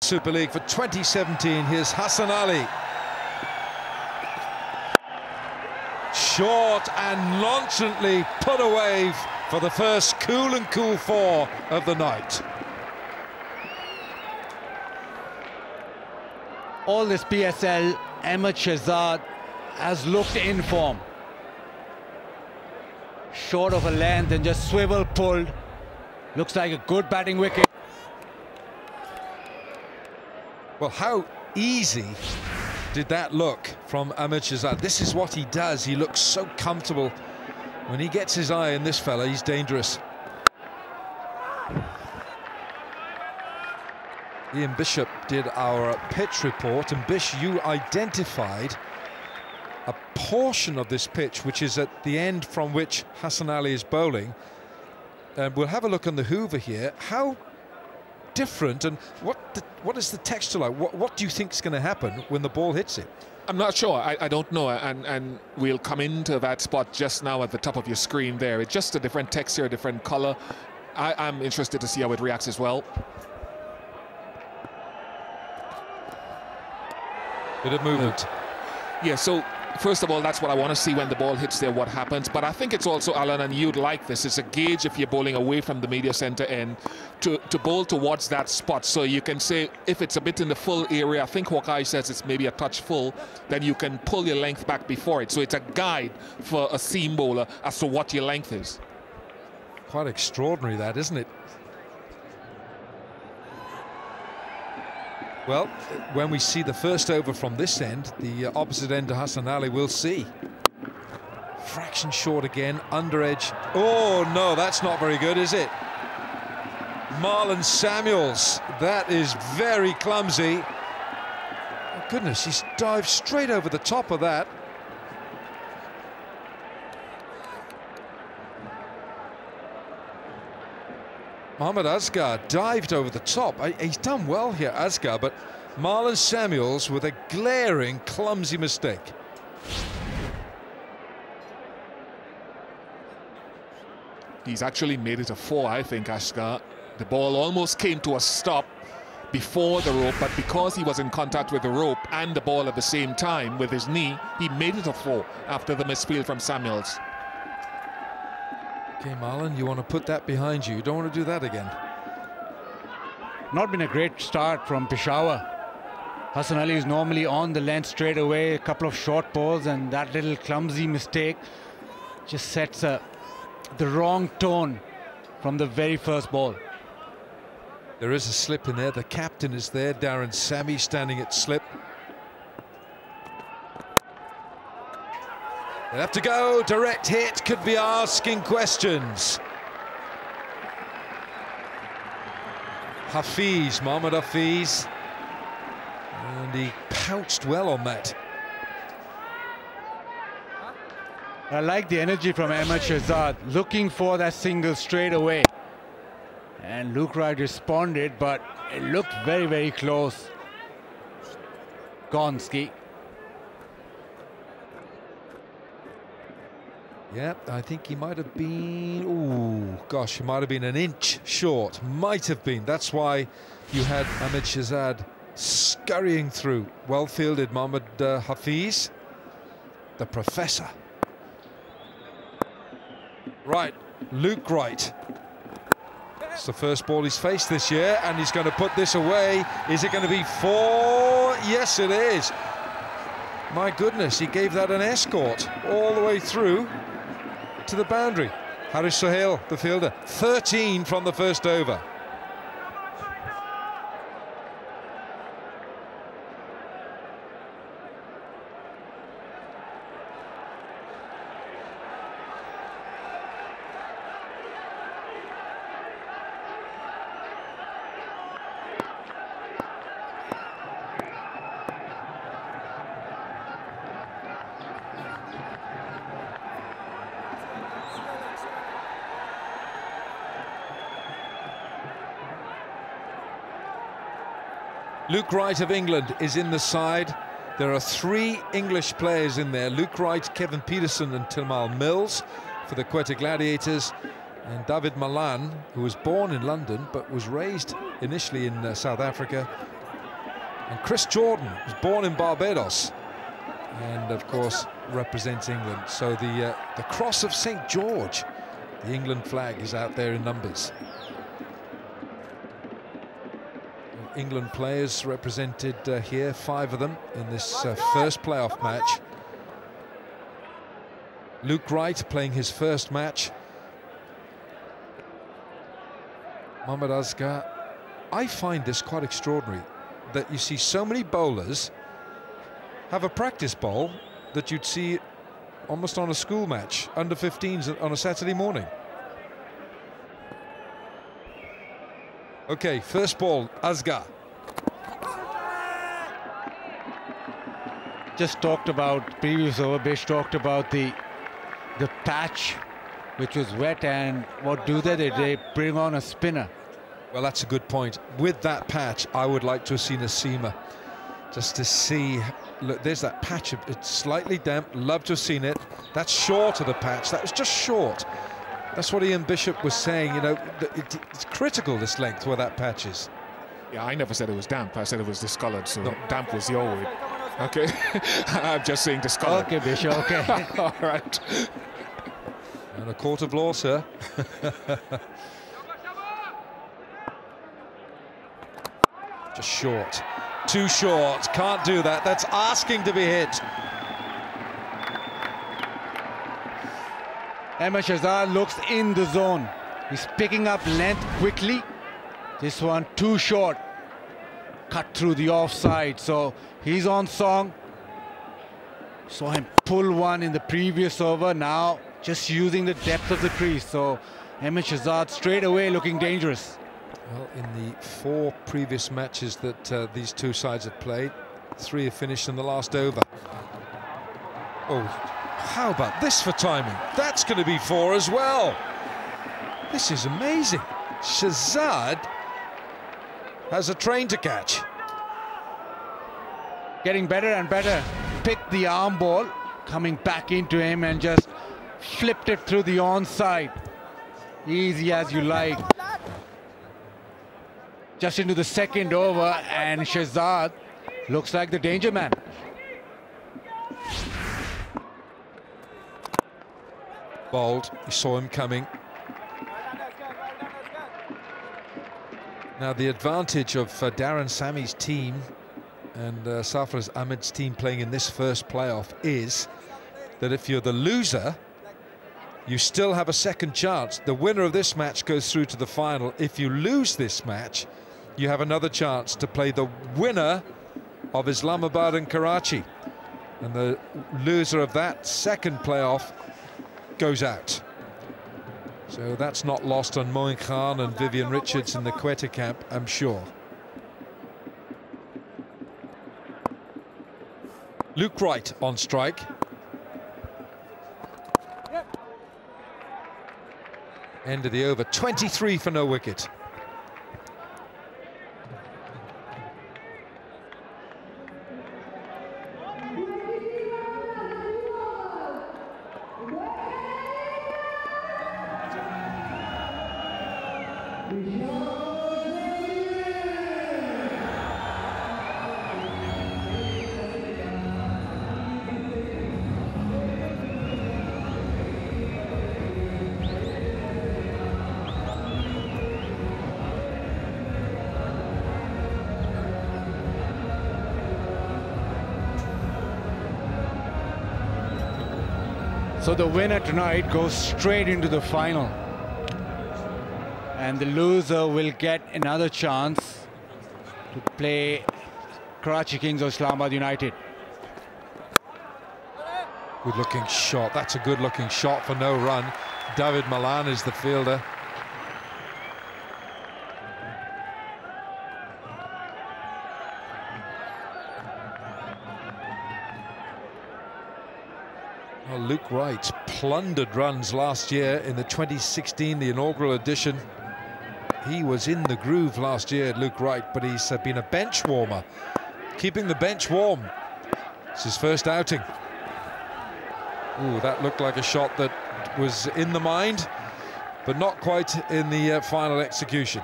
Super League for 2017. Here's Hassan Ali. Short and nonchalantly put away for the first cool four of the night. All this PSL, Ahmed Shehzad has looked in form. Short of a length and just swivel pulled. Looks like a good batting wicket. Well, how easy did that look from Ahmed Shehzad? This is what he does. He looks so comfortable. When he gets his eye on this fella, he's dangerous. Ian Bishop did our pitch report, and Bish, you identified a portion of this pitch which is at the end from which Hassan Ali is bowling. And we'll have a look on the Hoover here. How different, and what is the texture like? What do you think is going to happen when the ball hits it? I'm not sure. I don't know, and we'll come into that spot just now at the top of your screen there. It's just a different texture, a different color. I'm interested to see how it reacts as well. Bit of movement. Yeah, so first of all, that's what I want to see when the ball hits there, what happens. But I think it's also, Alan, and you'd like this, it's a gauge if you're bowling away from the media center end to bowl towards that spot. So you can say if it's a bit in the full area, I think Hawkeye says it's maybe a touch full, then you can pull your length back before it. So it's a guide for a seam bowler as to what your length is. Quite extraordinary that, isn't it? Well, when we see the first over from this end, the opposite end to Hassan Ali, we'll see. Fraction short again, under edge. Oh, no, that's not very good, is it? Marlon Samuels, that is very clumsy. Oh, goodness, he's dived straight over the top of that. Mohammad Asghar dived over the top. He's done well here, Asghar, but Marlon Samuels with a glaring, clumsy mistake. He's actually made it a 4, I think, Asghar. The ball almost came to a stop before the rope, but because he was in contact with the rope and the ball at the same time with his knee, he made it a 4 after the misfield from Samuels. Okay, Marlon, you want to put that behind you. You don't want to do that again. Not been a great start from Peshawar. Hassan Ali is normally on the length straight away. A couple of short balls, and that little clumsy mistake just sets the wrong tone from the very first ball. There is a slip in there. The captain is there. Darren Sammy standing at slip. They'll have to go. Direct hit, could be asking questions. Hafiz, Mohammad Hafiz. And he pounced well on that. I like the energy from Ahmed Shehzad, looking for that single straight away. And Luke Wright responded, but it looked very, very close. Gonski. Yeah, I think he might have been, oh gosh, he might have been an inch short. Might have been. That's why you had Ahmed Shehzad scurrying through. Well fielded, Mohammad Hafiz, the professor. Right, Luke Wright. It's the first ball he's faced this year, and he's going to put this away. Is it going to be 4? Yes, it is. My goodness, he gave that an escort all the way through to the boundary. Haris Sohail, the fielder, 13 from the first over. Luke Wright of England is in the side. There are 3 English players in there. Luke Wright, Kevin Peterson and Tilmal Mills for the Quetta Gladiators. And David Malan, who was born in London but was raised initially in South Africa, And Chris Jordan was born in Barbados and, of course, represents England. So the cross of St. George, the England flag, is out there in numbers. England players represented here, 5 of them in this first playoff match. Luke Wright playing his first match. Mohammad Asghar. I find this quite extraordinary, that you see so many bowlers have a practice bowl that you'd see almost on a school match, under 15s on a Saturday morning. Okay, first ball, Asghar. Just talked about, previous over, Bish talked about the patch, which was wet, and what do they? They bring on a spinner. Well, that's a good point. With that patch, I would like to have seen a seamer, just to see. Look, there's that patch. It's slightly damp. Love to have seen it. That's short of the patch. That was just short. That's what Ian Bishop was saying. You know, it's critical, this length where that patch is. Yeah, I never said it was damp. I said it was discoloured. So no, damp was your word. Okay, I'm just saying discoloured. Okay, Bishop. Okay. All right. And a court of law, sir. Just short. Too short. Can't do that. That's asking to be hit. Ahmed Shahzad looks in the zone. He's picking up length quickly. This one too short. Cut through the offside. So he's on song. Saw him pull one in the previous over. Now just using the depth of the crease. So Ahmed Shahzad straight away looking dangerous. Well, in the 4 previous matches that these two sides have played, 3 have finished in the last over. Oh, how about this for timing? That's going to be 4 as well. This is amazing. Shahzad has a train to catch. Getting better and better. Picked the arm ball, coming back into him and just flipped it through the onside. Easy as you like. Just into the second over, and Shahzad looks like the danger man. Bowled, you saw him coming. Now the advantage of Darren Sammy's team and Sarfraz Ahmed's team playing in this first playoff is that if you're the loser, you still have a second chance. The winner of this match goes through to the final. If you lose this match, you have another chance to play the winner of Islamabad and Karachi. And the loser of that second playoff goes out. So that's not lost on Moin Khan and Vivian Richards in the Quetta camp, I'm sure. Luke Wright on strike. End of the over, 23 for no wicket. So the winner tonight goes straight into the final. And the loser will get another chance to play Karachi Kings or Islamabad United. Good looking shot. That's a good looking shot for no run. David Malan is the fielder. Well, Luke Wright plundered runs last year in the 2016, the inaugural edition. He was in the groove last year, Luke Wright, but he's been a bench warmer, keeping the bench warm. It's his first outing. Ooh, that looked like a shot that was in the mind, but not quite in the final execution.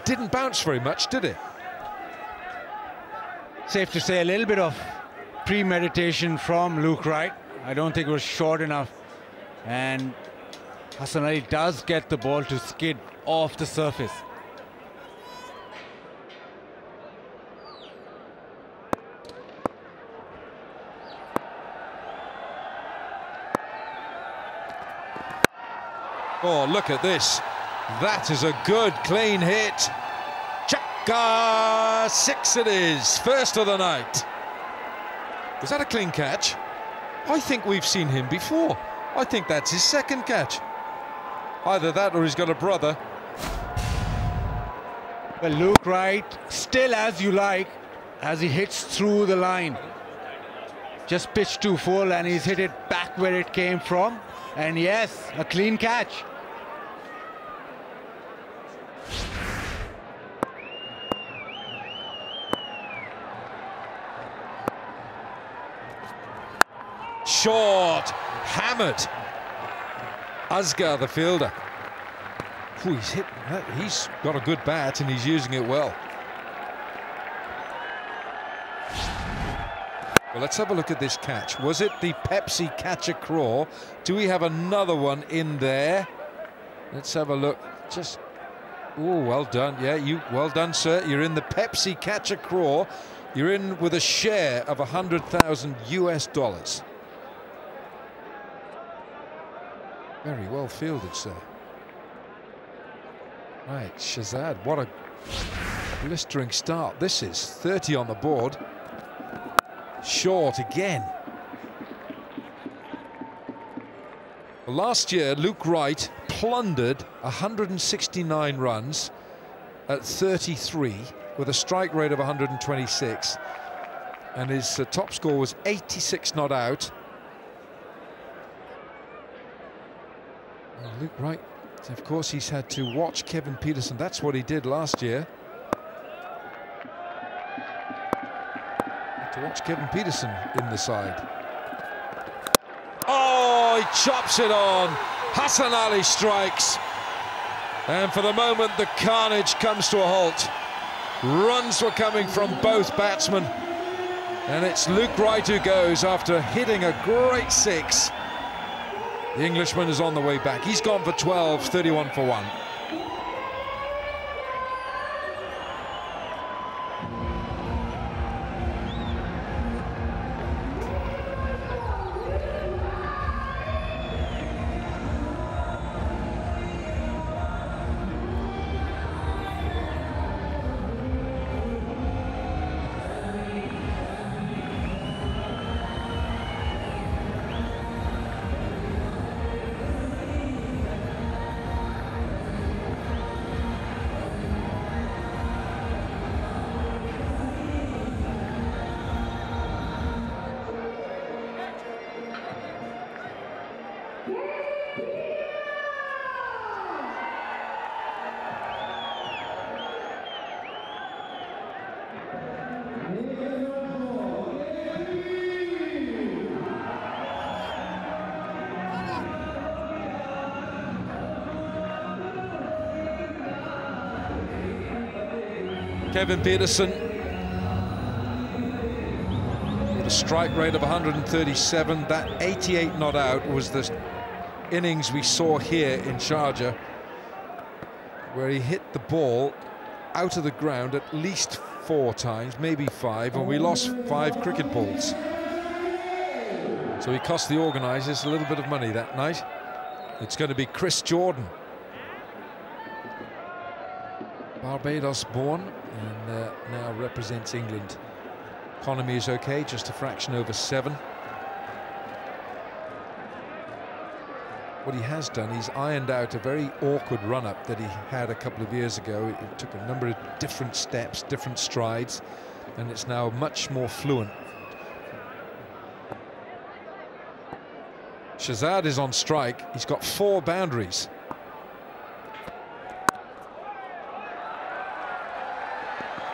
Didn't bounce very much, did it? Safe to say a little bit of premeditation from Luke Wright. I don't think it was short enough. And Hassan Ali does get the ball to skid off the surface. Oh, look at this. That is a good, clean hit. Chaka, 6 it is. First of the night. Was that a clean catch? I think we've seen him before. I think that's his second catch. Either that or he's got a brother. Well, Luke Wright, still as you like, as he hits through the line. Just pitched too full and he's hit it back where it came from. And yes, a clean catch. Short, hammered. Asghar, the fielder. Ooh, he's got a good bat and he's using it well. Well, let's have a look at this catch. Was it the Pepsi catcher craw? Do we have another one in there? Let's have a look. Just, oh, well done. Yeah, well done, sir. You're in the Pepsi catcher craw. You're in with a share of $100,000 US. Very well fielded, sir. Right, Shahzad, what a blistering start this is. 30 on the board. Short again. Well, last year, Luke Wright plundered 169 runs at 33 with a strike rate of 126. And his top score was 86 not out. Well, Luke Wright, of course, he's had to watch Kevin Peterson. That's what he did last year. To watch Kevin Peterson in the side. Oh, he chops it on. Hassan Ali strikes. And for the moment, the carnage comes to a halt. Runs were coming from both batsmen. And it's Luke Wright who goes after hitting a great 6. The Englishman is on the way back. He's gone for 12, 31 for 1. Kevin Peterson with a strike rate of 137. That 88 not out was the innings we saw here in Sharjah, where he hit the ball out of the ground at least 4 times, maybe 5, and we lost 5 cricket balls. So he cost the organisers a little bit of money that night. It's going to be Chris Jordan, Barbados born, and now represents England. Economy is okay, just a fraction over 7. What he has done, he's ironed out a very awkward run-up that he had a couple of years ago. It took a number of different steps, different strides, and it's now much more fluent. Shahzad is on strike. He's got 4 boundaries.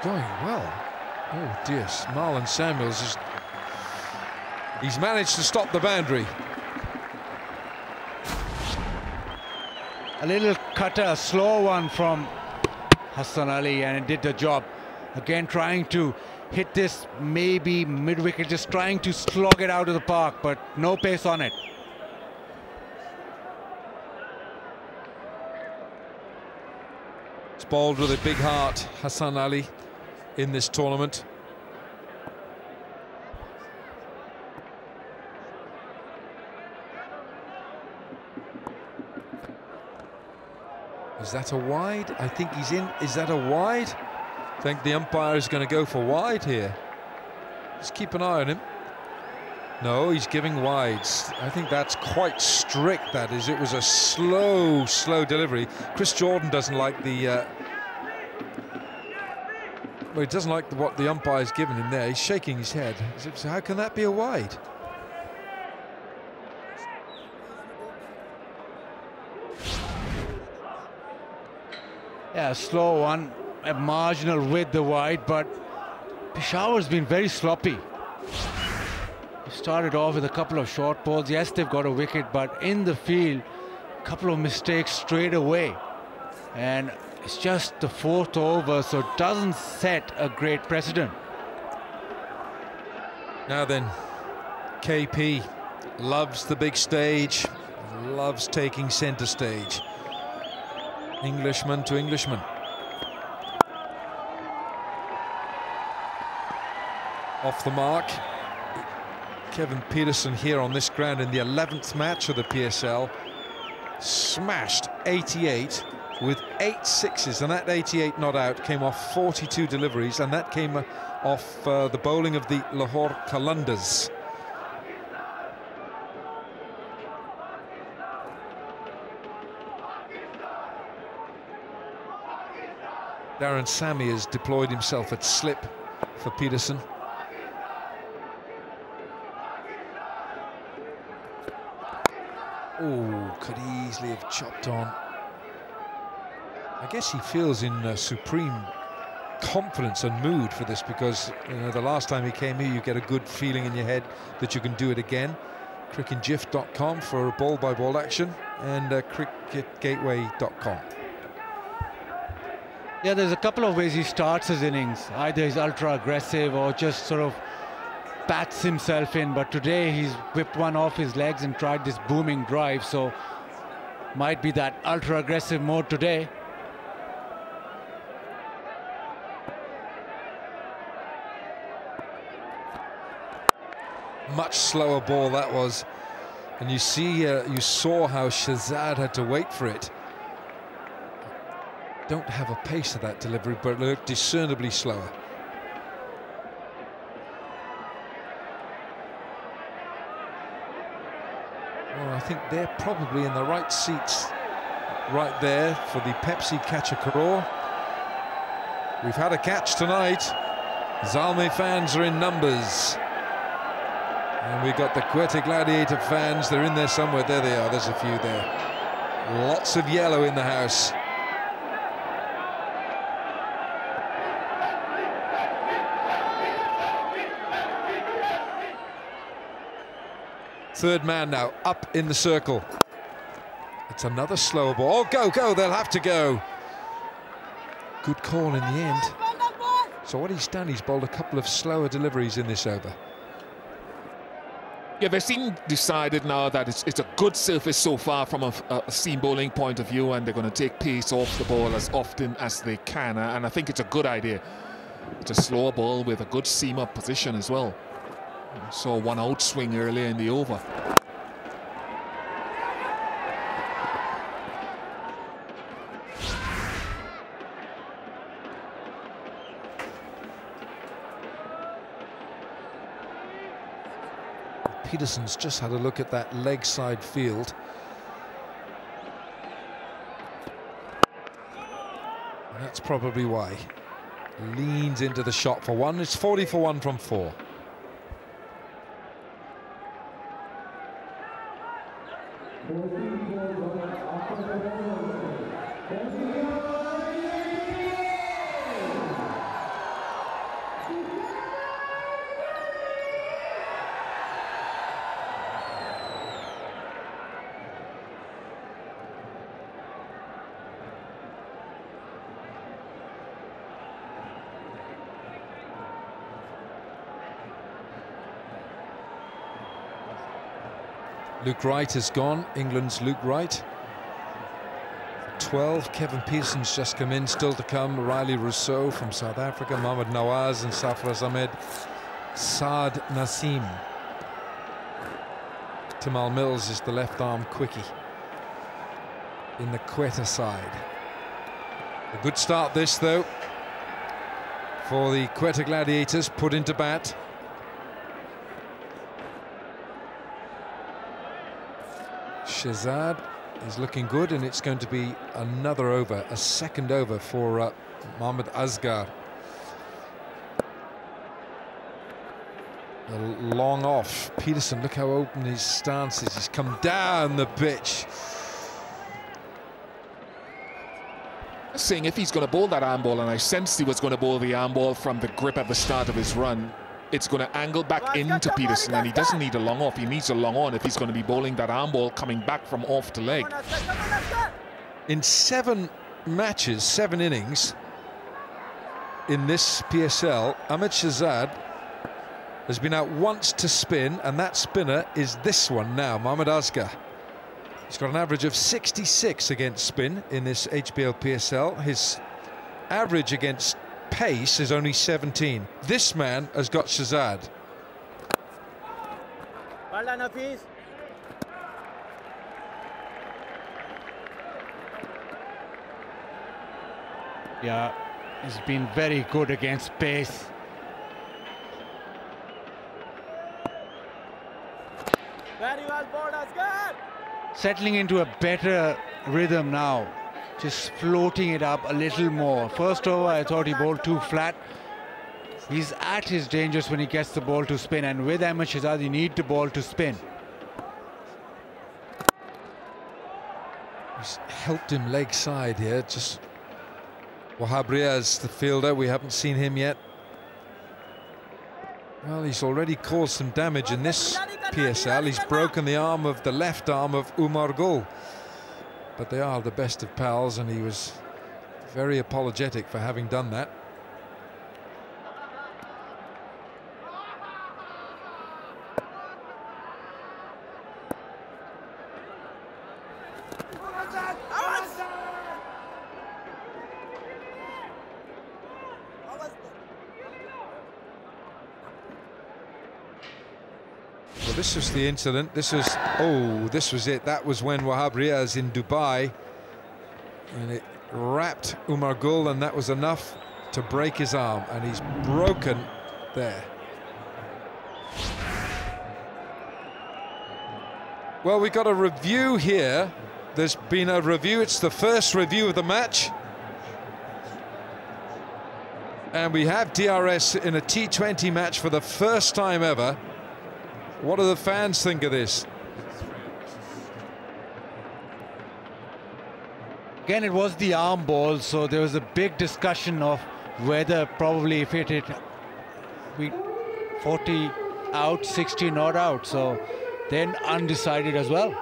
Going well. Oh dear, Marlon Samuels he's managed to stop the boundary. A little cutter, a slow one from Hassan Ali, and it did the job. Again, trying to hit this maybe mid-wicket, just trying to slog it out of the park, but no pace on it. It's bowled with a big heart, Hassan Ali, in this tournament. Is that a wide? I think he's in. Is that a wide? I think the umpire is going to go for wide here. Just keep an eye on him. No, he's giving wides. I think that's quite strict, that is. It was a slow delivery. Chris Jordan doesn't like the... well, he doesn't like what the umpire's given him there. He's shaking his head. So how can that be a wide? Yeah, a slow one, a marginal with the wide, but Peshawar's been very sloppy. They started off with a couple of short balls. Yes, they've got a wicket, but in the field, a couple of mistakes straight away. And it's just the 4th over, so it doesn't set a great precedent. Now then, KP loves the big stage, loves taking centre stage. Englishman to Englishman. Off the mark. Kevin Peterson here on this ground in the 11th match of the PSL. Smashed 88 with 8 sixes, and that 88 not out came off 42 deliveries, and that came off the bowling of the Lahore Qalandars. Darren Sammy has deployed himself at slip for Peterson. Oh, could easily have chopped on. I guess he feels in supreme confidence and mood for this, because you know the last time he came here, you get a good feeling in your head that you can do it again. cricketgif.com for ball-by-ball action, and cricketgateway.com. Yeah, there's a couple of ways he starts his innings. Either he's ultra aggressive or just sort of bats himself in, but today he's whipped one off his legs and tried this booming drive, so might be that ultra aggressive mode today. Much slower ball that was, and you saw how Shahzad had to wait for it. Don't have a pace of that delivery, but it looked discernibly slower. Well, I think they're probably in the right seats right there for the Pepsi Catch a Crore. We've had a catch tonight. Zalmi fans are in numbers. And we've got the Quetta Gladiator fans. They're in there somewhere. There they are. There's a few there. Lots of yellow in the house. Third man now up in the circle. It's another slower ball. Oh, go, they'll have to go. Good call in the end. So what he's done, he's bowled a couple of slower deliveries in this over. Yeah, they seem decided now that it's a good surface so far from a seam bowling point of view, and they're going to take pace off the ball as often as they can, and I think it's a good idea. It's a slower ball with a good seam up position as well. Saw one out swing earlier in the over. Peterson's just had a look at that leg side field. And that's probably why. Leans into the shot for one. It's 40 for one from 4. Luke Wright is gone, England's Luke Wright. 12, Kevin Peterson's just come in, still to come. Riley Rousseau from South Africa, Mohamed Nawaz and Safraz Ahmed, Saad Nassim. Tamal Mills is the left arm quickie in the Quetta side. A good start this though for the Quetta Gladiators, put into bat. Shazad is looking good, and it's going to be another over, a second over for Mohammad Asghar. A long off. Peterson, look how open his stance is. He's come down the pitch. Saying if he's going to bowl that arm ball, and I sensed he was going to bowl the arm ball from the grip at the start of his run, it's going to angle back into Peterson, and he doesn't need a long off, he needs a long on if he's going to be bowling that arm ball coming back from off to leg. In 7 matches, 7 innings in this PSL, Ahmed Shahzad has been out once to spin, and that spinner is this one now, Mohammad Asghar. He's got an average of 66 against spin in this HBL PSL. His average against pace is only 17. This man has got Shahzad. Yeah, he's been very good against pace. Very well bowled, Asghar. Settling into a better rhythm now. Just floating it up a little more. First over, I thought he bowled too flat. He's at his dangers when he gets the ball to spin, and with Ahmed Shahzad, you need the ball to spin. He's helped him leg side here. Just Wahab Riaz, the fielder, we haven't seen him yet. Well, he's already caused some damage in this PSL. He's broken the arm of the left arm of Umar Gul. But they are the best of pals, and he was very apologetic for having done that. Well, this was the incident. This was, oh, this was it. That was when Wahab Riaz in Dubai, and it wrapped Umar Gul, and that was enough to break his arm, and he's broken there. Well, we got a review here. There's been a review. It's the first review of the match. And we have DRS in a T20 match for the first time ever. What do the fans think of this? Again, it was the arm ball, so there was a big discussion of whether probably if it hit 40 out, 60 not out, so then undecided as well.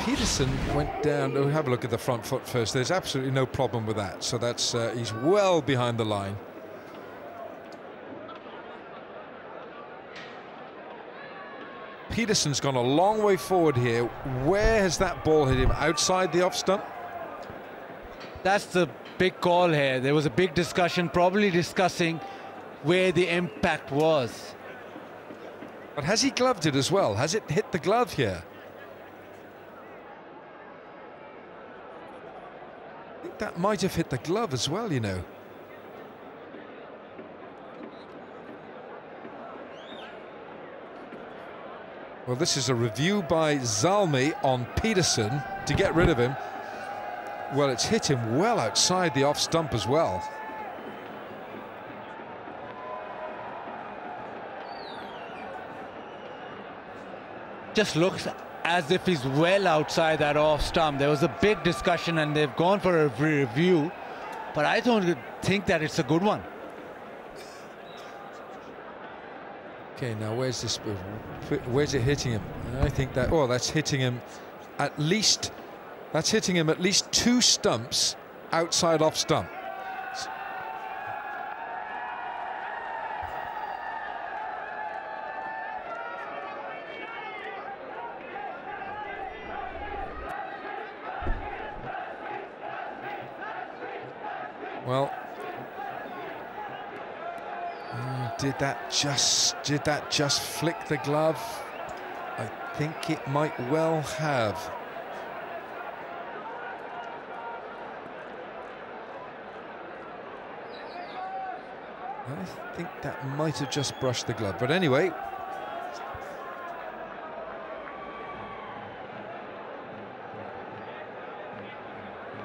Peterson went down. Oh, have a look at the front foot first. There's absolutely no problem with that. So that's he's well behind the line. Peterson's gone a long way forward here. Where has that ball hit him? Outside the off stump? That's the big call here. There was a big discussion, probably discussing where the impact was. But has he gloved it as well? Has it hit the glove here? I think that might have hit the glove as well, you know. Well, this is a review by Zalmi on Peterson to get rid of him. Well, it's hit him well outside the off stump as well. Just looks as if he's well outside that off stump. There was a big discussion and they've gone for a review, but I don't think that it's a good one. Okay, now where's this? Where's it hitting him? I think that, oh, that's hitting him at least, that's hitting him at least 2 stumps outside off stump. Well, did that just flick the glove? I think it might well have. I think that might have just brushed the glove, but anyway.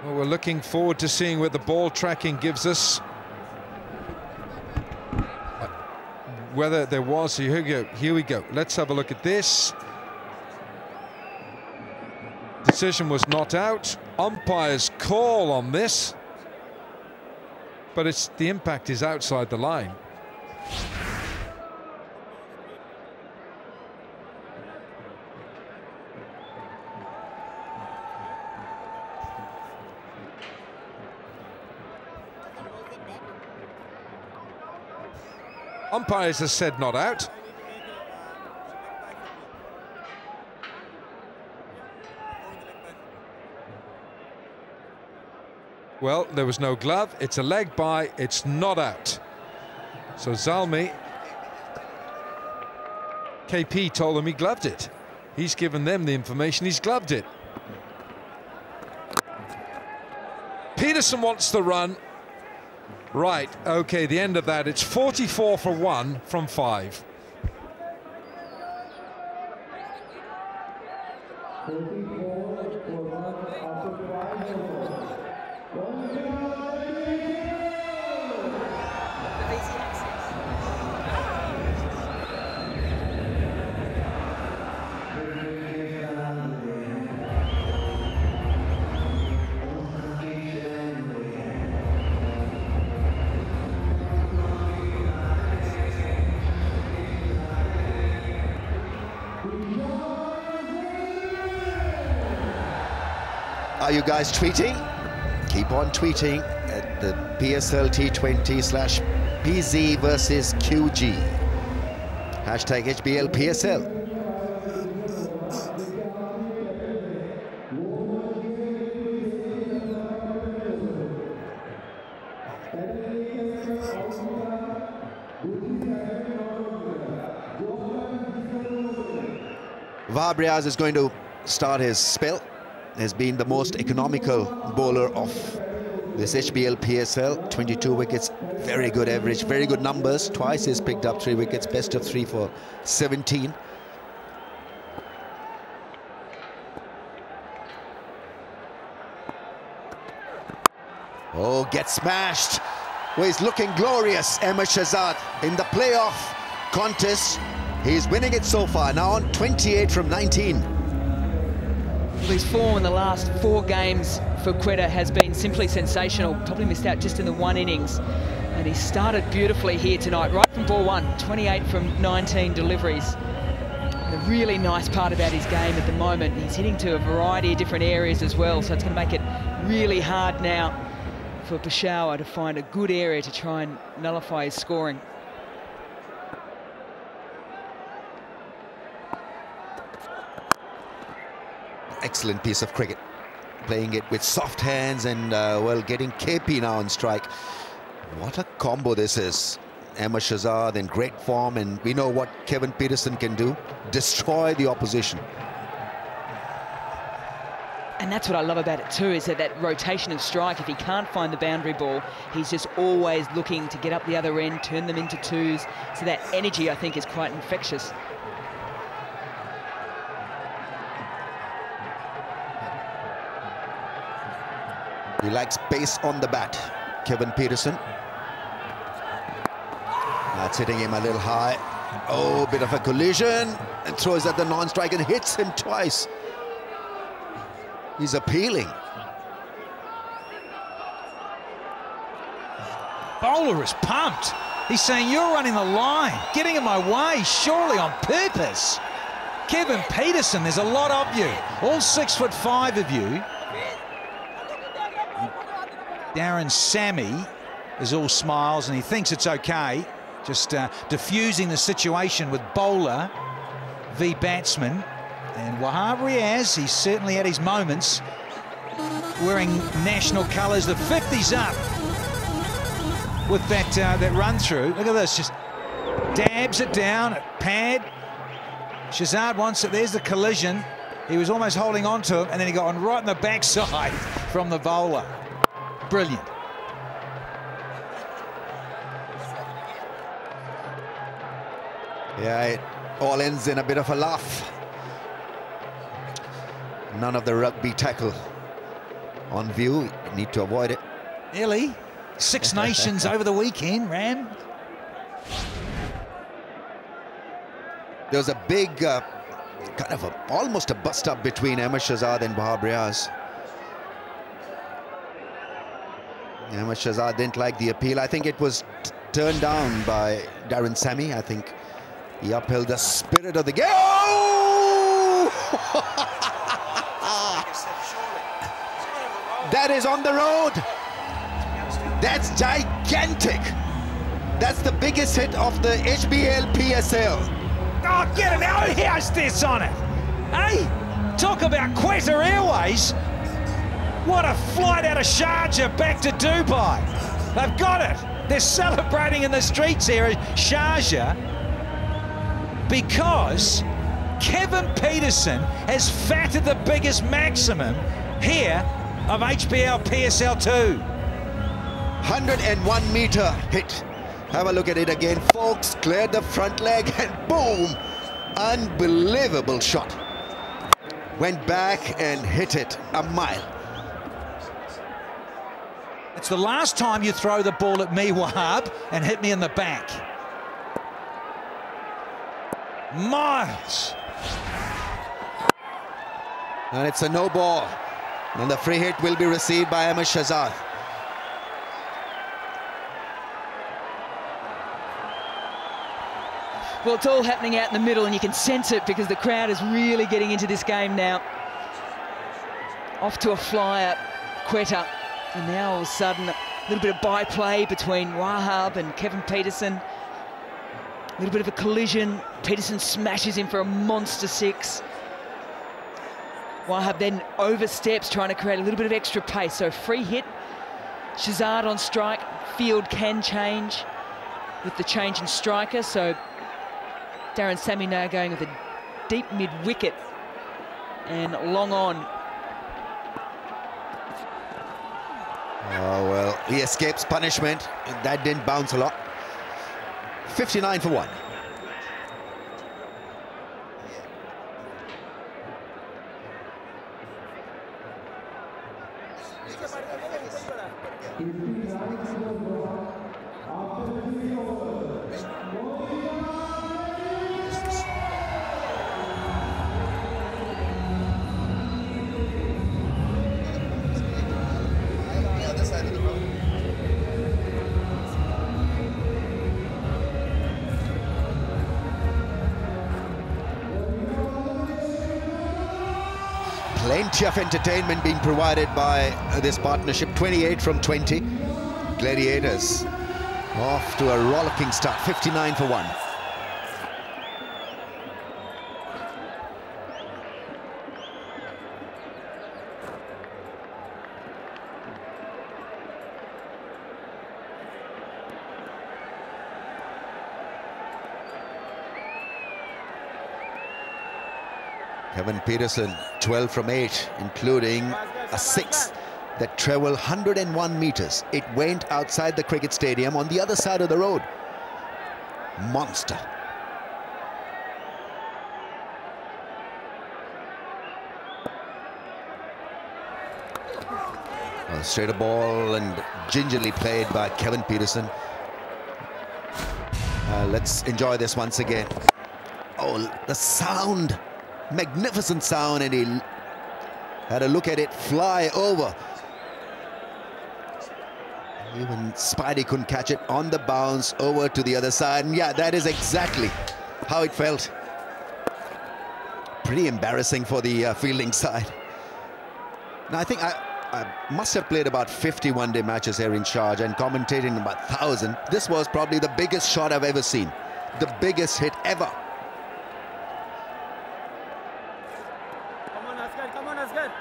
Well, we're looking forward to seeing what the ball tracking gives us. Whether there was, here we go. Let's have a look at this. Decision was not out. Umpire's call on this. But the impact is outside the line. Umpires has said not out. Well, there was no glove. It's a leg by. It's not out. So Zalmi, KP told them he gloved it. He's given them the information. He's gloved it. Peterson wants the run. Right, okay, the end of that. It's 44 for 1 from 5. Are you guys tweeting? Keep on tweeting at the PSL T20/PZ versus QG. Hashtag HBL PSL. Vabriaz is going to start his spell. Has been the most economical bowler of this HBL PSL. 22 wickets, very good average, very good numbers. Twice he's picked up 3 wickets, best of 3 for 17. Oh, gets smashed. Well, he's looking glorious, Ahmed Shahzad, in the playoff contest. He's winning it so far, now on 28 from 19. His form in the last 4 games for Quetta has been simply sensational. Probably missed out just in the 1 innings. And he started beautifully here tonight, right from ball 1, 28 from 19 deliveries. And the really nice part about his game at the moment, he's hitting to a variety of different areas as well, so it's going to make it really hard now for Peshawar to find a good area to try and nullify his scoring. Excellent piece of cricket, playing it with soft hands and well, getting KP now on strike. What a combo this is. Ahmed Shahzad in great form, and we know what Kevin Peterson can do, destroy the opposition. And that's what I love about it too, is that rotation of strike. If he can't find the boundary ball, he's just always looking to get up the other end, turn them into 2s. So that energy, I think, is quite infectious. He likes pace on the bat, Kevin Peterson. That's hitting him a little high. Oh, bit of a collision, and throws at the non-strike and hits him twice. He's appealing. Bowler is pumped. He's saying, you're running the line, getting in my way, surely on purpose. Kevin Peterson, there's a lot of you, all 6'5" of you. Darren Sammy is all smiles and he thinks it's okay. Just diffusing the situation with bowler v batsman. And Wahab Riaz, he's certainly had his moments. Wearing national colours, the 50's up. with that run through. Look at this, just dabs it down at pad. Shazad wants it. There's the collision. He was almost holding on to him, and then he got on right in the backside from the bowler. Brilliant. Yeah, it all ends in a bit of a laugh. None of the rugby tackle on view. You need to avoid it. Nearly. Six Nations over the weekend, Ram. There was a big, kind of almost a bust-up between Ahmed Shahzad and Wahab Riaz. Ahmed Shahzad didn't like the appeal. I think it was turned down by Darren Sammy. I think he upheld the spirit of the game. Oh! That is on the road. That's gigantic. That's the biggest hit of the HBL PSL. Oh, get him out! How's this on it? Hey, talk about Quetta Airways. What a flight out of Sharjah back to Dubai. They've got it. They're celebrating in the streets here at Sharjah because Kevin Peterson has fatted the biggest maximum here of HBL PSL 2. 101-meter hit. Have a look at it again, folks. Cleared the front leg and boom! Unbelievable shot. Went back and hit it a mile. It's the last time you throw the ball at me, Wahab, and hit me in the back. Miles. And it's a no ball. And the free hit will be received by Ahmed Shahzad. Well, it's all happening out in the middle, and you can sense it because the crowd is really getting into this game now. Off to a flyer, Quetta. And now all of a sudden, a little bit of byplay between Wahab and Kevin Peterson. A little bit of a collision. Peterson smashes him for a monster six. Wahab then oversteps, trying to create a little bit of extra pace. So free hit. Shahzad on strike. Field can change with the change in striker. So Darren Sammy now going with a deep mid-wicket and long on. Oh, well, he escapes punishment. That didn't bounce a lot. 59 for 1. Plenty of entertainment being provided by this partnership. 28 from 20. Gladiators off to a rollicking start. 59 for 1. Kevin Peterson, 12 from 8, including a 6 that travelled 101 metres. It went outside the cricket stadium on the other side of the road. Monster. A straighter ball and gingerly played by Kevin Peterson. Let's enjoy this once again. Oh, the sound. Magnificent sound, and he had a look at it fly over. Even Spidey couldn't catch it on the bounce over to the other side. And yeah, that is exactly how it felt. Pretty embarrassing for the fielding side. Now, I think I must have played about 50 one-day matches here in Sharjah and commentating about 1,000. This was probably the biggest shot I've ever seen. The biggest hit ever. Come on, Asghar.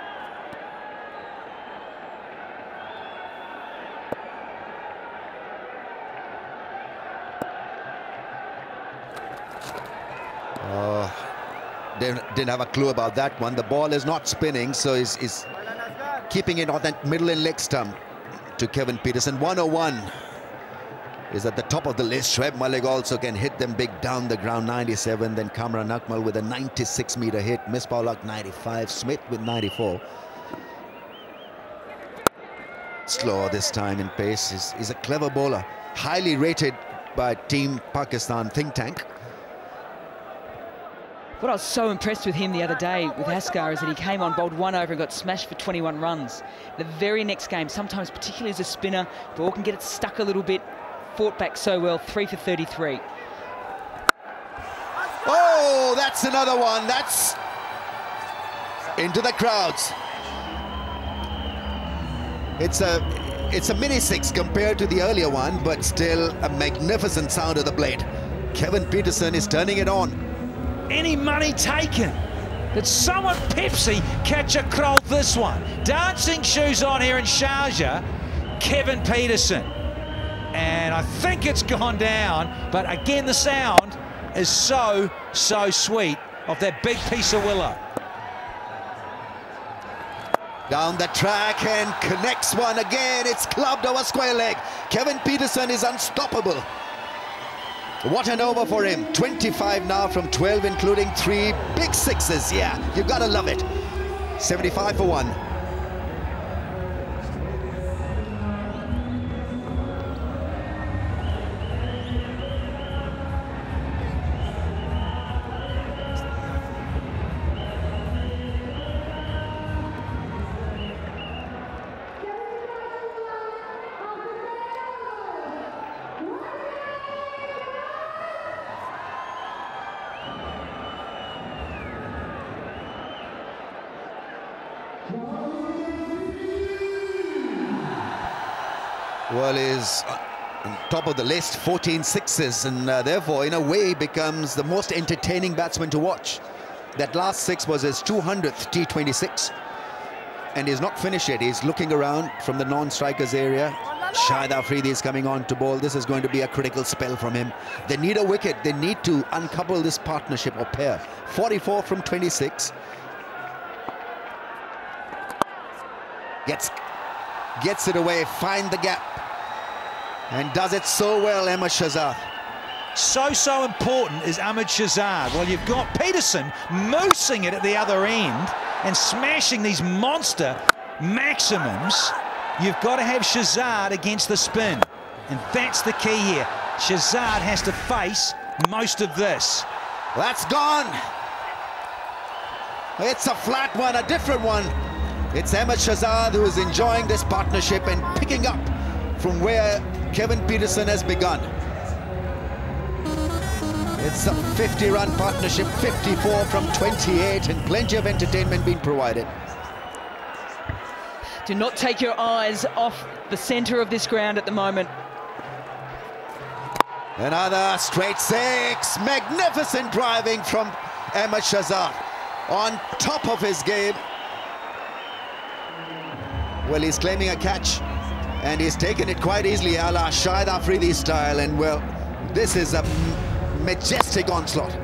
Didn't have a clue about that one. The ball is not spinning, so he's keeping it on that middle and leg stump to Kevin Peterson. 101 is at the top of the list. Shoaib Malik also can hit them big down the ground. 97. Then Kamran Akmal with a 96-meter hit. Misbah Ul 95. Smith with 94. Slower this time in pace. He's a clever bowler. Highly rated by Team Pakistan think tank. What I was so impressed with him the other day with Askar is that he came on, bowled one over and got smashed for 21 runs. The very next game, sometimes particularly as a spinner, ball can get it stuck a little bit, fought back so well, 3 for 33. Oh, that's another one. That's into the crowds. It's a mini six compared to the earlier one, but still a magnificent sound of the blade. Kevin Peterson is turning it on. Any money taken? Did someone Pepsi catch a crow this one? Dancing shoes on here in Sharjah, Kevin Peterson. And I think it's gone down, but again the sound is so sweet of that big piece of willow. Down the track and connects one again. It's clubbed over square leg. Kevin Peterson is unstoppable. What an over for him. 25 now from 12, including 3 big sixes. Yeah, you gotta love it. 75 for 1. Well, is on top of the list, 14 sixes, and therefore, in a way, becomes the most entertaining batsman to watch. That last 6 was his 200th T26, and he's not finished yet. He's looking around from the non-strikers area. Shahid Afridi is coming on to bowl. This is going to be a critical spell from him. They need a wicket. They need to uncouple this partnership or pair. 44 from 26. Gets it away, find the gap, and does it so well, Ahmed Shahzad. So important is Ahmed Shahzad. Well, you've got Peterson moosing it at the other end and smashing these monster maximums. You've got to have Shahzad against the spin, and that's the key here. Shahzad has to face most of this. That's gone. It's a flat one, a different one. It's Ahmed Shahzad who is enjoying this partnership and picking up from where Kevin Peterson has begun. It's a 50-run partnership, 54 from 28, and plenty of entertainment being provided. Do not take your eyes off the centre of this ground at the moment. Another straight 6. Magnificent driving from Ahmed Shahzad. On top of his game. Well, he's claiming a catch, and he's taken it quite easily, a la Shahid Afridi style, and well, this is a majestic onslaught.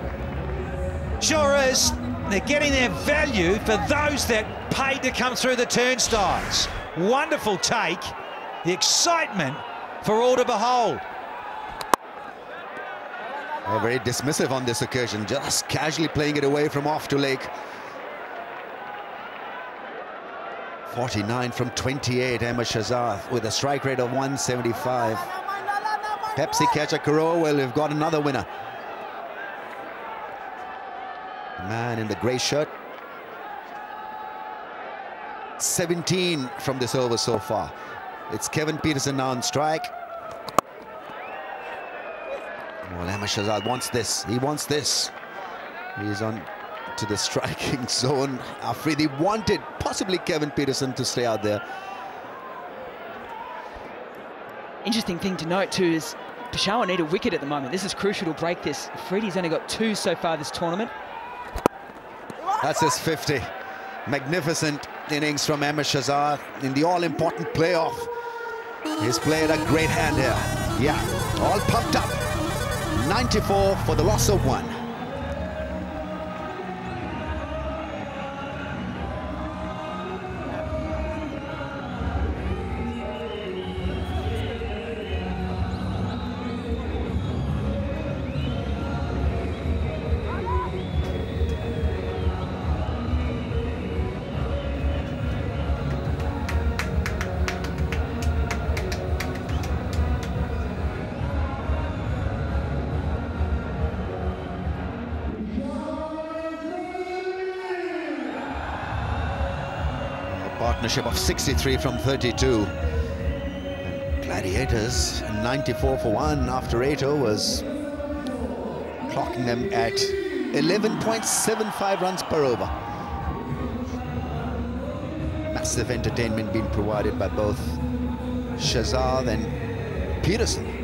Sure is. They're getting their value for those that paid to come through the turnstiles. Wonderful take. The excitement for all to behold. Oh, very dismissive on this occasion, just casually playing it away from off to leg. 49 from 28, Ahmed Shahzad with a strike rate of 175. Pepsi catcher Karo, well, we've got another winner. The man in the grey shirt. 17 from this over so far. It's Kevin Peterson now on strike. Well, Ahmed Shahzad wants this. He wants this. He's on to the striking zone. Afridi wanted possibly Kevin Peterson to stay out there. Interesting thing to note too is Peshawar need a wicket at the moment. This is crucial to break this. Afridi's only got 2 so far this tournament. That's his 50. Magnificent innings from Ahmed Shahzad in the all-important playoff. He's played a great hand here. Yeah, all pumped up. 94 for the loss of 1. Partnership of 63 from 32. And Gladiators 94 for 1 after 8 overs, clocking them at 11.75 runs per over. Massive entertainment being provided by both Shahzad and Peterson.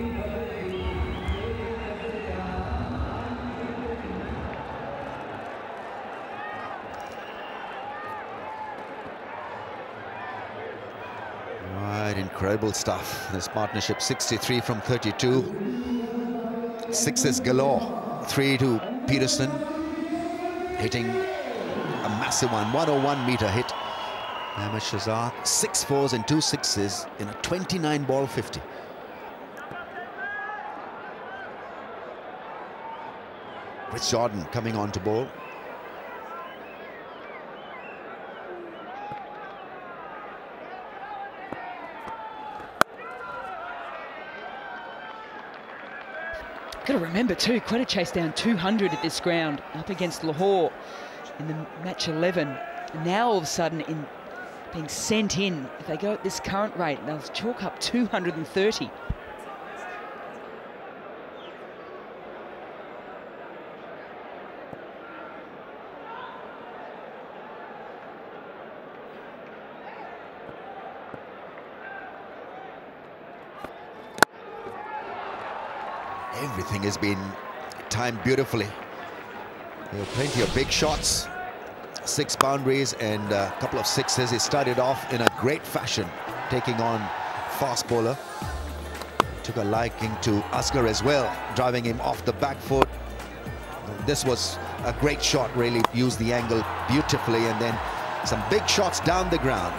Right, incredible stuff. This partnership, 63 from 32. Sixes galore. 3 to Peterson, hitting a massive one, 101-meter hit. Ahmed Shahzad, 6 fours and 2 sixes in a 29-ball 50. Chris Jordan coming on to bowl. Got to remember too, Quetta chased down 200 at this ground up against Lahore in the match 11. And now all of a sudden, in being sent in, if they go at this current rate, they'll chalk up 230. Everything has been timed beautifully. There were plenty of big shots, 6 boundaries and a couple of sixes. He started off in a great fashion, taking on fast bowler. Took a liking to Asghar as well, driving him off the back foot. This was a great shot, really used the angle beautifully, and then some big shots down the ground.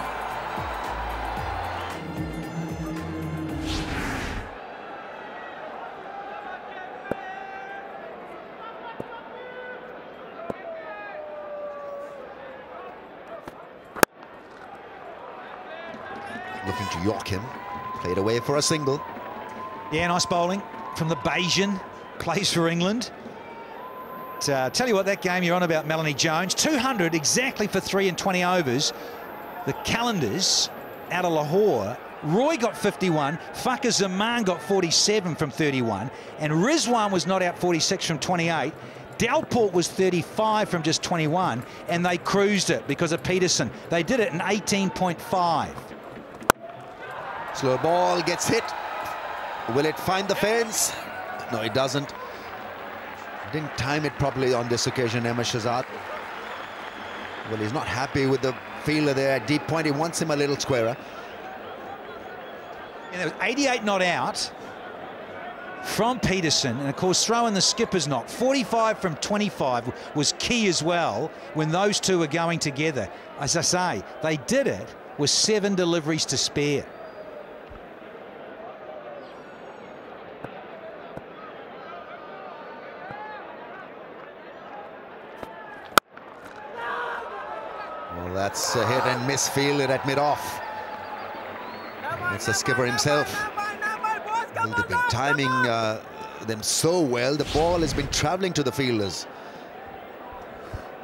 Looking to york him, played away for a single. Yeah, nice bowling from the Bayesian, plays for England. Tell you what, that game you're on about, Melanie Jones, 200 exactly for 3 and 20 overs. The calendars out of Lahore, Roy got 51, Fakhar Zaman got 47 from 31, and Rizwan was not out 46 from 28. Dalport was 35 from just 21, and they cruised it because of Peterson. They did it in 18.5. Slow ball gets hit. Will it find the fence? No, it doesn't. Didn't time it properly on this occasion, Ahmed Shahzad. Well, he's not happy with the fielder there at deep point. He wants him a little squarer. And there was 88 not out from Peterson, and of course throw in the skipper's knock. 45 from 25 was key as well when those two were going together. As I say, they did it with 7 deliveries to spare. Well, that's a hit and miss fielded at mid-off. It's the skipper himself. Well, they've been timing them so well. The ball has been travelling to the fielders.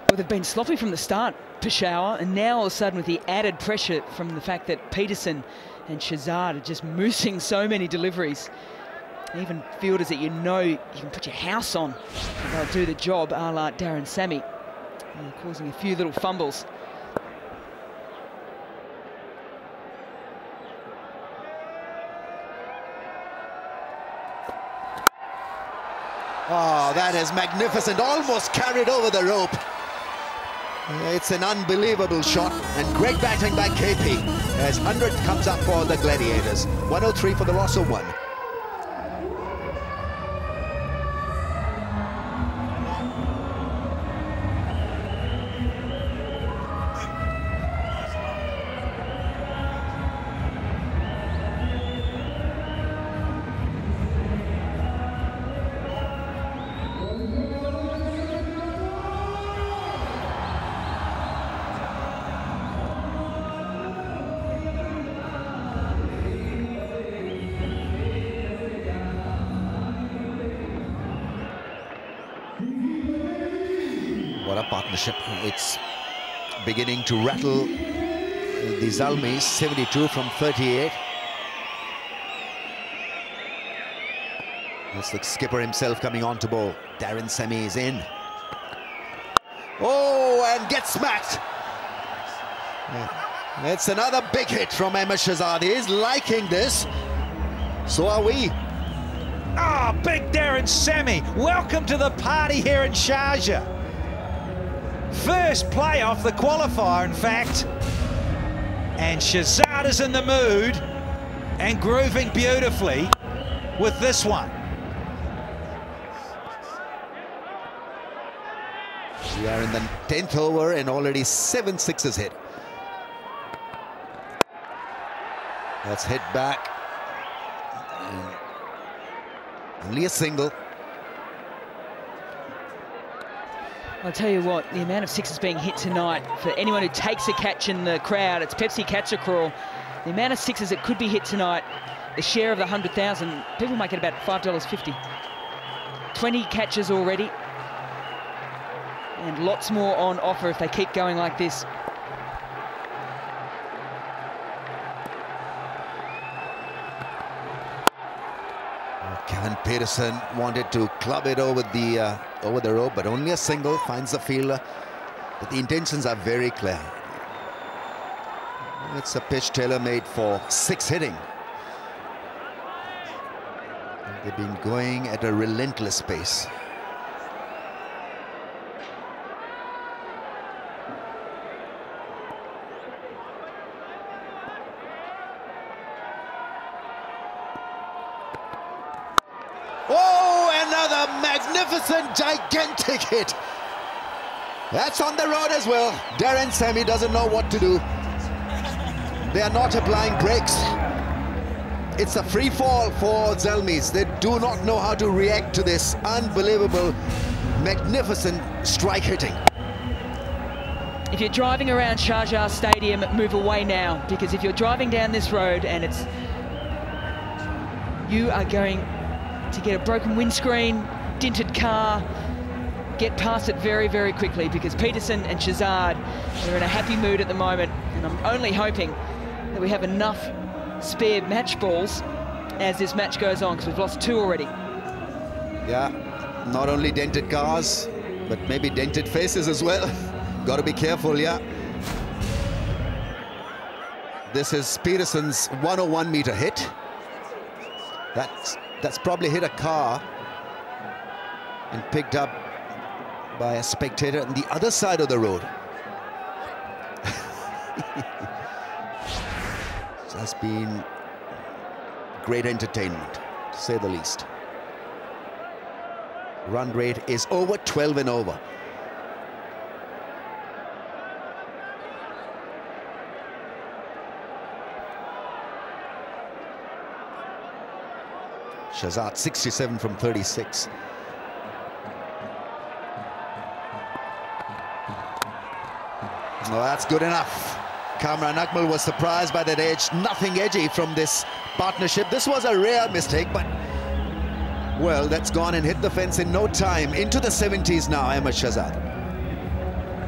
Well, they've been sloppy from the start, Peshawar, and now all of a sudden with the added pressure from the fact that Peterson and Shahzad are just moosing so many deliveries. Even fielders that you know you can put your house on, and they'll do the job, a la Darren Sammy, causing a few little fumbles. Oh, that is magnificent. Almost carried over the rope. It's an unbelievable shot and great batting by KP as 100 comes up for the Gladiators. 103 for the loss of 1. What a partnership. It's beginning to rattle The Zalmi, 72 from 38. That's the skipper himself coming on to bowl. Darren Semi is in. Oh, and gets smacked. It's another big hit from Ahmed Shahzad. He is liking this. So are we. Ah, big Darren Semi. Welcome to the party here in Sharjah. First playoff, the qualifier, in fact. And Shahzad is in the mood and grooving beautifully with this one. We are in the 10th over and already 7 sixes hit. That's hit back. And only a single. I'll tell you what, the amount of sixes being hit tonight, for anyone who takes a catch in the crowd, it's Pepsi Catch a Crawl. The amount of sixes that could be hit tonight, the share of the 100,000, people make it about $5.50. 20 catches already. And lots more on offer if they keep going like this. Kevin Peterson wanted to club it over the rope, but only a single. Finds the fielder. But the intentions are very clear. It's a pitch tailor-made for 6 hitting. They've been going at a relentless pace. Oh, another magnificent, gigantic hit. That's on the road as well. Darren Semi doesn't know what to do. They are not applying brakes. It's a free fall for Zalmis. They do not know how to react to this unbelievable, magnificent strike hitting. If you're driving around Sharjah Stadium, move away now, because if you're driving down this road and you are going to get a broken windscreen, dented car, get past it very, very quickly, because Peterson and Shahzad are in a happy mood at the moment, and I'm only hoping that we have enough spare match balls as this match goes on, because we've lost 2 already. Yeah, not only dented cars, but maybe dented faces as well. Got to be careful, yeah. This is Peterson's 101-meter hit. That's probably hit a car and picked up by a spectator on the other side of the road. It has been great entertainment, to say the least. Run rate is over 12 and over. Shahzad 67 from 36. Oh, that's good enough. Kamran Akmal was surprised by that edge. Nothing edgy from this partnership. This was a rare mistake, but well, that's gone and hit the fence in no time. Into the 70s now, Ahmed Shahzad.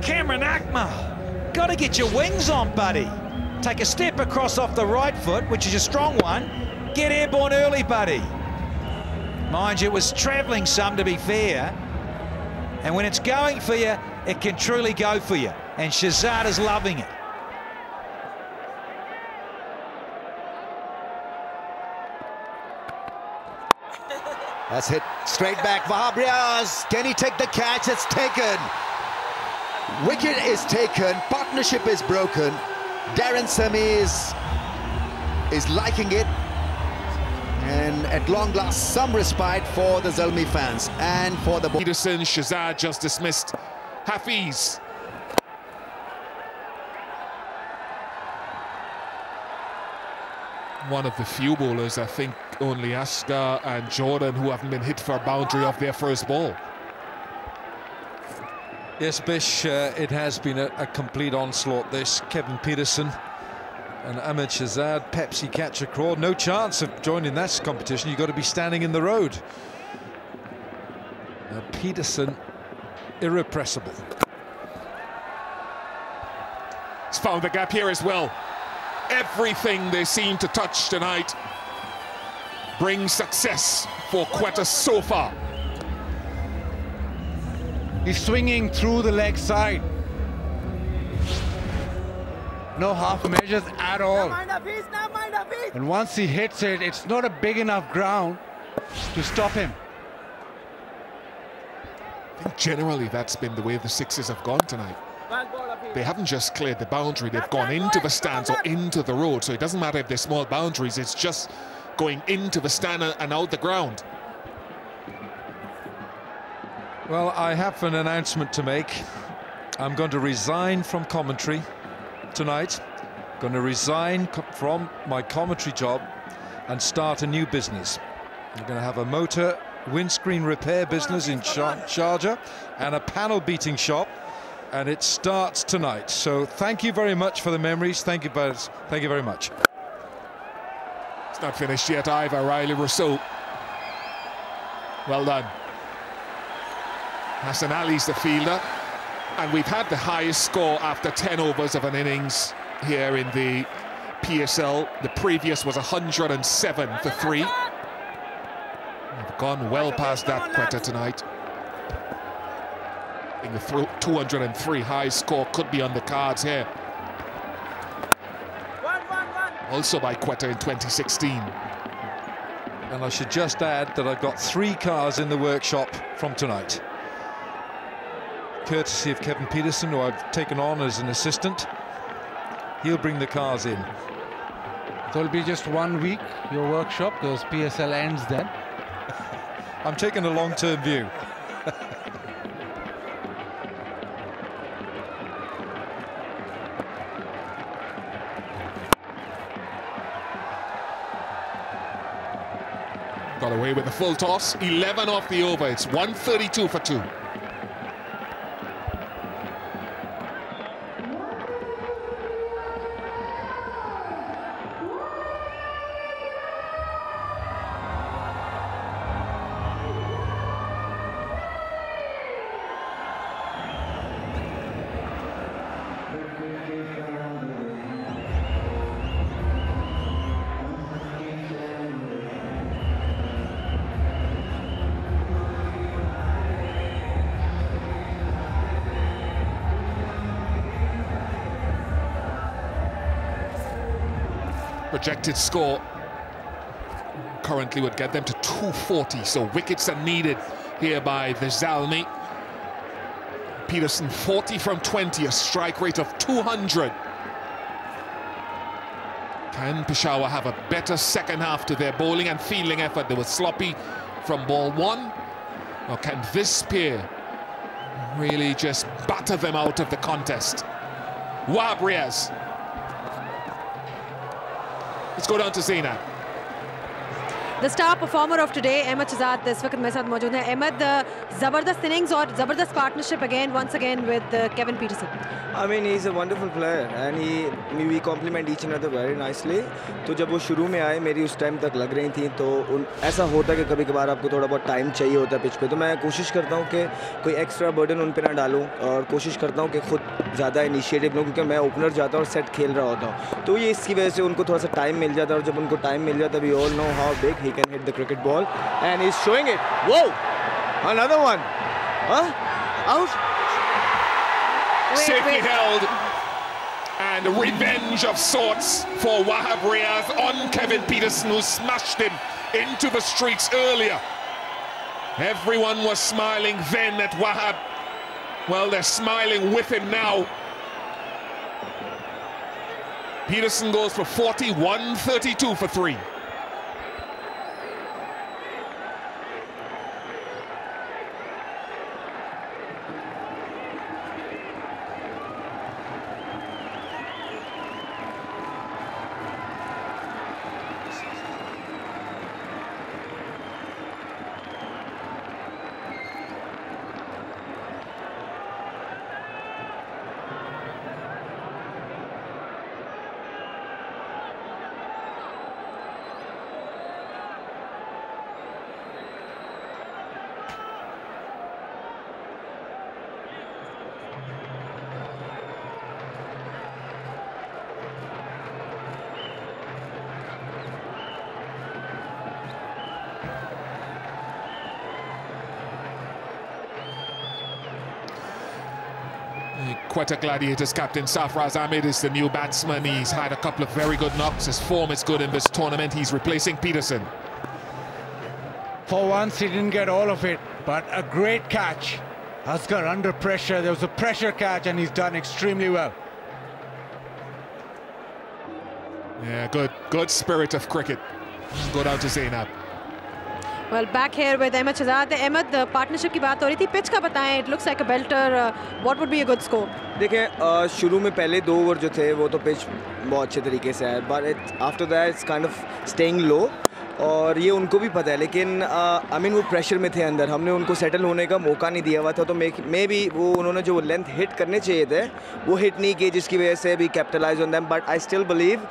Kamran Akmal, got to get your wings on, buddy. Take a step across off the right foot, which is a strong one. Get airborne early, buddy. Mind you, it was travelling some, to be fair. And when it's going for you, it can truly go for you. And Shahzad is loving it. That's hit straight back. Wahab Riaz, can he take the catch? It's taken. Wicket is taken. Partnership is broken. Darren Semi is liking it. And at long last, some respite for the Zalmi fans and for the... Peterson, Shahzad just dismissed Hafiz. One of the few bowlers, I think only Asghar and Jordan, who haven't been hit for a boundary off their first ball. Yes, Bish, it has been a complete onslaught, this. Kevin Peterson and Ahmed Shahzad, Pepsi Catch a Crawl. No chance of joining this competition. You've got to be standing in the road. Now, Peterson, irrepressible. found the gap here as well. Everything they seem to touch tonight brings success for Quetta so far. He's swinging through the leg side. No half measures at all. And once he hits it, it's not a big enough ground to stop him. I think generally that's been the way the Sixers have gone tonight. They haven't just cleared the boundary, they've gone into the stands or into the road. So it doesn't matter if they're small boundaries, it's just going into the stand and out the ground. Well, I have an announcement to make. I'm going to resign from commentary tonight. Going to resign from my commentary job and start a new business. I'm going to have a motor windscreen repair business in Sharjah and a panel beating shop, and it starts tonight. So thank you very much for the memories. Thank you very much. It's not finished yet either. Riley Rousseau, well done. Hassan Ali's the fielder, and we've had the highest score after 10 overs of an innings here in the PSL. The previous was 107 for 3. We've gone well past that, Quetta, tonight. I think the 203 high score could be on the cards here. Also by Quetta in 2016. And I should just add that I've got 3 cars in the workshop from tonight, courtesy of Kevin Peterson, who I've taken on as an assistant. He'll bring the cars in. So it'll be just 1 week, your workshop, because PSL ends then. I'm taking a long-term view. Got away with the full toss, 11 off the over. It's 132 for 2. Projected score currently would get them to 240, so wickets are needed here by the Zalmi. Peterson 40 from 20, a strike rate of 200. Can Peshawar have a better second half to their bowling and fielding effort? They were sloppy from ball 1. Or can this pair really just batter them out of the contest? Wahab Riaz. Let's go down to Zainab. The star performer of today, Ahmed Shahzad, this वक्त मेरे साथ मौजूद है. Ahmed, ज़बरदस्त innings और ज़बरदस्त partnership once again with Kevin Peterson. I mean, he's a wonderful player and we complement each another very nicely. तो जब वो शुरू में आए, मेरी उस टाइम तक लग रही थी, तो ऐसा होता है कि कभी-कभार आपको थोड़ा बहुत टाइम चाहिए होता है पिच पे. तो मैं कोशिश करता हूँ कि कोई एक्स्ट्रा बर्डन उन पे ना डालूँ और कोशिश करता हूँ कि खुद ज़्यादा इनिशिएटिव लूँ, क्योंकि मैं ओपनर जाता हूँ और सेट खेल रहा होता हूँ. तो ये इसकी वजह से उनको थोड़ा सा टाइम मिल जाता है, और जब उनको टाइम मिल जाता है, we all know how big he can hit the cricket ball, and he's showing it. Whoa! Another one. Huh? Out? Safely held, and a revenge of sorts for Wahab Riaz on Kevin Peterson, who smashed him into the streets earlier. Everyone was smiling then at Wahab. Well, they're smiling with him now. Peterson goes for 41, 32 for 3. Quetta Gladiators captain Peshawar Zalmi is the new batsman. He's had a couple of very good knocks. His form is good in this tournament. He's replacing Peterson. For once, he didn't get all of it, but a great catch. Asghar under pressure. There was a pressure catch, and he's done extremely well. Yeah, good spirit of cricket. Go down to Zainab. Well, back here with Ahmed Shahzad. Ahmed, the partnership की बात हो रही थी. Pitch का बताएं. It looks like a belter. What would be a good score? देखिए शुरू में पहले 2 ओवर जो थे वो तो पिच बहुत अच्छे तरीके से है, but after that it's kind of staying low. और ये उनको भी पता है, लेकिन आई मीन वो प्रेशर में थे अंदर, हमने उनको सेटल होने का मौका नहीं दिया हुआ था, तो मे बी वो उन्होंने जो लेंथ हिट करने चाहिए थे वो हिट नहीं किए, जिसकी वजह से भी capitalise on them. But I still believe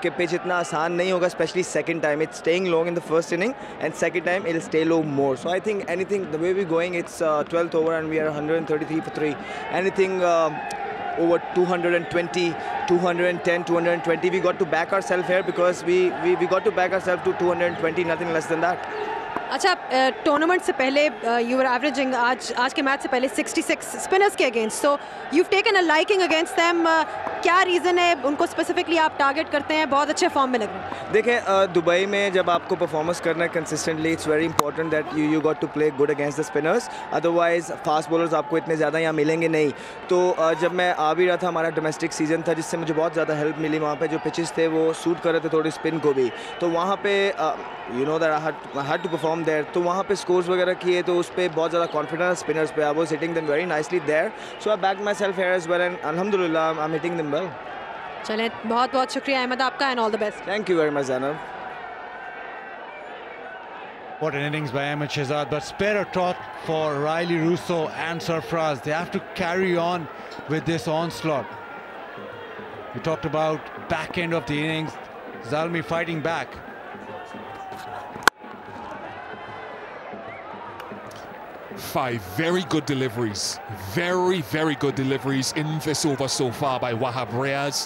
कि पिच इतना आसान नहीं होगा, specially second time. It's staying long in the first inning and second time it stay low more. So I think anything the way we going, it's 12th over and we are 133 for 3. Anything over 220, 210, 220. We got to back ourselves here because we got to back ourselves to 220, nothing less than that. अच्छा, tournament से पहले you are averaging आज के match से पहले 66 spinners के against, so you have taken a liking against them. क्या reason है उनको स्पेसिफिकली आप टारगेट करते हैं? बहुत अच्छे फॉर्म में लग रहे हैं. देखिए दुबई में जब आपको परफॉर्मेंस करना है consistently, it's very important that you got to play good against the spinners. Otherwise fast bowlers आपको इतने ज़्यादा यहाँ मिलेंगे नहीं. तो जब मैं आ भी रहा था, हमारा डोमेस्टिक सीजन था जिससे मुझे बहुत ज़्यादा हेल्प मिली. वहाँ पे जो पिचेस थे वो सूट कर रहे थे थोड़ी स्पिन को भी, तो वहाँ पे you know that I had to perform there. तो वहाँ पे स्कोर्स वगैरह किए तो उस पर बहुत ज़्यादा कॉन्फिडेंस स्पिनर्स पे. I was hitting them very nicely there, so I back myself here as well and अल्हम्दुलिल्लाह I am hitting them well. चलें, बहुत बहुत शुक्रिया अहमद आपका and all the best. Thank you very much Zainab. What an innings by Ahmed Shahzad, but spare a thought for Riley Russo and Sarfraz. They have to carry on with this onslaught. We talked about back end of the innings, Zalmi fighting back. Five very good deliveries, very good deliveries in this over so far by Wahab Riaz.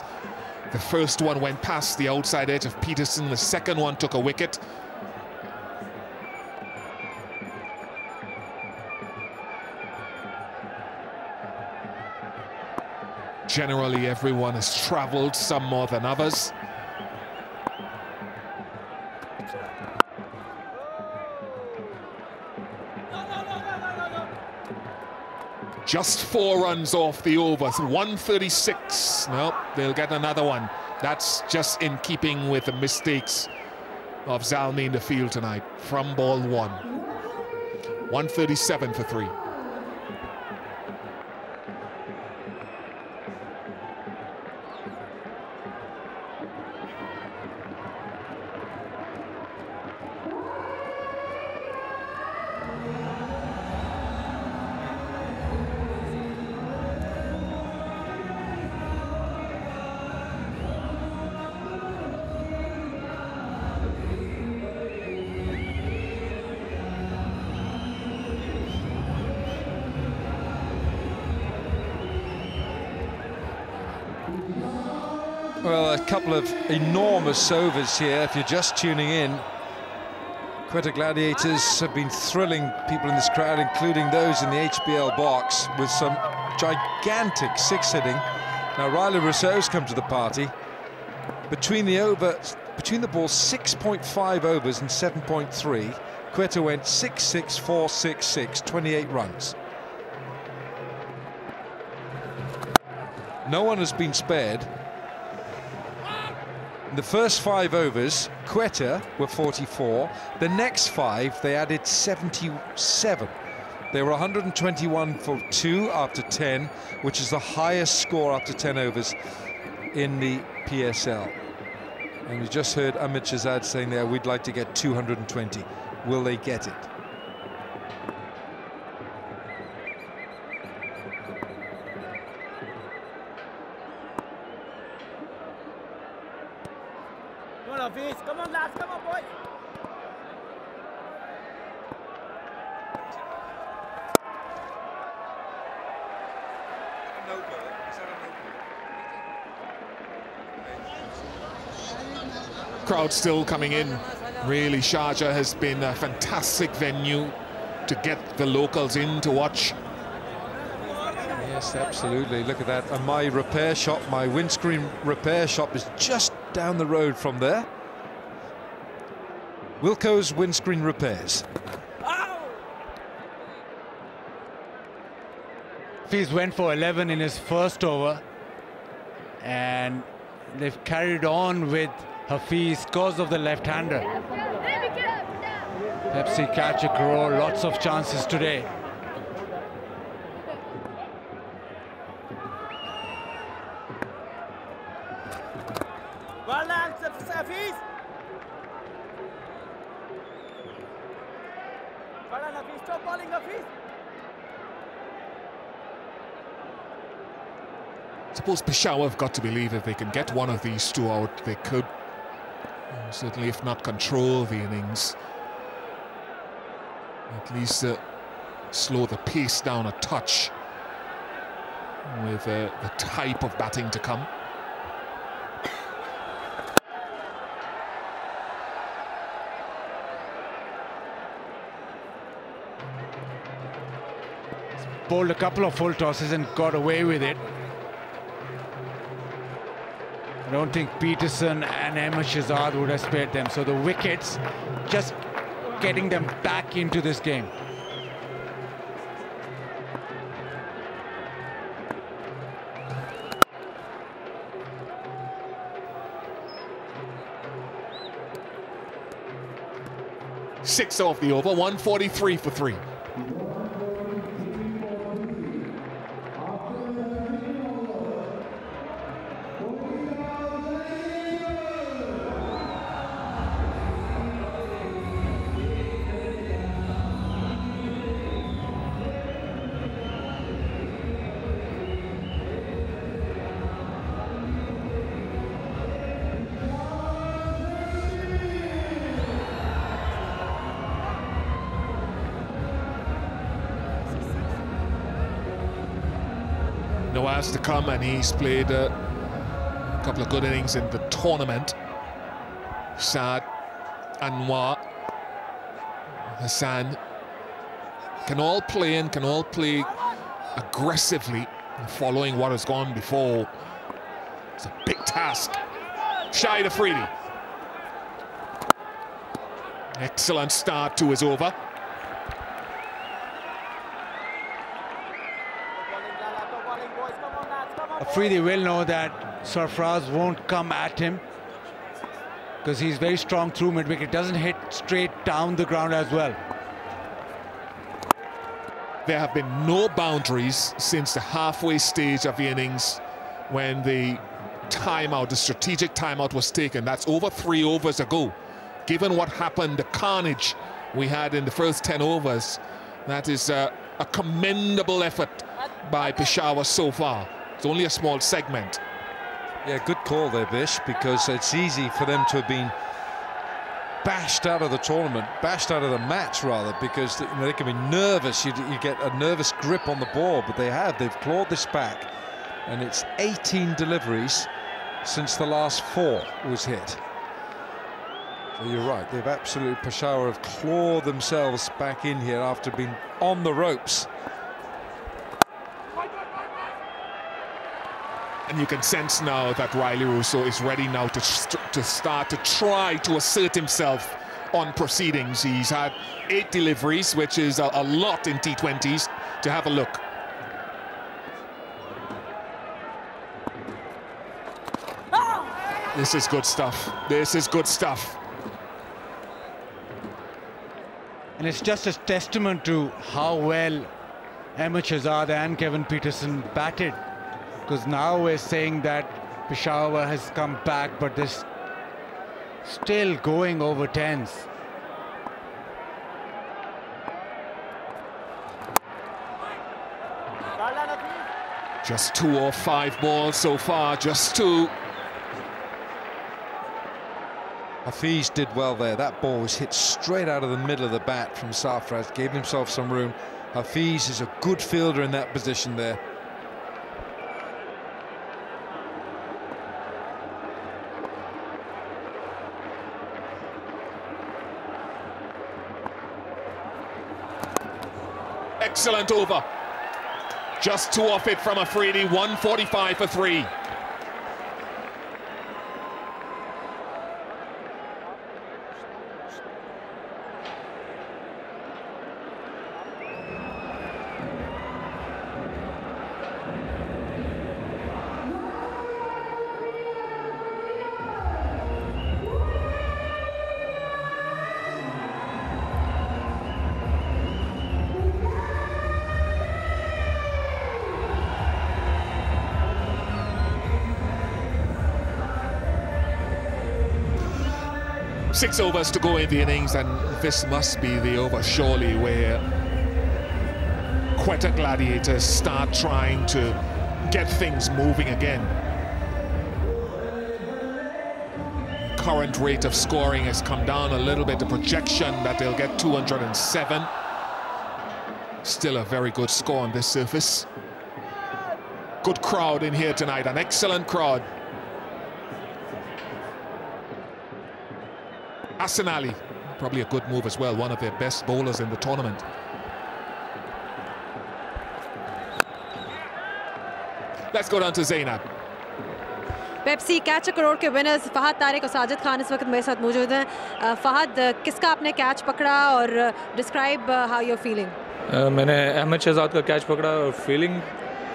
The first one went past the outside edge of Peterson, the second one took a wicket. Generally, everyone has travelled, some more than others. Just 4 runs off the over, 136. No, they'll get another one. That's just in keeping with the mistakes of Zalmi in the field tonight. From ball 1. 137 for 3. Well, a couple of enormous overs here if you're just tuning in. Quetta Gladiators have been thrilling people in this crowd, including those in the HBL box, with some gigantic 6-hitting. Now Riley Rousseau's come to the party. Between the balls, 6.5 overs and 7.3. Quetta went 6-6, 4-6-6, 28 runs. No one has been spared. In the first 5 overs, Quetta were 44. The next 5, they added 77. They were 121 for 2 after 10, which is the highest score after 10 overs in the PSL. And we just heard Ahmed Shahzad saying there, we'd like to get 220. Will they get it? Come on, Hafiz. Come on, lads. Come on, boys. Crowd still coming in. Really, Sharjah has been a fantastic venue to get the locals in to watch. Yeah, Yes, absolutely. Look at that. And my repair shop, my windscreen repair shop, is just down the road from there. Wilco's Windscreen Repairs. Hafiz went for 11 in his first over, and they've carried on with Hafiz because of the left-hander. Pepsi catch a crore, lots of chances today. Well done, Hafiz. Well done, Hafiz. Stop bowling, Hafiz. I suppose Peshawar have got to believe if they can get one of these two out, they could certainly, if not control the innings, at least slow the pace down a touch with the type of batting to come. Bowled a couple of full tosses and got away with it. I don't think Peterson and Ahmed Shahzad would have spared them. So the wickets just getting them back into this game. Six off the over, 143 for 3. Nawaz to come, and he's played a couple of good innings in the tournament. Saad, Anwar, Hassan can all play and can all play aggressively, following what has gone before. It's a big task. Shahid Afridi. Excellent start to his over. Afridi will know that Sarfraz won't come at him because he's very strong through mid-wicket. Doesn't hit straight down the ground as well. There have been no boundaries since the halfway stage of the innings when the timeout, the strategic timeout was taken. That's over 3 overs ago. Given what happened, the carnage we had in the first 10 overs, that is a commendable effort by Peshawar so far. It's only a small segment. Yeah, good call there, Bish, because it's easy for them to have been bashed out of the tournament, bashed out of the match rather, because they can be nervous. You get a nervous grip on the ball, but they've clawed this back, and it's 18 deliveries since the last 4 was hit. So you're right, they've absolutely, Peshawar have clawed themselves back in here after being on the ropes. And you can sense now that Riley Russo is ready now to start to try to assert himself on proceedings. He's had 8 deliveries, which is a lot in T20s. To have a look. This is good stuff. This is good stuff. And it's just a testament to how well Ahmed Shahzad and Kevin Peterson batted. Because now we're saying that Peshawar has come back, but they're still going over 10s. Just 2 or 5 balls so far, just 2. Hafiz did well there. That ball was hit straight out of the middle of the bat from Sarfraz, gave himself some room. Hafiz is a good fielder in that position there. Excellent over. Just two off it from Afridi, 145 for 3. Six overs to go in the innings, and this must be the over, surely, where Quetta Gladiators start trying to get things moving again. Current rate of scoring has come down a little bit. The projection that they'll get 207. Still a very good score on this surface. Good crowd in here tonight, an excellent crowd. Hassan Ali, probably a good move as well, one of their best bowlers in the tournament. Let's go down to Zainab. Pepsi catch a crore के winners Fahad Tariq और साजिद खान इस वक्त मेरे साथ मौजूद हैं। फहद, किसका आपने कैच पकड़ा और describe how you are feeling? मैंने अहमद शहजाद का कैच पकड़ा और feeling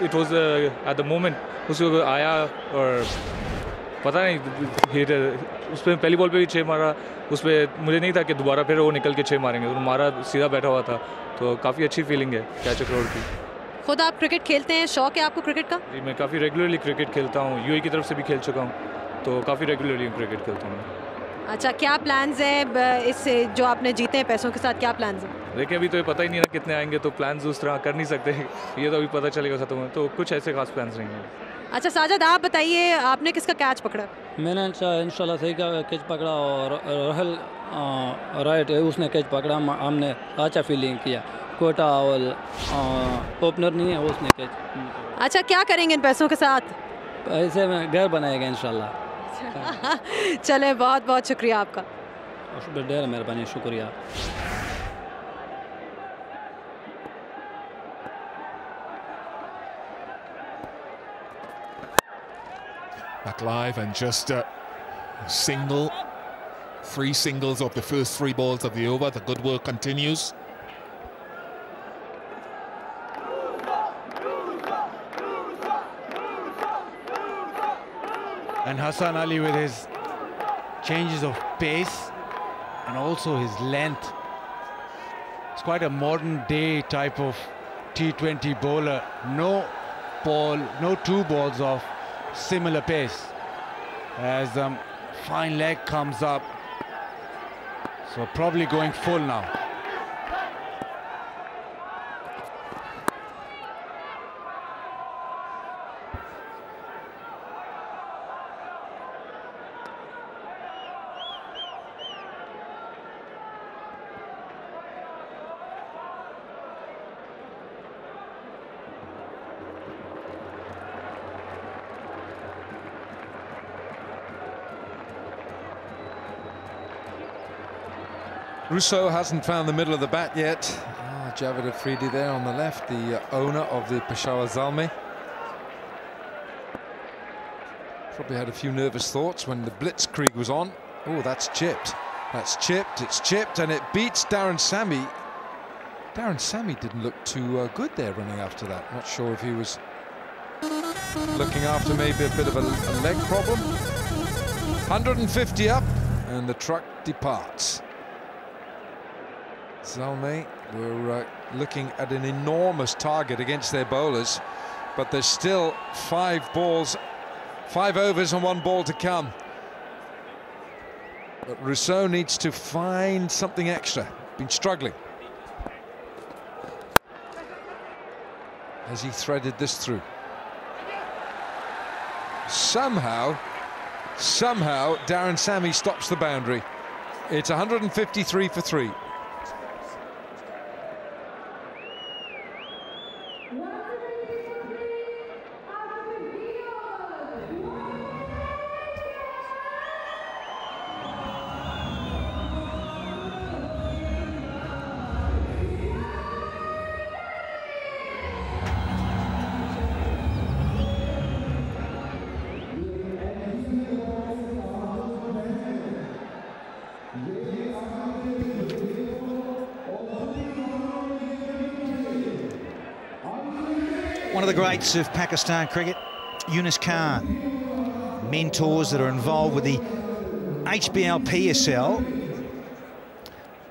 it was at the moment उसको आया और पता नहीं उस पर पहली बॉल पे भी 6 मारा, उस पर मुझे नहीं था कि दोबारा फिर वो निकल के 6 मारेंगे, तो मारा सीधा बैठा हुआ था, तो काफ़ी अच्छी फीलिंग है कैच अ करोड़ की। खुद आप क्रिकेट खेलते हैं, शौक है आपको क्रिकेट का? जी, मैं काफ़ी रेगुलरली क्रिकेट खेलता हूँ, यूएई की तरफ से भी खेल चुका हूँ, तो काफ़ी रेगुलरली क्रिकेट खेलता हूँ। अच्छा, क्या प्लान्स हैं इससे जो आपने जीते हैं पैसों के साथ, क्या प्लान्स हैं? देखिए, अभी तो ये पता ही नहीं ना कितने आएंगे, तो प्लान्स उस तरह कर नहीं सकते, ये तो अभी पता चलेगा ख़त्म हो, तो कुछ ऐसे खास प्लान्स नहीं हैं। अच्छा साजिद, आप बताइए आपने किसका कैच पकड़ा? मैंने इंशाल्लाह सही का कैच पकड़ा और राहुल राइट उसने कैच पकड़ा, हमने अच्छा फीलिंग किया। कोटा और ओपनर नहीं है, उसने कैच। अच्छा, क्या करेंगे इन पैसों के साथ? ऐसे में घर बनाएगा इंशाल्लाह। चले, बहुत बहुत शुक्रिया आपका। ढेर मेहरबानी, शुक्रिया। Back live and just single, 3 singles of the first 3 balls of the over. The good work continues. And Hassan Ali with his changes of pace and also his length. It's quite a modern day type of T20 bowler. No two balls of similar pace as fine leg comes up, so probably going full now. Rousseau hasn't found the middle of the bat yet. Javed Afridi there on the left, the owner of the Peshawar Zalmi. Probably had a few nervous thoughts when the blitzkrieg was on. Oh, that's chipped. That's chipped, it's chipped, and it beats Darren Sammy. Darren Sammy didn't look too good there running after that. Not sure if he was looking after maybe a bit of a leg problem. 150 up, and the truck departs. Zalmi were looking at an enormous target against their bowlers, but there's still 5 balls, 5 overs and 1 ball to come. But Rousseau needs to find something extra. Been struggling. Has he threaded this through? Somehow Darren Sammy stops the boundary. It's 153 for 3. One of the greats of Pakistan cricket, Yunus Khan. Mentors that are involved with the HBL PSL.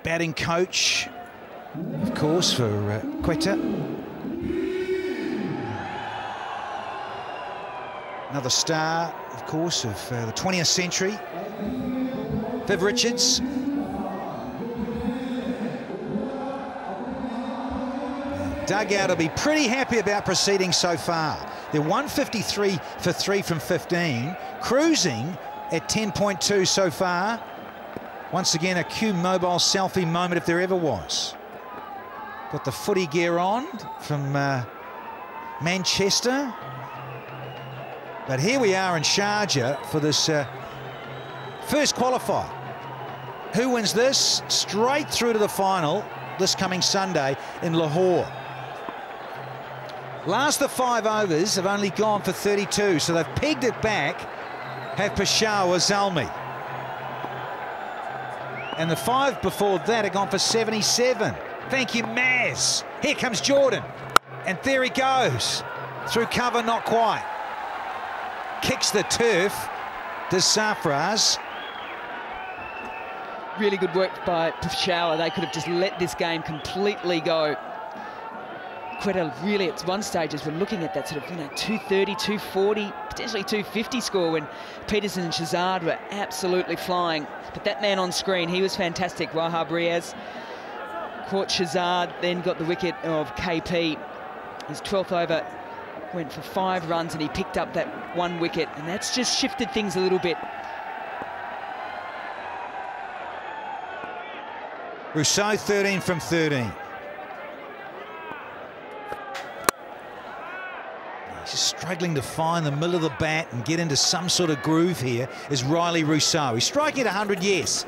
Batting coach, of course, for Quetta. Another star, of course, of the 20th century. Viv Richards. Dugout will be pretty happy about proceedings so far. They're 153 for 3 from 15, cruising at 10.2 so far. Once again, a Q Mobile selfie moment if there ever was. Got the footy gear on from Manchester. But here we are in Sharjah for this first qualifier. Who wins this? Straight through to the final this coming Sunday in Lahore. Last of 5 overs have only gone for 32, so they've pegged it back, have Peshawar Zalmi. And the 5 before that have gone for 77. Thank you, Maz. Here comes Jordan. And there he goes. Through cover, not quite. Kicks the turf, does Sarfraz. Really good work by Peshawar. They could have just let this game completely go. Quetta really at one stage as we're looking at that sort of 230, 240, potentially 250 score when Peterson and Shazad were absolutely flying. But that man on screen, he was fantastic. Wahab Riaz caught Shazad, then got the wicket of KP. His 12th over went for 5 runs and he picked up that 1 wicket, and that's just shifted things a little bit. Rousseau 13 from 13. He's just struggling to find the middle of the bat and get into some sort of groove here is Riley Rousseau. He's striking at 100, yes.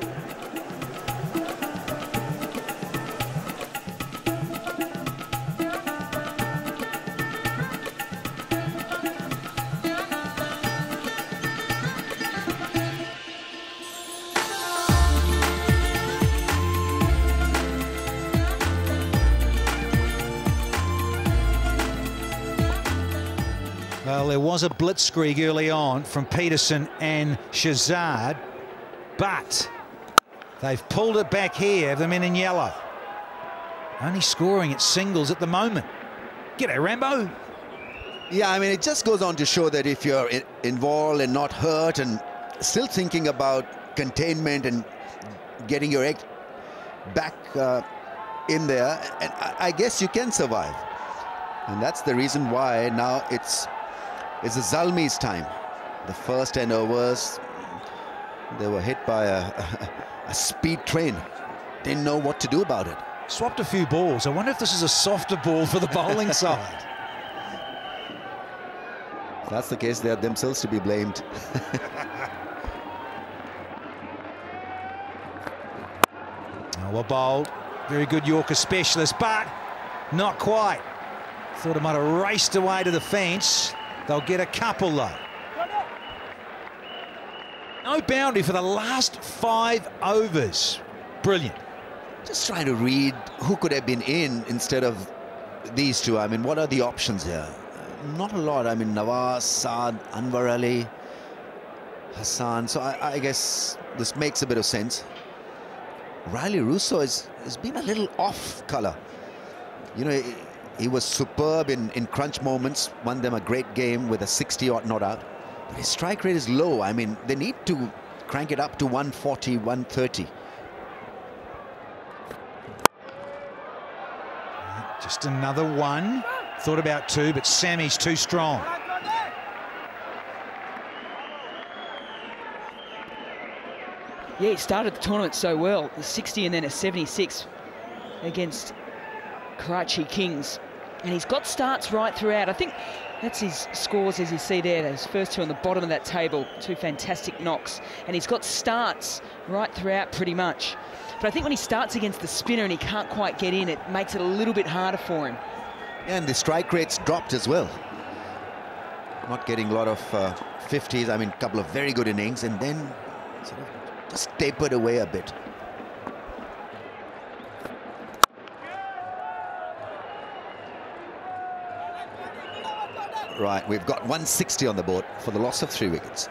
Well, there was a blitzkrieg early on from Peterson and Shazad, but they've pulled it back here, the men in yellow. Only scoring at singles at the moment. G'day, Rambo. Yeah, I mean, it just goes on to show that if you're involved and not hurt and still thinking about containment and getting your egg back in there, and I guess you can survive. And that's the reason why now it's the Zalmi's time. The first 10 overs, they were hit by a speed train. Didn't know what to do about it. Swapped a few balls. I wonder if this is a softer ball for the bowling side. If that's the case, they are themselves to be blamed. Well bowled. Very good Yorker specialist, but not quite. Thought it might have raced away to the fence. They'll get a couple though. No boundary for the last 5 overs. Brilliant. Just trying to read who could have been in instead of these two. I mean, what are the options here? Not a lot. I mean, Nawaz, Saad, Anwar Ali, Hassan. So I guess this makes a bit of sense. Riley Rousseau has been a little off colour. You know, he was superb in crunch moments, won them a great game with a 60-odd not out. But his strike rate is low. I mean, they need to crank it up to 140, 130. Just another one. Thought about 2, but Sammy's too strong. Yeah, he started the tournament so well. A 60 and then a 76 against Karachi Kings. And he's got starts right throughout. I think that's his scores as you see there. Those first 2 on the bottom of that table. 2 fantastic knocks. And he's got starts right throughout pretty much. But I think when he starts against the spinner and he can't quite get in, it makes it a little bit harder for him. And the strike rate's dropped as well. Not getting a lot of 50s. I mean, a couple of very good innings, and then sort of just tapered away a bit. Right, we've got 160 on the board for the loss of 3 wickets.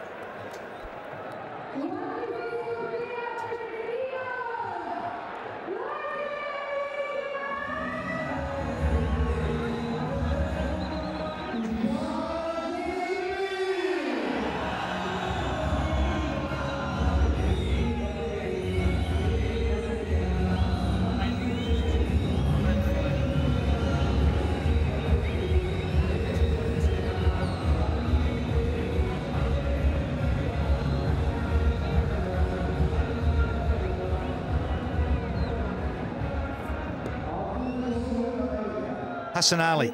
Hassan Ali,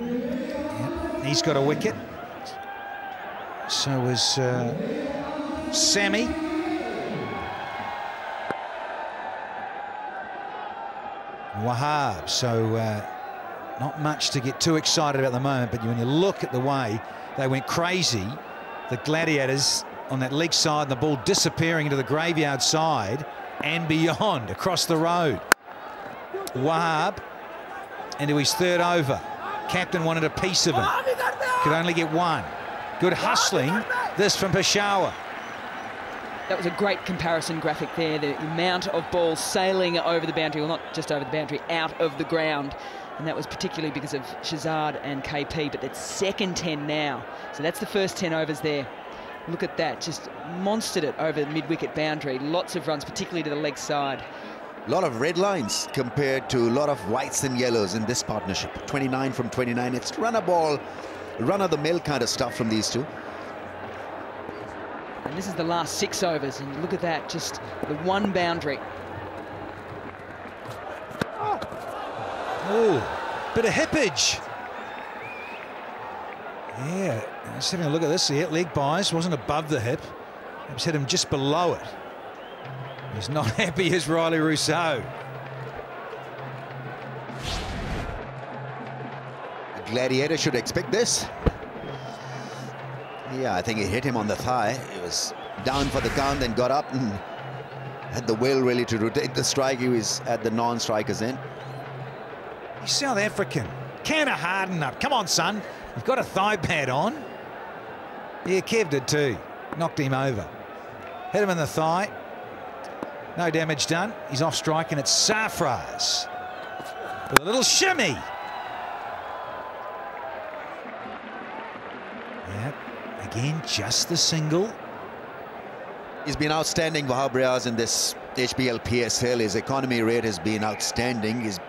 he's got a wicket. So is Sami. Wahab. So not much to get too excited about at the moment, but when you look at the way they went crazy, the Gladiators on that leg side and the ball disappearing into the graveyard side and beyond across the road. Wahab into his 3rd over. Captain wanted a piece of him. Could only get 1. Good hustling. This from Peshawar. That was a great comparison graphic there. The amount of balls sailing over the boundary, well, not just over the boundary, out of the ground. And that was particularly because of Shazad and KP, but that's second 10 now. So that's the first 10 overs there. Look at that, just monstered it over the mid-wicket boundary. Lots of runs, particularly to the leg side. A lot of red lines compared to a lot of whites and yellows in this partnership. 29 from 29. It's run-a-ball, run-of-the-mill kind of stuff from these two. And this is the last 6 overs, and look at that, just the one boundary. Oh, bit of hippage. Yeah, just having a look at this. The leg bias wasn't above the hip. It was hit him just below it. He's not happy as Riley Rousseau. The Gladiator should expect this. Yeah, I think it hit him on the thigh. He was down for the count, then got up and had the will really to rotate the strike. He was at the non-striker's end. He's South African. Can of harden up. Come on, son. You've got a thigh pad on. Yeah, Kev did too. Knocked him over. Hit him in the thigh. No damage done. He's off strike, and it's Sarfraz with a little shimmy. Yep. Again, just the single. He's been outstanding, Wahab Riaz, in this HBL PSL. His economy rate has been outstanding. He's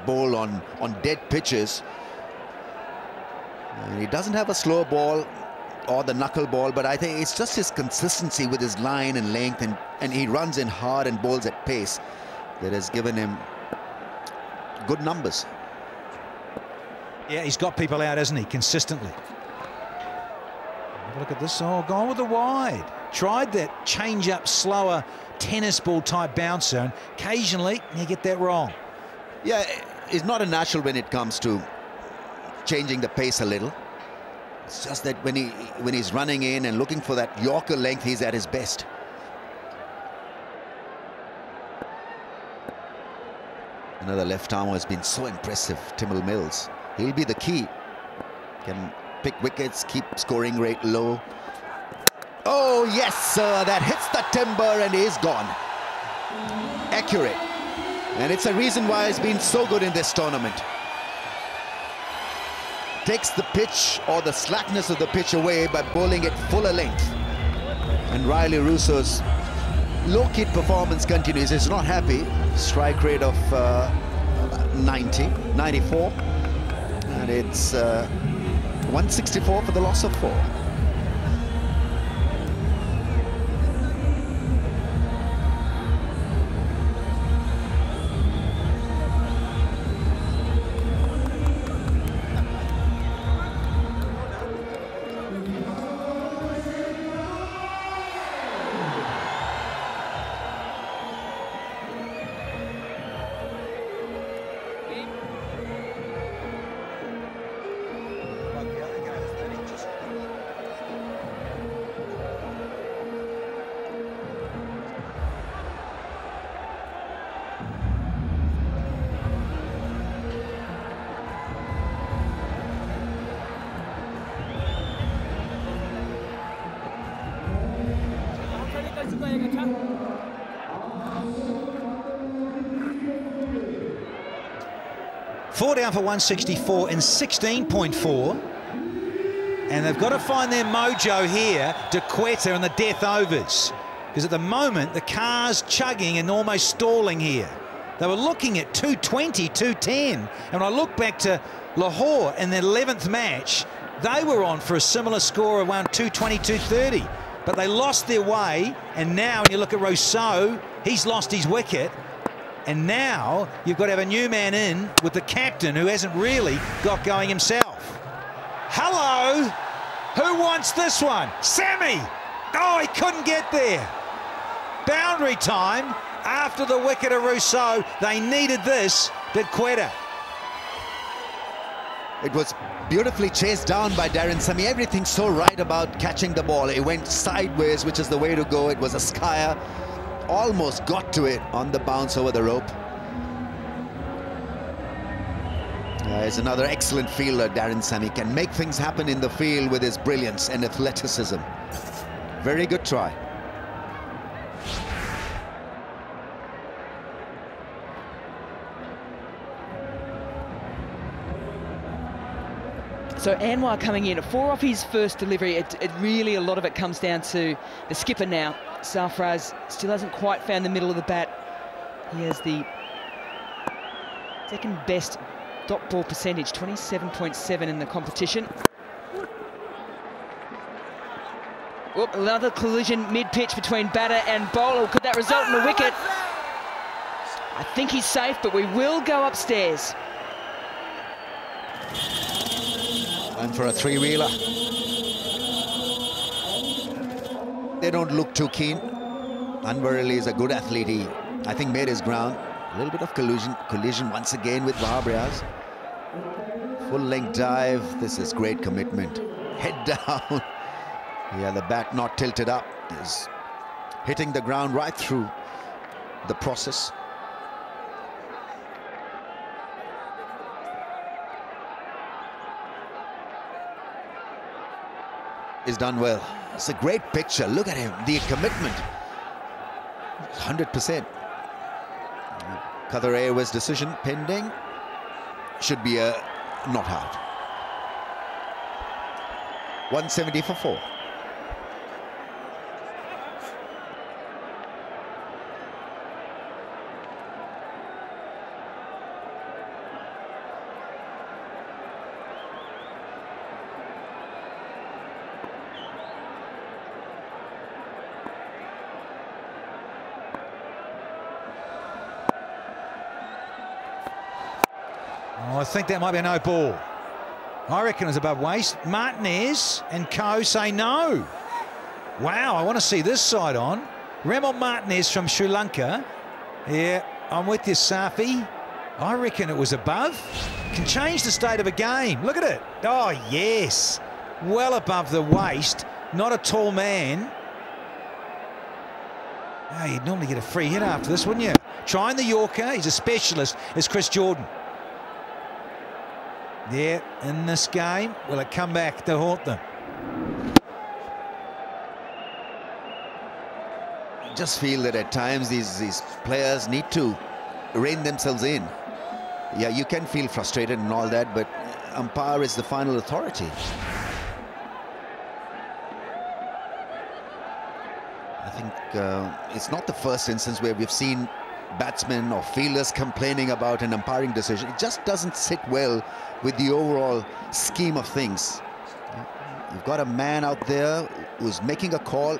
bowled on dead pitches. And he doesn't have a slow ball or the knuckle ball, but I think it's just his consistency with his line and length, and he runs in hard and bowls at pace that has given him good numbers. Yeah, he's got people out, hasn't he, consistently. Have a look at this. Oh, gone with the wide. Tried that change-up, slower tennis ball type bouncer, and occasionally you get that wrong. Yeah, he's not a natural when it comes to changing the pace a little. It's just that when he's running in and looking for that Yorker length, he's at his best. Another left armer has been so impressive, Timil Mills. He'll be the key. Can pick wickets, keep scoring rate low. Oh, yes, sir. That hits the timber and is gone. Accurate. And it's a reason why he's been so good in this tournament. Takes the pitch or the slackness of the pitch away by bowling it fuller length. And Riley Rousseau's low-key performance continues. He's not happy. Strike rate of 94. And it's 164 for the loss of 4. Four down for 164 in 16.4. And they've got to find their mojo here to Quetta and the death overs. Because at the moment, the car's chugging and almost stalling here. They were looking at 220, 210. And when I look back to Lahore in their 11th match, they were on for a similar score around 220, 230. But they lost their way. And now when you look at Rousseau, he's lost his wicket. And now you've got to have a new man in with the captain who hasn't really got going himself. Hello! Who wants this one? Sammy! Oh, he couldn't get there. Boundary time after the wicket of Rousseau. They needed this, did Quetta. It was beautifully chased down by Darren Sammy. Everything's so right about catching the ball. It went sideways, which is the way to go. It was a skyer. Almost got to it on the bounce over the rope. He's another excellent fielder, Darren Sammy. Can make things happen in the field with his brilliance and athleticism. Very good try. So Anwar coming in, 4 off his first delivery. It really, a lot of it comes down to the skipper now. Sarfraz still hasn't quite found the middle of the bat. He has the second best dot ball percentage, 27.7 in the competition. Oop, another collision mid-pitch between batter and bowler. Could that result in a wicket? I think he's safe, but we will go upstairs. And for a three-wheeler. They don't look too keen. Anwar Ali is a good athlete. He, I think, made his ground. A little bit of collision once again with Wahab Riaz. Full-length dive. This is great commitment. Head down. Yeah, the bat not tilted up. Is hitting the ground right through the process. Is done well. It's a great picture. Look at him. The commitment. 100%. Qatar Airways decision pending. Should be a not out. 170 for 4. Oh, I think that might be a no ball. I reckon it was above waist. Martinez and co say no. Wow, I want to see this side on. Ramal Martinez from Sri Lanka. Yeah, I'm with you, Safi. I reckon it was above. Can change the state of a game. Look at it. Oh, yes. Well above the waist. Not a tall man. Oh, you'd normally get a free hit after this, wouldn't you? Trying the Yorker. He's a specialist. It's Chris Jordan. Yeah, in this game, will it come back to haunt them? I just feel that at times these players need to rein themselves in. Yeah, you can feel frustrated and all that, but umpire is the final authority. I think it's not the first instance where we've seen batsmen or fielders complaining about an umpiring decision. It just doesn't sit well with the overall scheme of things. You've got a man out there who's making a call.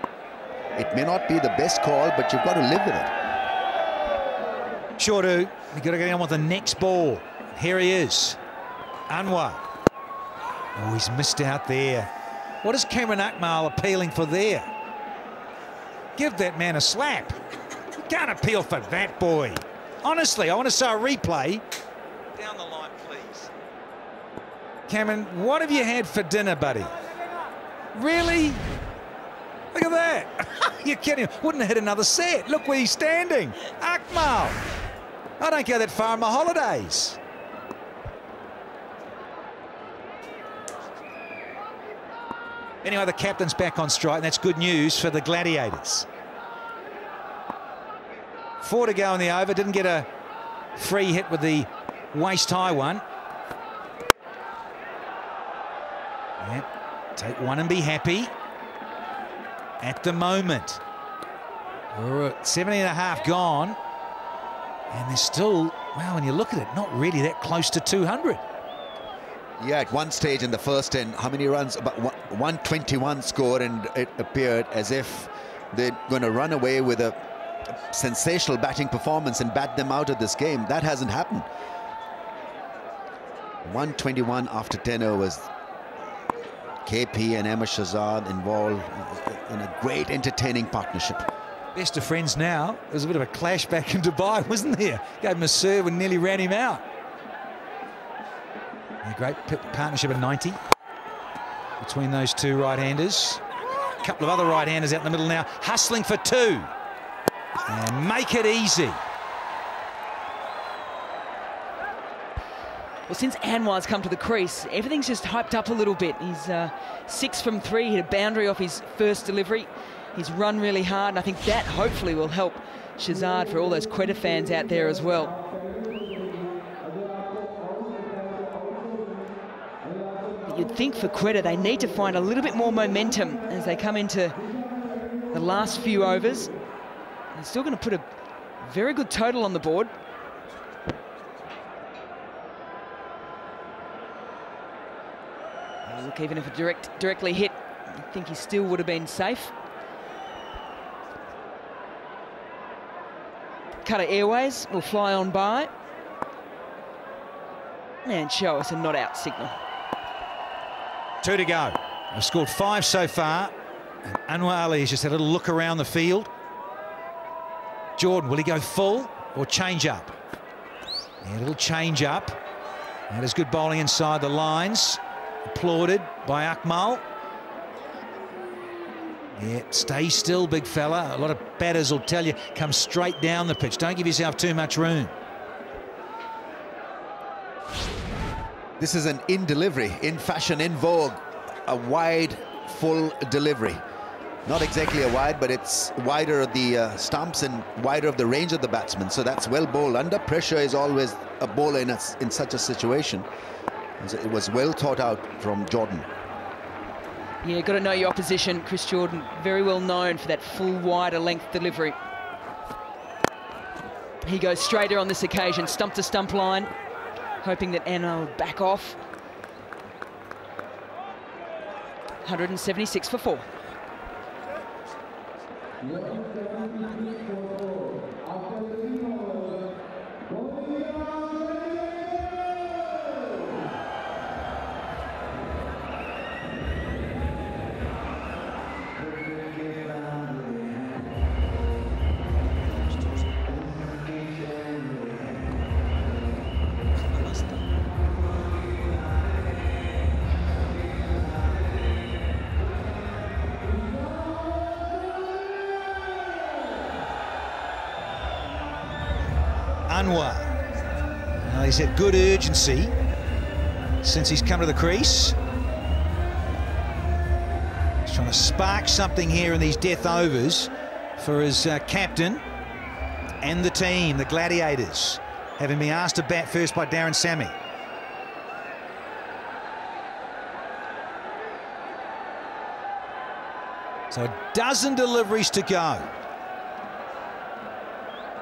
It may not be the best call, but you've got to live with it. Sure do. You've got to get on with the next ball. Here he is. Anwar. Oh, he's missed out there. What is Cameron Akmal appealing for there? Give that man a slap. You can't appeal for that, boy. Honestly, I want to see a replay. Down the line, please. Cameron, what have you had for dinner, buddy? Really? Look at that. You're kidding. Wouldn't have hit another set. Look where he's standing. Akmal. I don't go that far on my holidays. Anyway, the captain's back on strike, and that's good news for the Gladiators. 4 to go in the over. Didn't get a free hit with the waist-high one. Yeah, take one and be happy. At the moment, we're at 70.5 gone. And they're still, well, when you look at it, not really that close to 200. Yeah, at one stage in the first 10, how many runs? About 121 scored, and it appeared as if they're going to run away with a sensational batting performance and bat them out of this game. That hasn't happened. 121 after 10 overs. KP and Ahmed Shahzad involved in a great entertaining partnership. Best of friends now. There was a bit of a clash back in Dubai, wasn't there? Gave him a serve and nearly ran him out. A great partnership at 90 between those two right-handers. A couple of other right-handers out in the middle now, hustling for 2. And make it easy. Well, since Anwar's come to the crease, everything's just hyped up a little bit. He's 6 from 3, hit a boundary off his first delivery. He's run really hard, and I think that hopefully will help Shahzad for all those Quetta fans out there as well. But you'd think for Quetta they need to find a little bit more momentum as they come into the last few overs. They're still going to put a very good total on the board. Look, even if it directly hit, I think he still would have been safe. Qatar Airways will fly on by and show us a not out signal. 2 to go. They've scored 5 so far. And Anwar Ali has just had a little look around the field. Jordan, will he go full or change up? Yeah, a little change up. That is good bowling inside the lines. Applauded by Akmal. Yeah, stay still, big fella. A lot of batters will tell you, come straight down the pitch. Don't give yourself too much room. This is an in delivery, in fashion, in vogue. A wide, full delivery. Not exactly a wide, but it's wider of the stumps and wider of the range of the batsman. So that's well bowled. Under pressure is always a bowler in such a situation. It was well thought out from Jordan. Yeah, got to know your opposition. Chris Jordan, very well known for that full wider length delivery. He goes straighter on this occasion, stump to stump line, hoping that Anna will back off. 176 for 4. Anwar. Now he's had good urgency since he's come to the crease. He's trying to spark something here in these death overs for his captain and the team, the Gladiators, having been asked to bat first by Darren Sammy. So a dozen deliveries to go.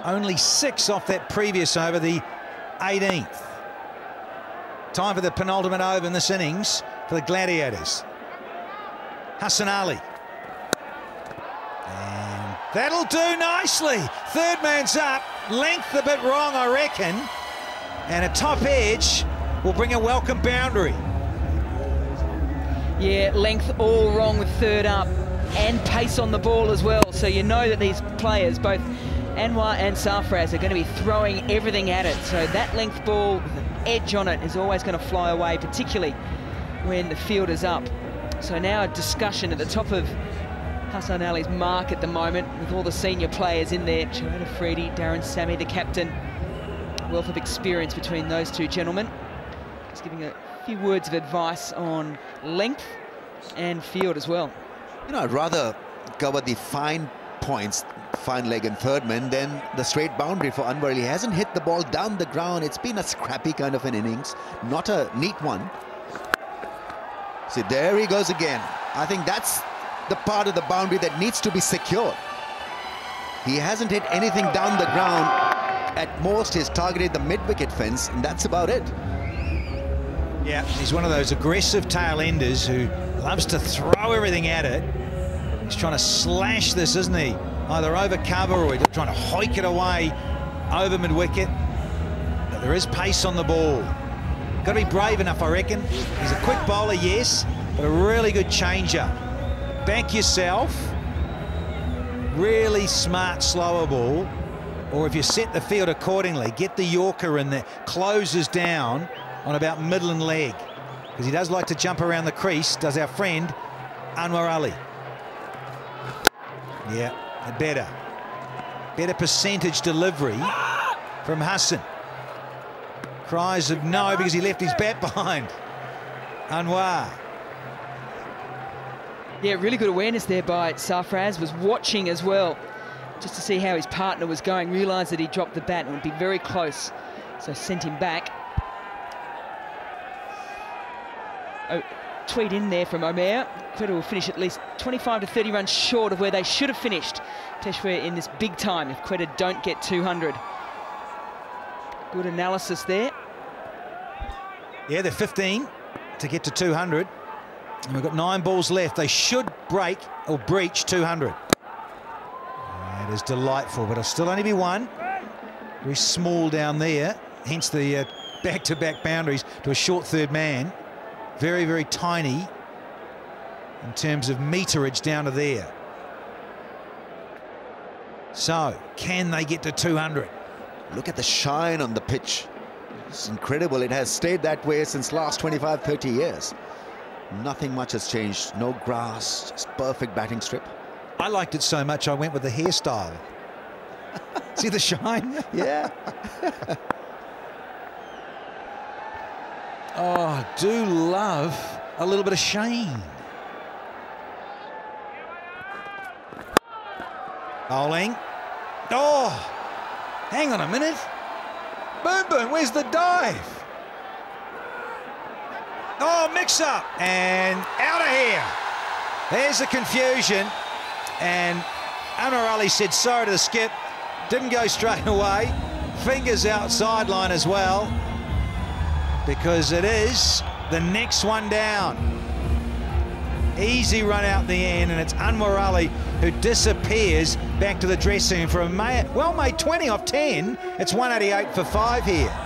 Only 6 off that previous over, the 18th. Time for the penultimate over in this innings for the Gladiators. Hassan Ali. And that'll do nicely. Third man's up. Length a bit wrong, I reckon. And a top edge will bring a welcome boundary. Yeah, length all wrong with third up. And pace on the ball as well. So you know that these players, both Anwar and Sarfraz, are going to be throwing everything at it. So that length ball with an edge on it is always going to fly away, particularly when the field is up. So now a discussion at the top of Hassan Ali's mark at the moment with all the senior players in there. Joanne Afridi, Darren Sammy, the captain. Wealth of experience between those two gentlemen. Just giving a few words of advice on length and field as well. You know, I'd rather cover the fine points fine leg and third man. Then the straight boundary for Anwar. He hasn't hit the ball down the ground. It's been a scrappy kind of an innings, not a neat one. See, there he goes again. I think that's the part of the boundary that needs to be secured. He hasn't hit anything down the ground. At most, he's targeted the mid-wicket fence, and that's about it. Yeah, he's one of those aggressive tail enders who loves to throw everything at it. He's trying to slash this, isn't he? Either over cover or he's trying to hoik it away over mid-wicket. But there is pace on the ball. Got to be brave enough, I reckon. He's a quick bowler, yes, but a really good changer. Back yourself. Really smart, slower ball. Or if you set the field accordingly, get the Yorker in there, closes down on about middle and leg. Because he does like to jump around the crease, does our friend Anwar Ali. Yeah, better percentage delivery from Hassan. Cries of no because he left his bat behind. Anwar. Yeah, really good awareness there by Sarfraz. Was watching as well, just to see how his partner was going. Realised that he dropped the bat and would be very close, so sent him back. Oh, tweet in there from Omer. Quetta will finish at least 25 to 30 runs short of where they should have finished Peshawar in this big time if Quetta don't get 200. Good analysis there. Yeah, they're 15 to get to 200. And we've got 9 balls left. They should break or breach 200. It is delightful, but it'll still only be one. Very small down there, hence the back-to-back boundaries to a short third man. Very, very tiny in terms of meterage down to there. So, can they get to 200? Look at the shine on the pitch. It's incredible. It has stayed that way since last 25, 30 years. Nothing much has changed. No grass, just perfect batting strip. I liked it so much I went with the hairstyle. See the shine? Yeah. Oh, I do love a little bit of sheen. Bowling. Oh, hang on a minute. Boom, boom, where's the dive? Oh, mix-up, and out of here. There's the confusion, and Anwar Ali said sorry to the skip. Didn't go straight away. Fingers out sideline as well, because it is the next one down. Easy run out the end, and it's Anwar Ali who disappears back to the dressing room for a well-made 20 off 10. It's 188 for 5 here.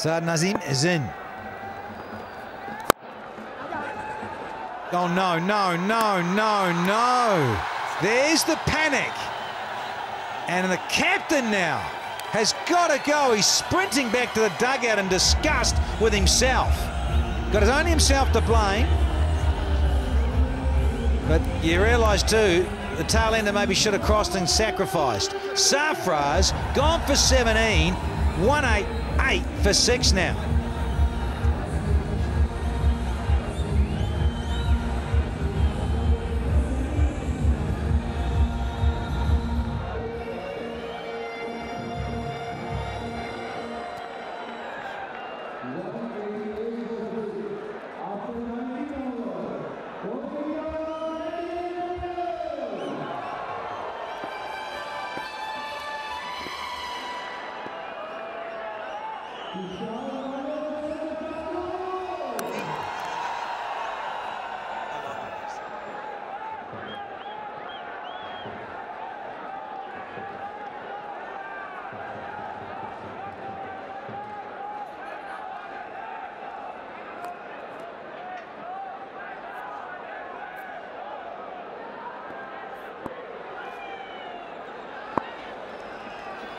Saad Nazim is in. Oh, no, no, no, no, no. There's the panic. And the captain now has got to go. He's sprinting back to the dugout in disgust with himself. Got only himself to blame. But you realise too, the tail ender maybe should have crossed and sacrificed. Sarfraz gone for 17, 188 for 6 now.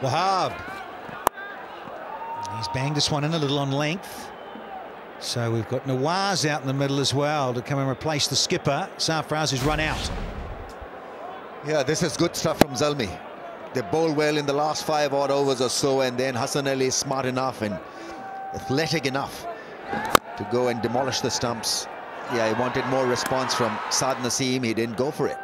Wahab. He's banged this one in a little on length. So we've got Nawaz out in the middle as well to come and replace the skipper. Sarfraz has run out. Yeah, this is good stuff from Zalmi. They bowled well in the last 5 odd overs or so, and then Hassan Ali is smart enough and athletic enough to go and demolish the stumps. Yeah, he wanted more response from Saad Naseem. He didn't go for it.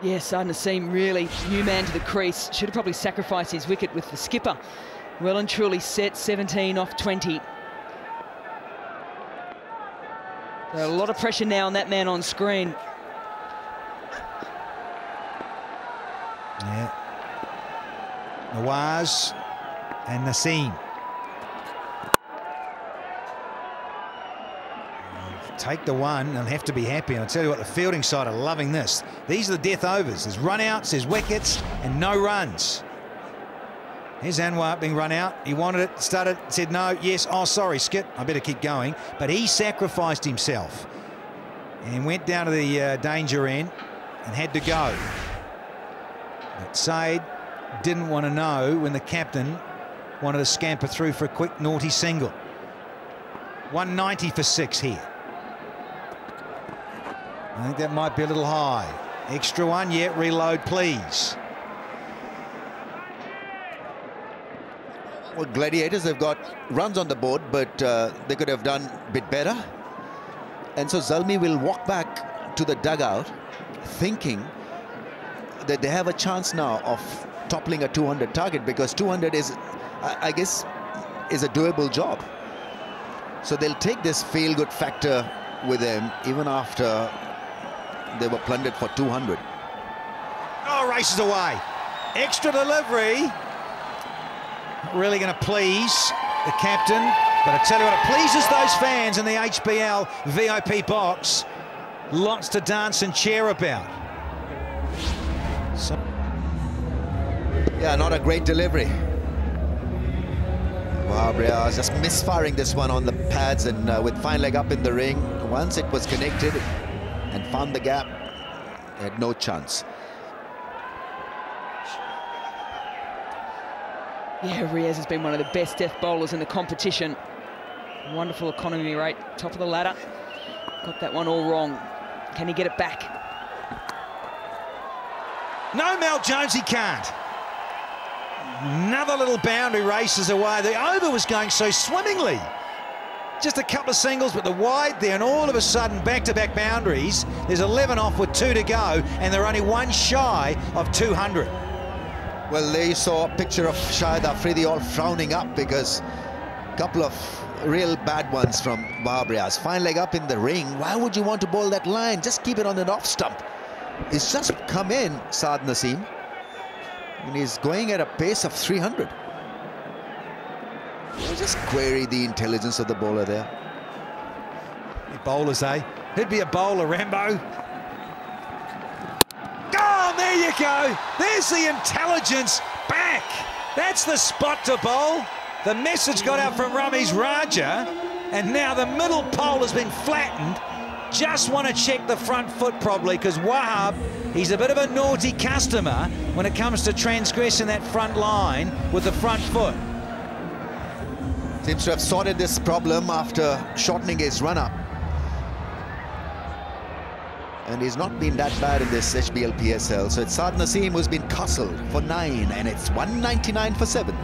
Yeah, Saad Naseem really new man to the crease. Should have probably sacrificed his wicket with the skipper. Well and truly set, 17 off 20. So a lot of pressure now on that man on screen. Yeah. Nawaz and Naseem. Take the one, they'll have to be happy. And I'll tell you what, the fielding side are loving this. These are the death overs. There's run-outs, there's wickets, and no runs. Here's Anwar being run out. He wanted it, started, said no, yes, oh, sorry, skip, I better keep going. But he sacrificed himself and went down to the danger end and had to go. But Said didn't want to know when the captain wanted to scamper through for a quick naughty single. 190 for 6 here. I think that might be a little high. Extra one, yeah, reload, please. Well, Gladiators have got runs on the board, but they could have done a bit better. And so Zalmi will walk back to the dugout thinking that they have a chance now of toppling a 200 target, because 200 is, I guess, is a doable job. So they'll take this feel-good factor with them even after they were plundered for 200. Oh, races away. Extra delivery. Not really going to please the captain, but I tell you what, it pleases those fans in the HBL VIP box. Lots to dance and cheer about. So yeah, not a great delivery. Wahab is just misfiring this one on the pads, and with fine leg up in the ring. Once it was connected and found the gap, had no chance. Yeah, Riaz has been one of the best death bowlers in the competition. Wonderful economy rate, top of the ladder. Got that one all wrong. Can he get it back? No, Mel Jones, he can't. Another little boundary races away. The over was going so swimmingly. Just a couple of singles, but the wide there, and all of a sudden back-to-back boundaries. There's 11 off with 2 to go, and they're only 1 shy of 200. Well, there you saw a picture of Shahid Afridi all frowning up because a couple of real bad ones from Wahab. Fine leg up in the ring. Why would you want to bowl that line? Just keep it on an off stump. It's just come in, Saad Naseem, and he's going at a pace of 300. Just query the intelligence of the bowler there. The bowlers, eh? He'd be a bowler, Rambo. Oh, there you go. There's the intelligence back. That's the spot to bowl. The message got out from Ramiz Raja, and now the middle pole has been flattened. Just want to check the front foot probably, because Wahab, he's a bit of a naughty customer when it comes to transgressing that front line with the front foot. Seems to have sorted this problem after shortening his run-up. And he's not been that bad in this HBL PSL. So it's Saad Naseem who's been castled for 9, and it's 199 for 7.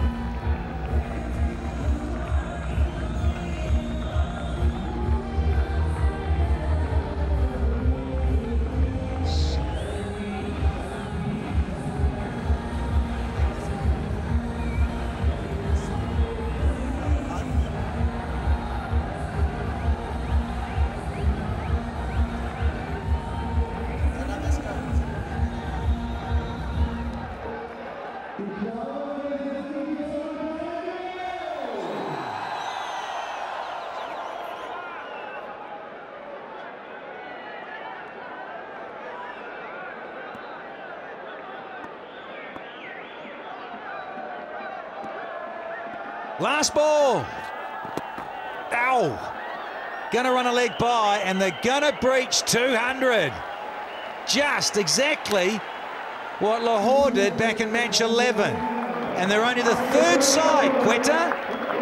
Last ball. Ow. Gonna run a leg by, and they're gonna breach 200. Just exactly what Lahore did back in match 11. And they're only the third side, Quetta.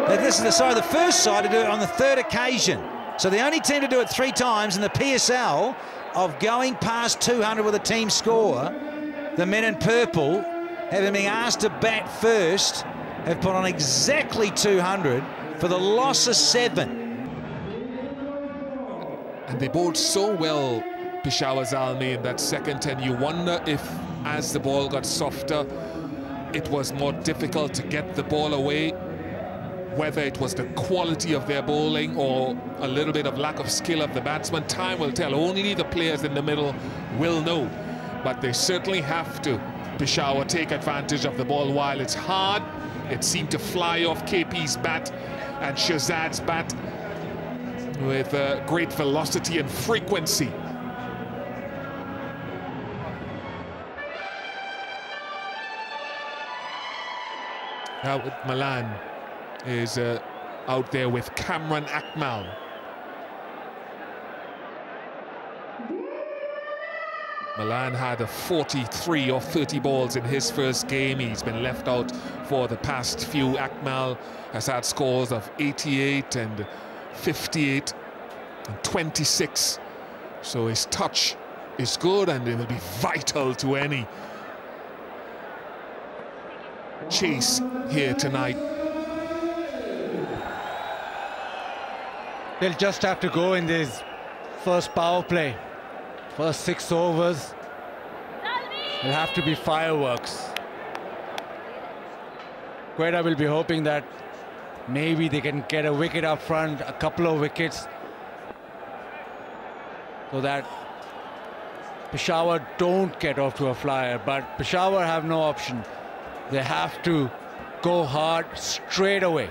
This is the first side to do it on the third occasion. So the only team to do it 3 times in the PSL of going past 200 with a team score. The men in purple, having been asked to bat first, have put on exactly 200 for the loss of 7. And they bowled so well, Peshawar Zalmi, in that second 10. You wonder if, as the ball got softer, it was more difficult to get the ball away, whether it was the quality of their bowling or a little bit of lack of skill of the batsman. Time will tell. Only the players in the middle will know. But they certainly have to, Peshawar, take advantage of the ball while it's hard. It seemed to fly off KP's bat and Shahzad's bat with great velocity and frequency. Now Malan is out there with Kamran Akmal. Malan had a 43 or 30 balls in his first game. He's been left out for the past few. Akmal has had scores of 88 and 58 and 26. So his touch is good and it will be vital to any chase here tonight. They'll just have to go in this first power play. First 6 overs, will have to be fireworks. Quetta will be hoping that maybe they can get a wicket up front, a couple of wickets, so that Peshawar don't get off to a flyer. But Peshawar have no option. They have to go hard straight away.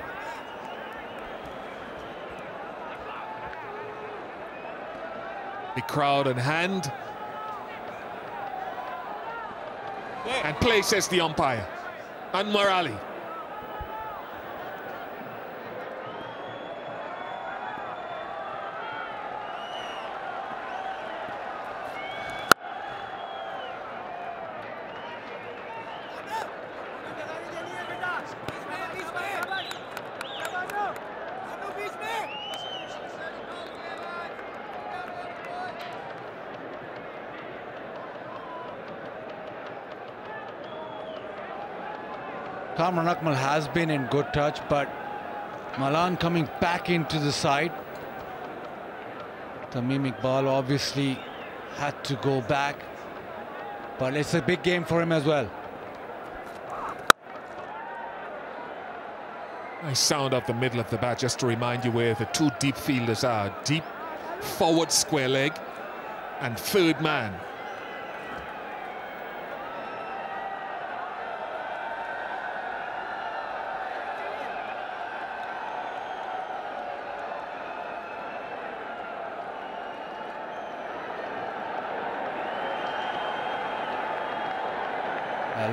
The crowd in hand. And play, says the umpire. Anwar Ali. Kamran Akmal has been in good touch, but Malan coming back into the side. Tamim Iqbal obviously had to go back, but it's a big game for him as well. Nice sound up the middle of the bat, just to remind you where the 2 deep fielders are. Deep forward square leg and third man.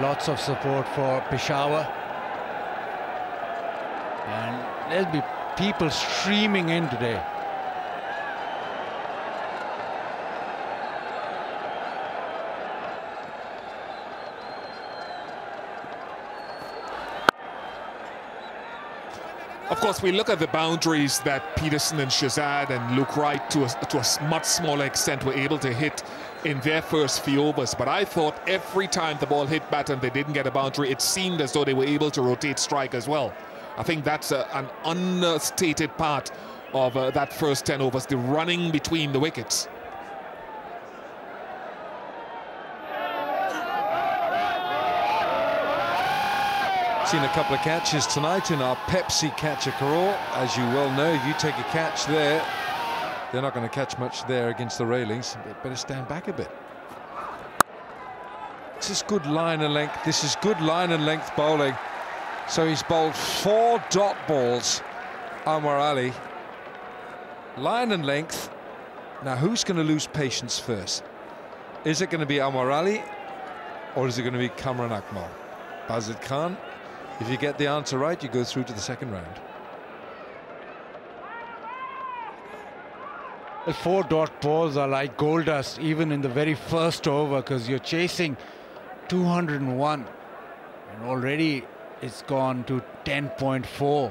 Lots of support for Peshawar, and there'll be people streaming in today. Of course, we look at the boundaries that Peterson and Shahzad and Luke Wright to a much smaller extent were able to hit in their first few overs. But I thought every time the ball hit bat and they didn't get a boundary, it seemed as though they were able to rotate strike as well. I think that's an understated part of that first 10 overs, the running between the wickets. Seen a couple of catches tonight in our Pepsi Catch a Crore. As you well know, if you take a catch there, they're not going to catch much there against the railings. Better stand back a bit. This is good line and length. This is good line and length bowling. So he's bowled 4 dot balls, Anwar Ali. Line and length. Now who's going to lose patience first? Is it going to be Anwar Ali or is it going to be Kamran Akmal? Bazid Khan, if you get the answer right, you go through to the second round. The 4 dot balls are like gold dust even in the very first over, because you're chasing 201, and already it's gone to 10.4.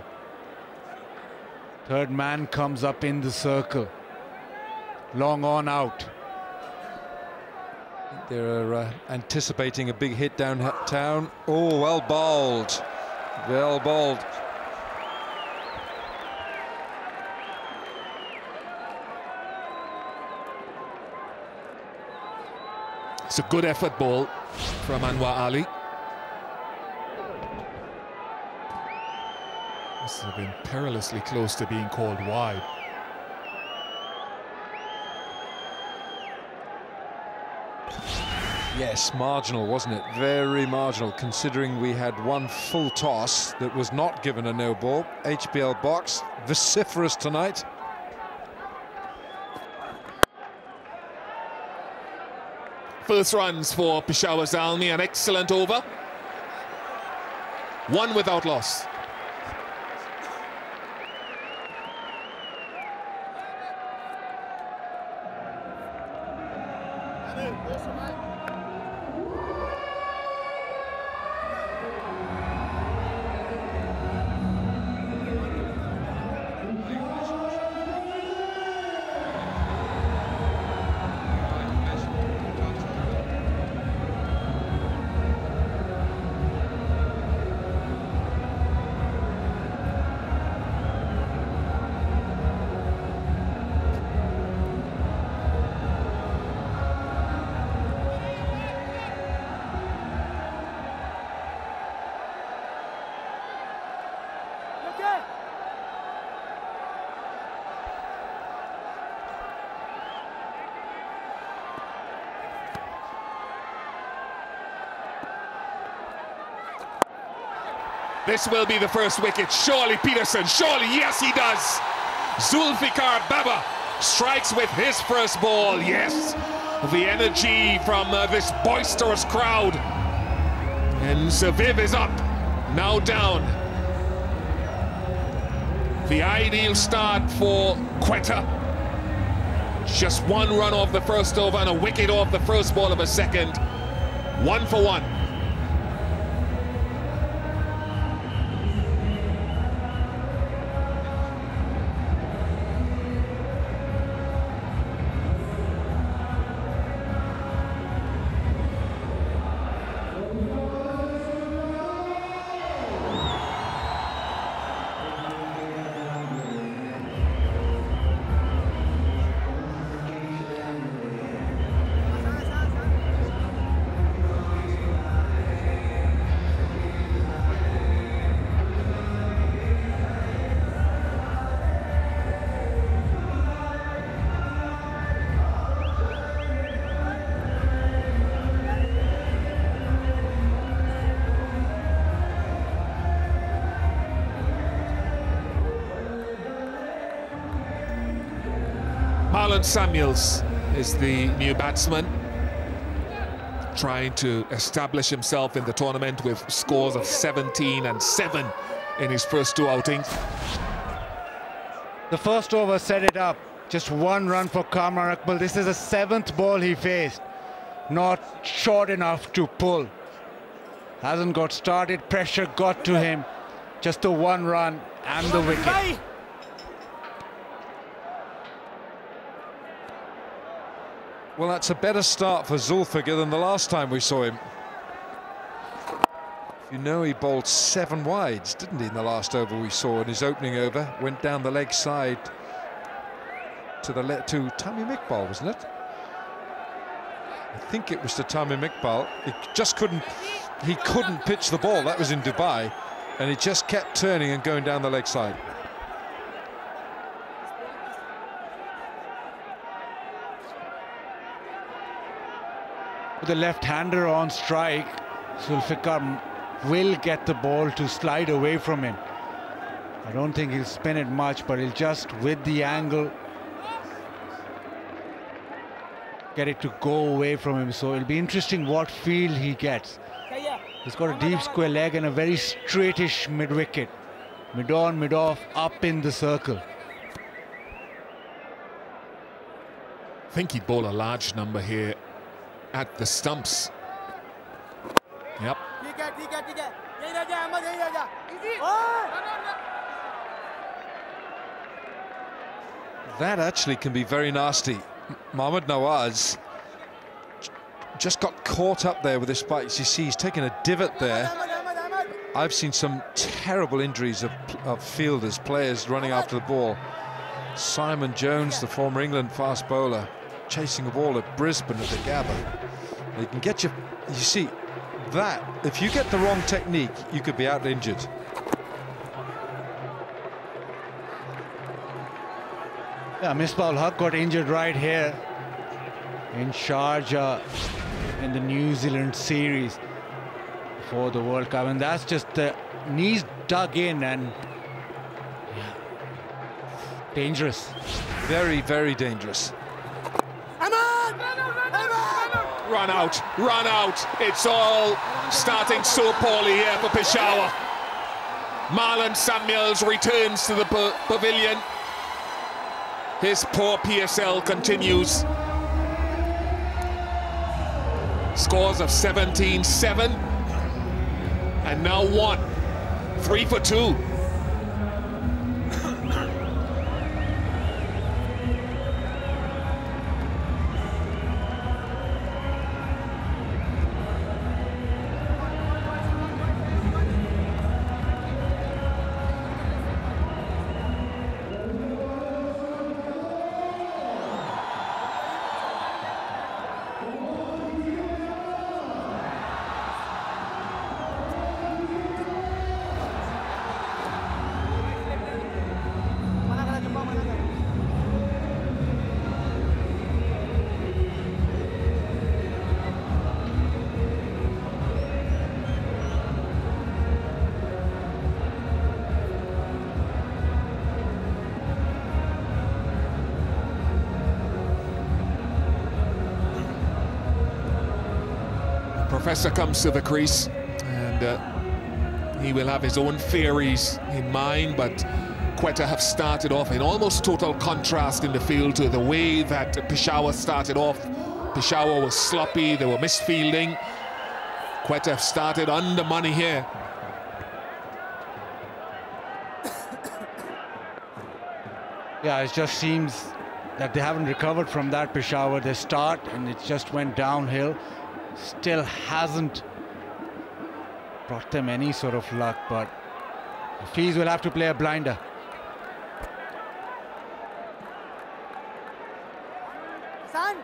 Third man comes up in the circle. Long on out. They're anticipating a big hit downtown. Oh, well bowled. Well bowled. It's a good effort ball from Anwar Ali. This has been perilously close to being called wide. Yes, marginal, wasn't it? Very marginal, considering we had one full toss that was not given a no ball. HBL box, vociferous tonight. First runs for Peshawar Zalmi, an excellent over. One without loss. This will be the first wicket. Surely Peterson, surely, yes he does. Zulfikar Baba strikes with his first ball, yes. The energy from this boisterous crowd. And Saviv is up, now down. The ideal start for Quetta. Just one run off the first over and a wicket off the first ball of a second. 1 for 1. Marlon Samuels is the new batsman, trying to establish himself in the tournament with scores of 17 and 7 in his first 2 outings. The first over set it up. Just one run for Kamran Akmal. This is the 7th ball he faced. Not short enough to pull. Hasn't got started. Pressure got to him. Just the 1 run and the wicket. Well, that's a better start for Zulfikar than the last time we saw him. You know, he bowled 7 wides, didn't he, in the last over we saw in his opening over? Went down the leg side to Tamim Iqbal, wasn't it? I think it was to Tamim Iqbal. He couldn't pitch the ball. That was in Dubai, and he just kept turning and going down the leg side. With the left-hander on strike, Zulfikar will get the ball to slide away from him. I don't think he'll spin it much, but he'll just, with the angle, get it to go away from him. So it'll be interesting what field he gets. He's got a deep square leg and a very straightish mid-wicket. Mid-on, mid-off, up in the circle. I think he'd bowl a large number here at the stumps. Yep. That actually can be very nasty. Mohamed Nawaz just got caught up there with his spikes. You see, he's taken a divot there. I've seen some terrible injuries of fielders, players running after the ball. Simon Jones, the former England fast bowler, chasing a ball at Brisbane at the Gabba. They can get you. You see that if you get the wrong technique, you could be out injured. Yeah, Misbah Haq got injured right here in Sharjah in the New Zealand series for the World Cup, and that's just the knees dug in and yeah, dangerous. Very, very dangerous. Run out, run out. It's all starting so poorly here for Peshawar. Marlon Samuels returns to the pavilion. His poor PSL continues. Scores of 17-7 and now 1. 3 for 2. Professor comes to the crease and he will have his own theories in mind, but Quetta have started off in almost total contrast in the field to the way that Peshawar started off. Peshawar was sloppy, they were misfielding. Quetta have started under money here. Yeah, it just seems that they haven't recovered from that Peshawar. They start and it just went downhill. Still hasn't brought them any sort of luck, but Hafiz will have to play a blinder. Son.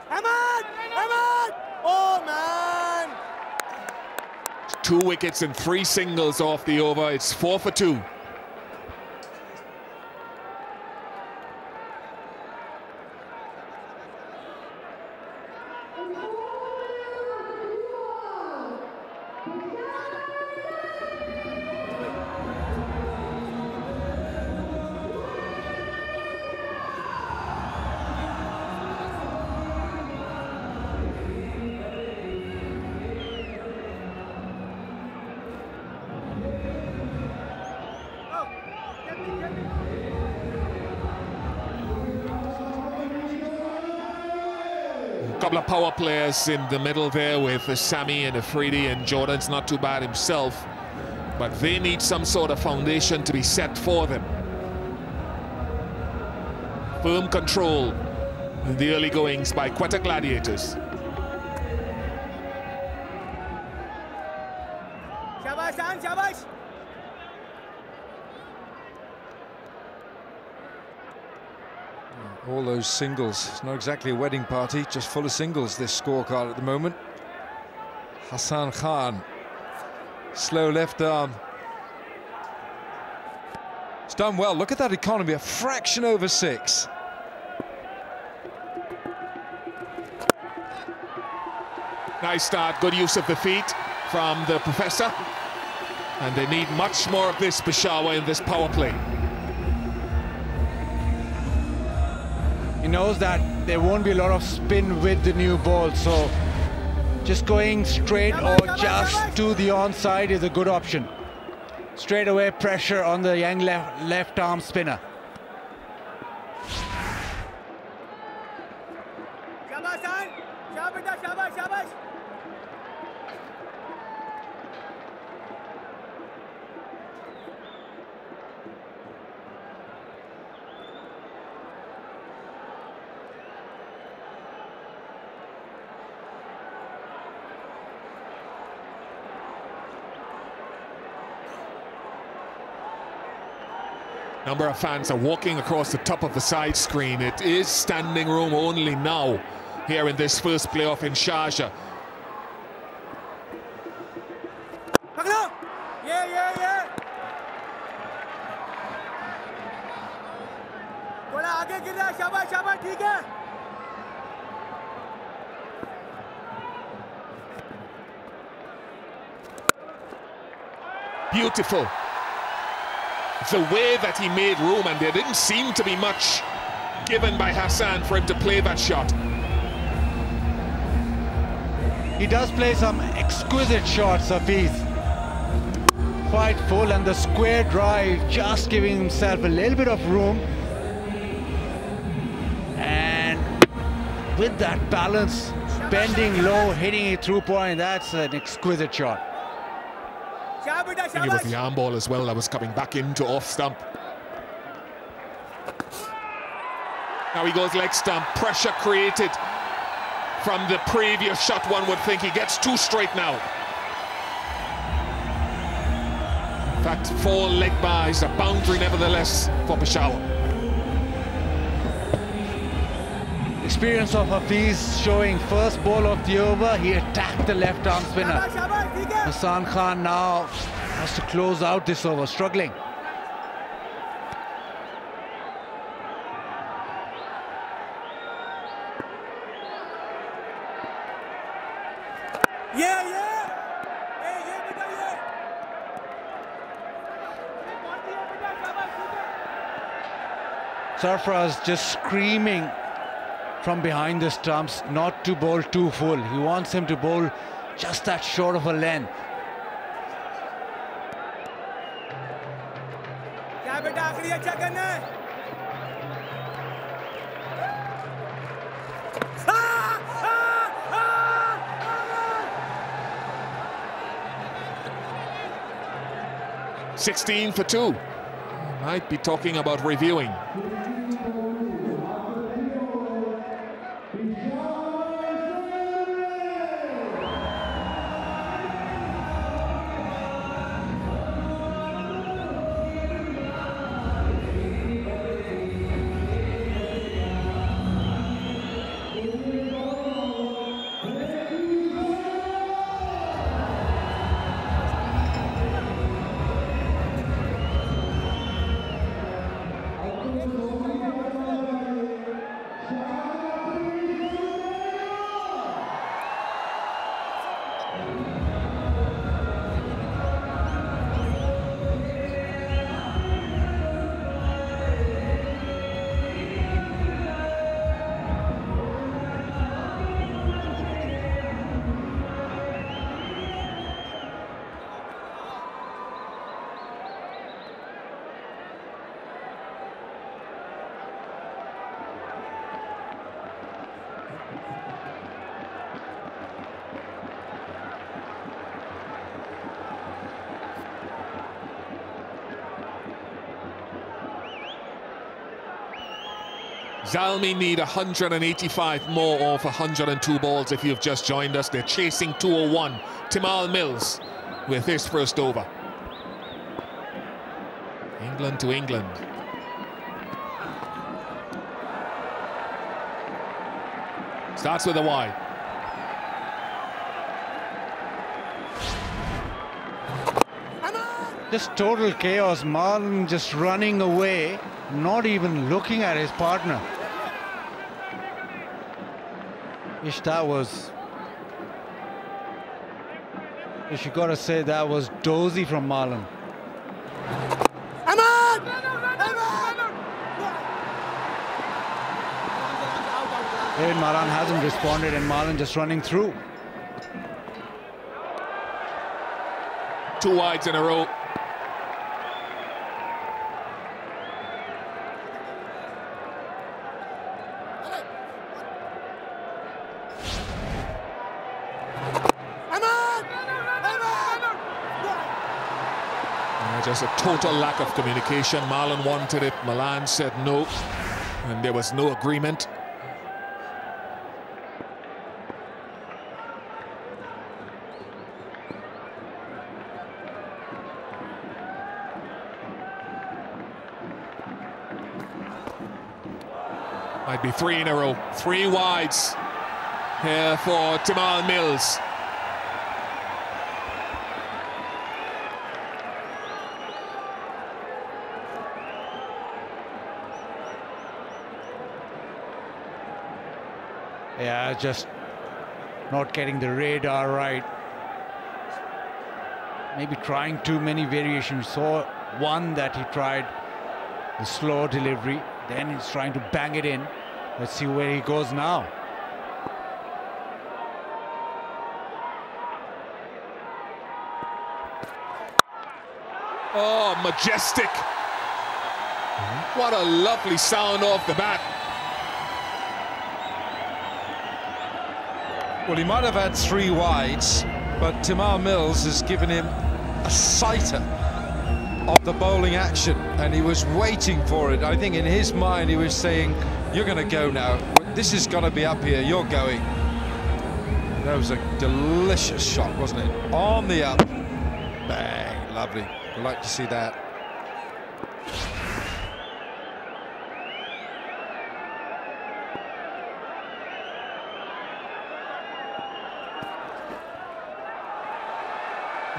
Ahmad! Oh man! 2 wickets and 3 singles off the over. It's 4 for 2. Couple of power players in the middle there with Sammy and Afridi, and Jordan's not too bad himself, but they need some sort of foundation to be set for them. Firm control in the early goings by Quetta Gladiators. Shabash, San, shabash. All those singles. It's not exactly a wedding party, just full of singles, this scorecard at the moment. Hassan Khan, slow left arm. It's done well. Look at that economy, a fraction over 6. Nice start, good use of the feet from the Professor. And they need much more of this, Peshawar, in this power play. He knows that there won't be a lot of spin with the new ball, so just going straight or just to the onside is a good option. Straight away pressure on the young left arm spinner. Number of fans are walking across the top of the side screen. It is standing room only now here in this first playoff in Sharjah. Beautiful. The way that he made room, and there didn't seem to be much given by Hassan for him to play that shot. He does play some exquisite shots, Hafiz. Quite full, and the square drive just giving himself a little bit of room. And with that balance, bending low, hitting it through point, that's an exquisite shot. I think it was the arm ball as well that was coming back into off stump. Now he goes leg stump. Pressure created from the previous shot, one would think. He gets two straight now. In fact, 4 leg bars, a boundary nevertheless for Peshawar. Experience of Hafiz showing first ball of the over. He attacked the left arm spinner. Hassan Khan now has to close out this over, struggling. Sarfaraz just screaming from behind the stumps not to bowl too full. He wants him to bowl just that short of a length. $16 for 2. Might be talking about reviewing. Zalmi need 185 more off 102 balls if you've just joined us. They're chasing 201. Timal Mills with his first over. England to England. Starts with a wide. Just total chaos. Marlon just running away, not even looking at his partner. That was... you gotta say that was dozy from Marlon. David Maran hasn't responded, and Marlon just running through. 2 wides in a row. Just a total lack of communication. Marlon wanted it, Milan said no, and there was no agreement. Might be 3 in a row, 3 wides here for Timal Mills. Yeah, just not getting the radar right. Maybe trying too many variations. Saw one that he tried, the slow delivery. Then he's trying to bang it in. Let's see where he goes now. Oh, majestic. What a lovely sound off the bat. Well, he might have had 3 wides, but Timal Mills has given him a sighter of the bowling action, and he was waiting for it. I think in his mind he was saying, you're going to go now. This is going to be up here. You're going. That was a delicious shot, wasn't it? On the up. Bang. Lovely. I'd like to see that.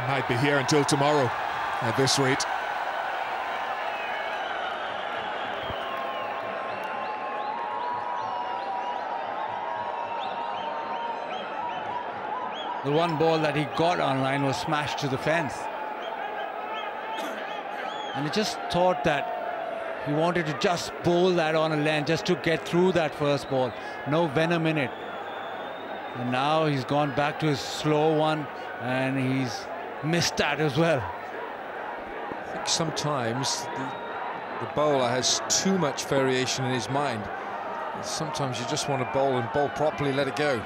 Might be here until tomorrow at this rate. The one ball that he got on line was smashed to the fence. And I just thought that he wanted to just bowl that on a length just to get through that first ball. No venom in it. And now he's gone back to his slow one, and he's missed that as well. I think sometimes the bowler has too much variation in his mind. Sometimes you just want to bowl and bowl properly, let it go.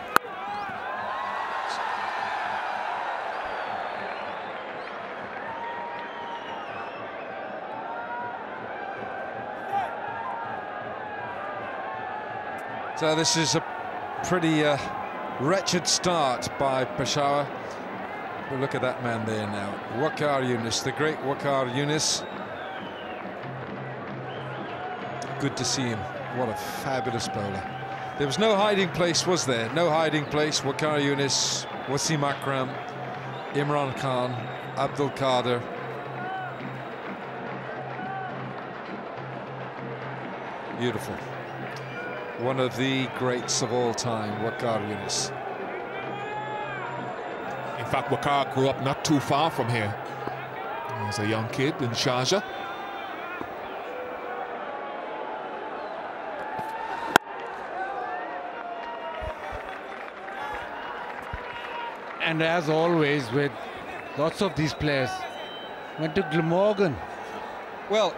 So this is a pretty wretched start by Peshawar. But look at that man there now, Waqar Younis, the great Waqar Younis. Good to see him. What a fabulous bowler. There was no hiding place, was there? No hiding place. Waqar Younis, Wasim Akram, Imran Khan, Abdul Qadir. Beautiful. One of the greats of all time, Waqar Younis. In fact, Waqar grew up not too far from here. He was a young kid in Sharjah. And as always with lots of these players, went to Glamorgan. Well,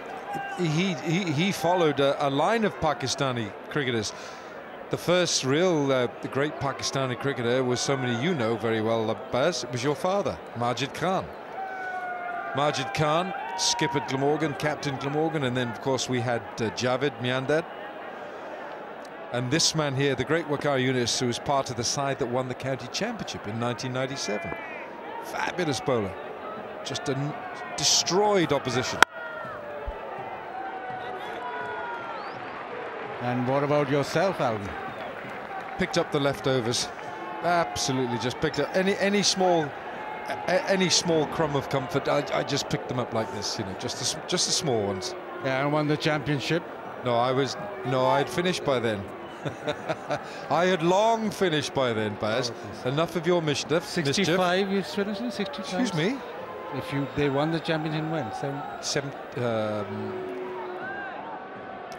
he followed a line of Pakistani cricketers. The first real the great Pakistani cricketer was somebody you know very well, Baz. It was your father, Majid Khan. Majid Khan, skipper at Glamorgan, captain Glamorgan, and then of course we had Javed Miandad. And this man here, the great Waqar Younis, who was part of the side that won the county championship in 1997. Fabulous bowler. Just destroyed opposition. And what about yourself, Alvin? Picked up the leftovers. Absolutely, just picked up any small crumb of comfort. I just picked them up like this, you know, just the small ones. Yeah, and won the championship. No, I'd finished by then. I had long finished by then, Baz. Oh, enough of your mischief. 65, you finished in 65. Excuse me. They won the championship when?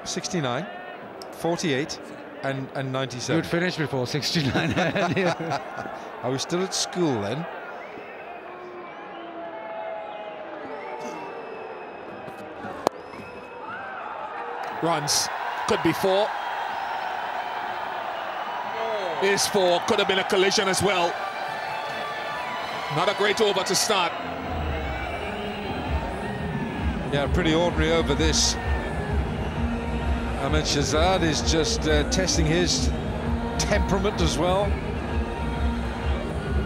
69, 48, and 97. You'd finished before 69. I was still at school then. Runs, could be 4. Is 4, could have been a collision as well. Not a great over to start. Yeah, pretty ordinary over this. Ahmed Shahzad is just testing his temperament as well.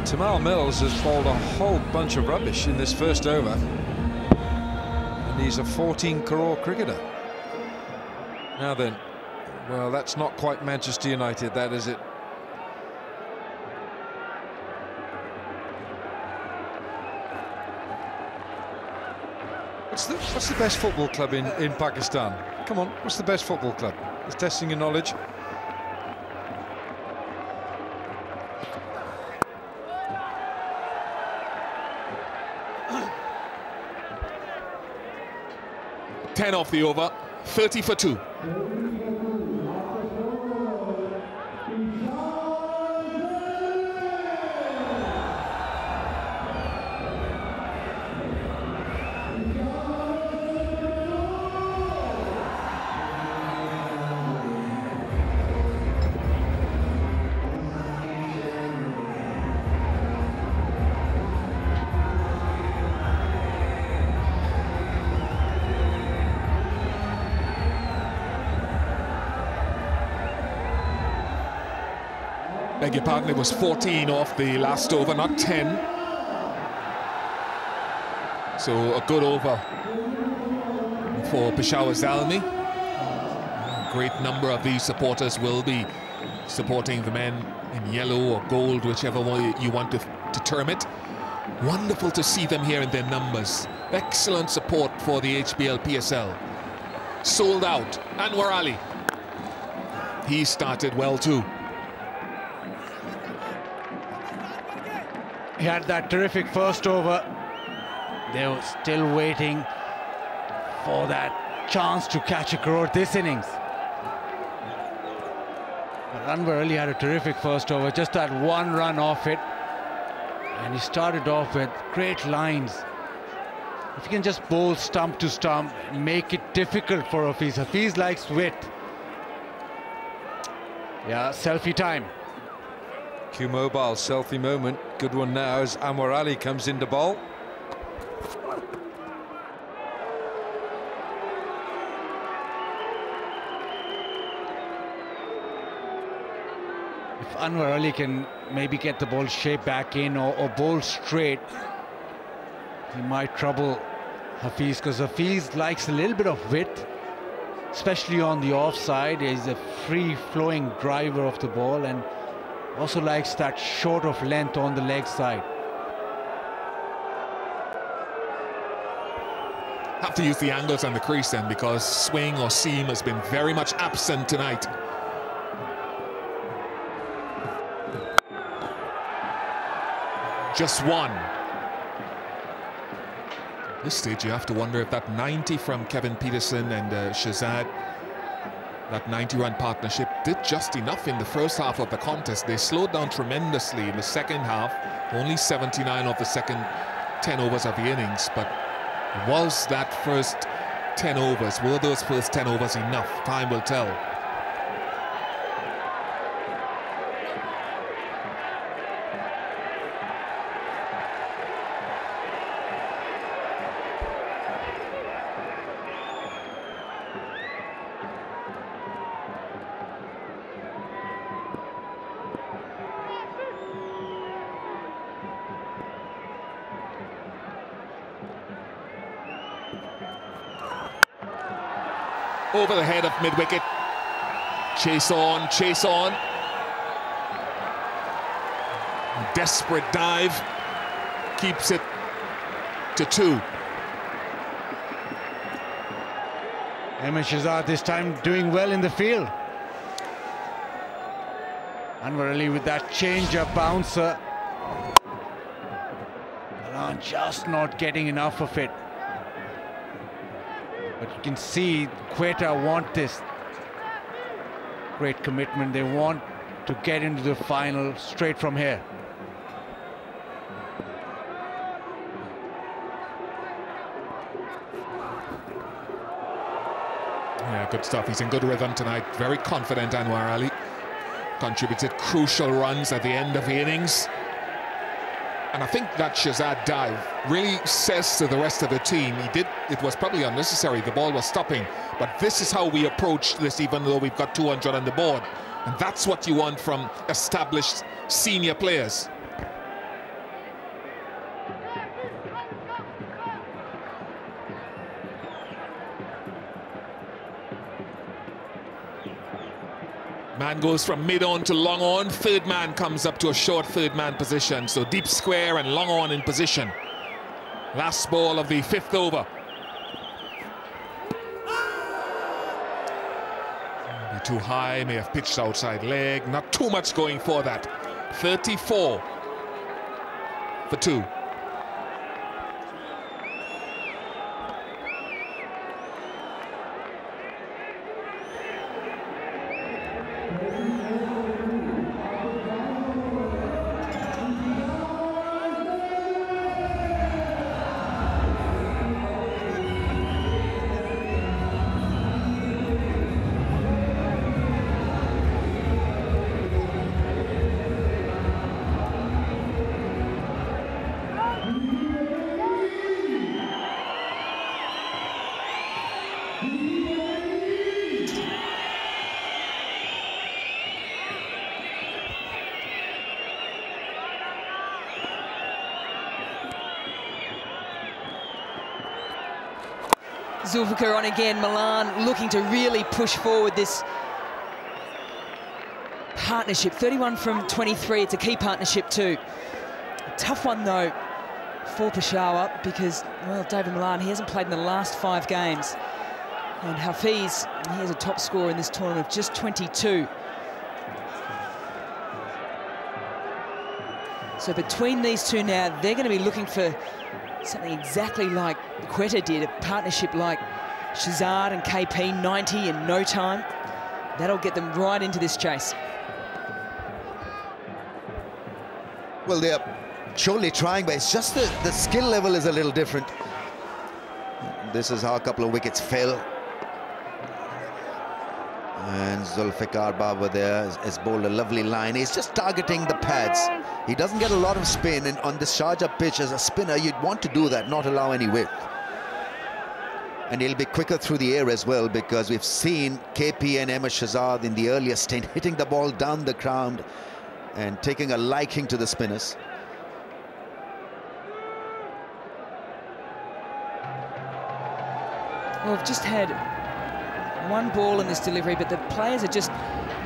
Tamal Mills has bowled a whole bunch of rubbish in this first over. And he's a 14 crore cricketer. Now then, well, that's not quite Manchester United, that is it? What's the best football club in Pakistan? Come on, what's the best football club? It's testing your knowledge. Ten off the over, 30 for 2. Beg your pardon, it was 14 off the last over, not 10. So a good over for Peshawar Zalmi. A great number of these supporters will be supporting the men in yellow or gold, whichever way you want to term it. Wonderful to see them here in their numbers. Excellent support for the HBL PSL. Sold out. Anwar Ali. He started well too. He had that terrific first over. They were still waiting for that chance to catch a crore this innings. But Anwar Ali had a terrific first over, just that one run off it. And he started off with great lines. If you can just bowl stump to stump, make it difficult for Hafiz. Hafiz likes wit. Yeah, selfie time. Q Mobile selfie moment. Good one now as Anwar Ali comes into bowl. If Anwar Ali can maybe get the ball shape back in or bowl straight, he might trouble Hafiz, because Hafiz likes a little bit of width, especially on the offside. He's a free-flowing driver of the ball and also likes that short of length on the leg side. Have to use the angles and the crease then, because swing or seam has been very much absent tonight. Just one. At this stage, you have to wonder if that 90 from Kevin Peterson and Shahzad, that 90-run partnership, did just enough in the first half of the contest. They slowed down tremendously in the second half. Only 79 of the second 10 overs of the innings. But was that first 10 overs, were those first 10 overs enough? Time will tell. Over the head of mid-wicket. Chase on, chase on. Desperate dive. Keeps it to 2. Ahmed Shahzad this time doing well in the field. Anwar Ali with that change-up bouncer. Just not getting enough of it. But you can see Quetta want this. Great commitment. They want to get into the final straight from here. Yeah, good stuff. He's in good rhythm tonight. Very confident, Anwar Ali. Contributed crucial runs at the end of the innings. And I think that Shahzad dive really says to the rest of the team, it was probably unnecessary, the ball was stopping, but this is how we approach this, even though we've got 200 on the board. And that's what you want from established senior players. Man goes from mid-on to long-on. Third man comes up to a short third man position. So deep square and long-on in position. Last ball of the 5th over. Maybe too high, may have pitched outside leg. Not too much going for that. 34 for 2. Zulfikar on again. Milan looking to really push forward this partnership. 31 from 23. It's a key partnership too. A tough one though for Peshawar because, well, David Milan, he hasn't played in the last 5 games. And Hafiz, he has a top score in this tournament of just 22. So between these two now, they're going to be looking for something exactly like Quetta did, a partnership like Shahzad and KP, 90 in no time. That'll get them right into this chase. Well, they're surely trying, but it's just the skill level is a little different. This is how a couple of wickets fell. And Zulfikar Baba there has bowled a lovely line. He's just targeting the pads. He doesn't get a lot of spin, and on this Sharjah pitch as a spinner, you'd want to do that, not allow any width. And he'll be quicker through the air as well, because we've seen KP and Ahmed Shahzad in the earlier stint hitting the ball down the ground and taking a liking to the spinners. Well, we've just had one ball in this delivery, but the players are just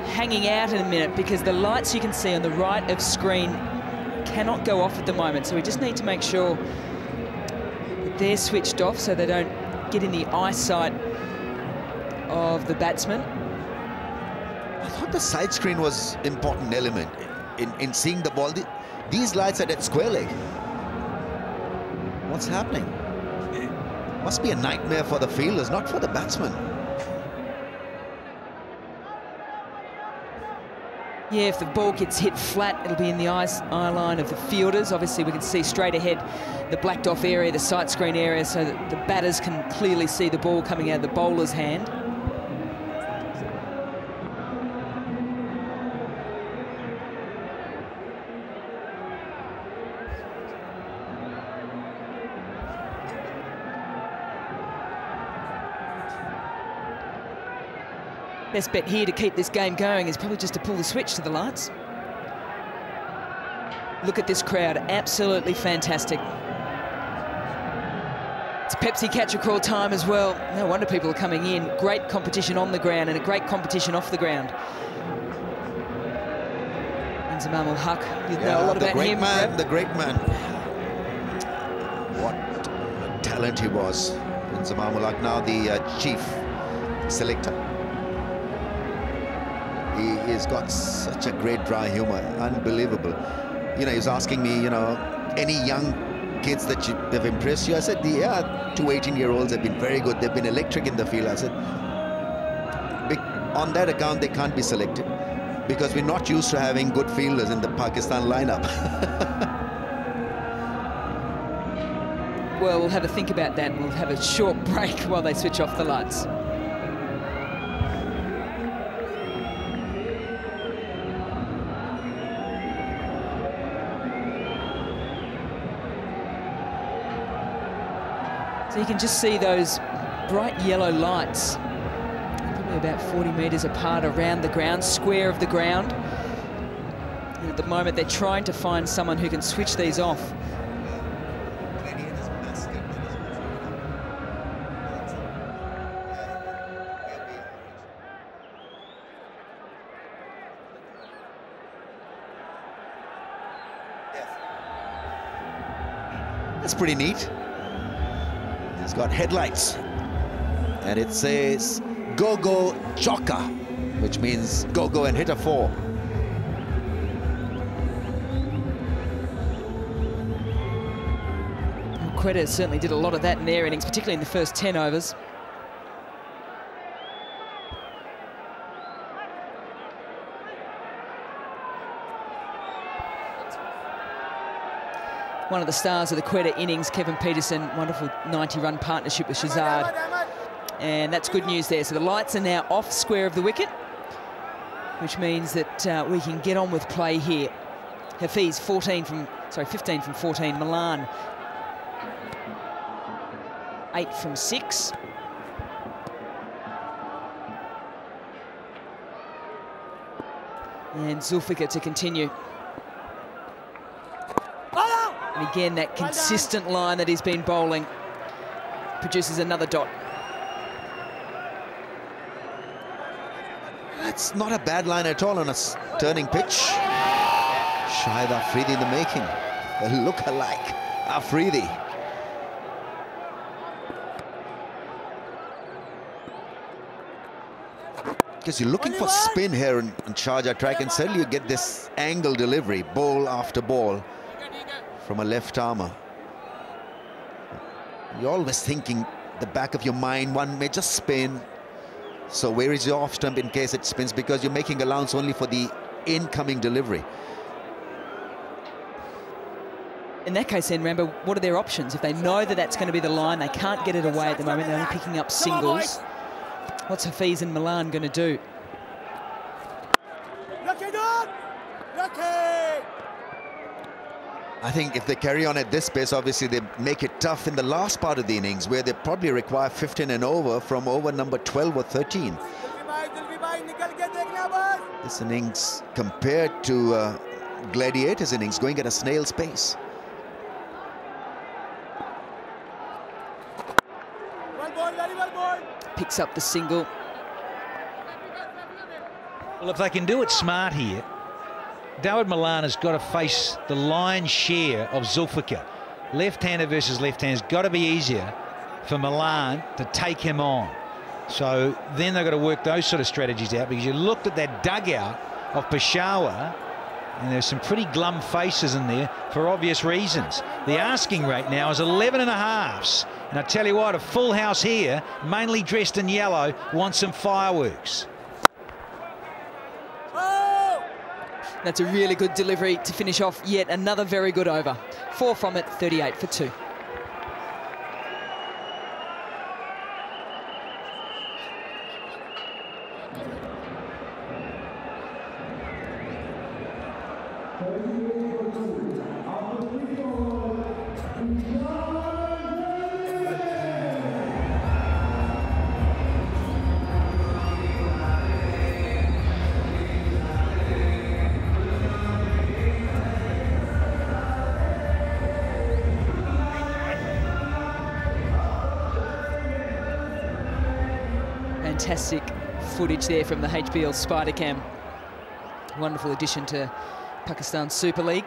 hanging out in a minute because the lights you can see on the right of screen cannot go off at the moment. So we just need to make sure that they're switched off so they don't get in the eyesight of the batsman. I thought the side screen was an important element in seeing the ball. These lights are at square leg. What's happening? Must be a nightmare for the fielders, not for the batsmen. Yeah, if the ball gets hit flat, it'll be in the eye line of the fielders. Obviously, we can see straight ahead the blacked off area, the sight screen area, so that the batters can clearly see the ball coming out of the bowler's hand. Best bet here to keep this game going is probably just to pull the switch to the lights. Look at this crowd, absolutely fantastic. It's Pepsi catch-a-crawl time as well. No wonder people are coming in. Great competition on the ground and a great competition off the ground. And Zamam ul Haq, you know a lot about him. The great man. What a talent he was. And Zamam ul Haq, now the chief selector. He's got such a great dry humor, unbelievable. You know, he was asking me, you know, any young kids that have impressed you? I said, yeah, 2 18-year-olds have been very good. They've been electric in the field. I said, on that account, they can't be selected because we're not used to having good fielders in the Pakistan lineup. Well, we'll have a think about that. We'll have a short break while they switch off the lights. So you can just see those bright yellow lights, probably about 40 metres apart around the ground, square of the ground. And at the moment, they're trying to find someone who can switch these off. That's pretty neat. It's got headlights. And it says, Go-Go Choka, which means go-go and hit a 4. Quetta certainly did a lot of that in their innings, particularly in the first 10 overs. One of the stars of the Quetta innings, Kevin Peterson, wonderful 90-run partnership with Shazad. And that's good news there. So the lights are now off square of the wicket, which means that we can get on with play here. Hafiz, 15 from 14. Milan, 8 from 6. And Zulfikar to continue. And again, that consistent line that he's been bowling produces another dot. That's not a bad line at all on a turning pitch. Shahid Afridi in the making. A look-alike Afridi. Because you're looking for spin here in Sharjah track, and suddenly you get this angle delivery, ball after ball, from a left armer. You're always thinking, the back of your mind, one may just spin. So where is your off stump in case it spins? Because you're making allowance only for the incoming delivery. In that case then, remember, what are their options? If they know that that's going to be the line, they can't get it away at the moment, they're only picking up singles. What's Hafiz and Milan going to do? I think if they carry on at this pace, obviously they make it tough in the last part of the innings, where they probably require 15 and over from over number 12 or 13. This innings compared to Gladiators innings, going at a snail's pace. Picks up the single. Well, if they can do it smart here, Dawid Malan has got to face the lion's share of Zulfikar. Left-hander versus left-hander has got to be easier for Malan to take him on. So then they've got to work those sort of strategies out, because you looked at that dugout of Peshawar and there's some pretty glum faces in there for obvious reasons. The asking rate now is 11.5s. And I tell you what, a full house here, mainly dressed in yellow, wants some fireworks. That's a really good delivery to finish off yet another very good over. 4 from it, 38 for 2. Fantastic footage there from the HBL Spider Cam. Wonderful addition to Pakistan Super League.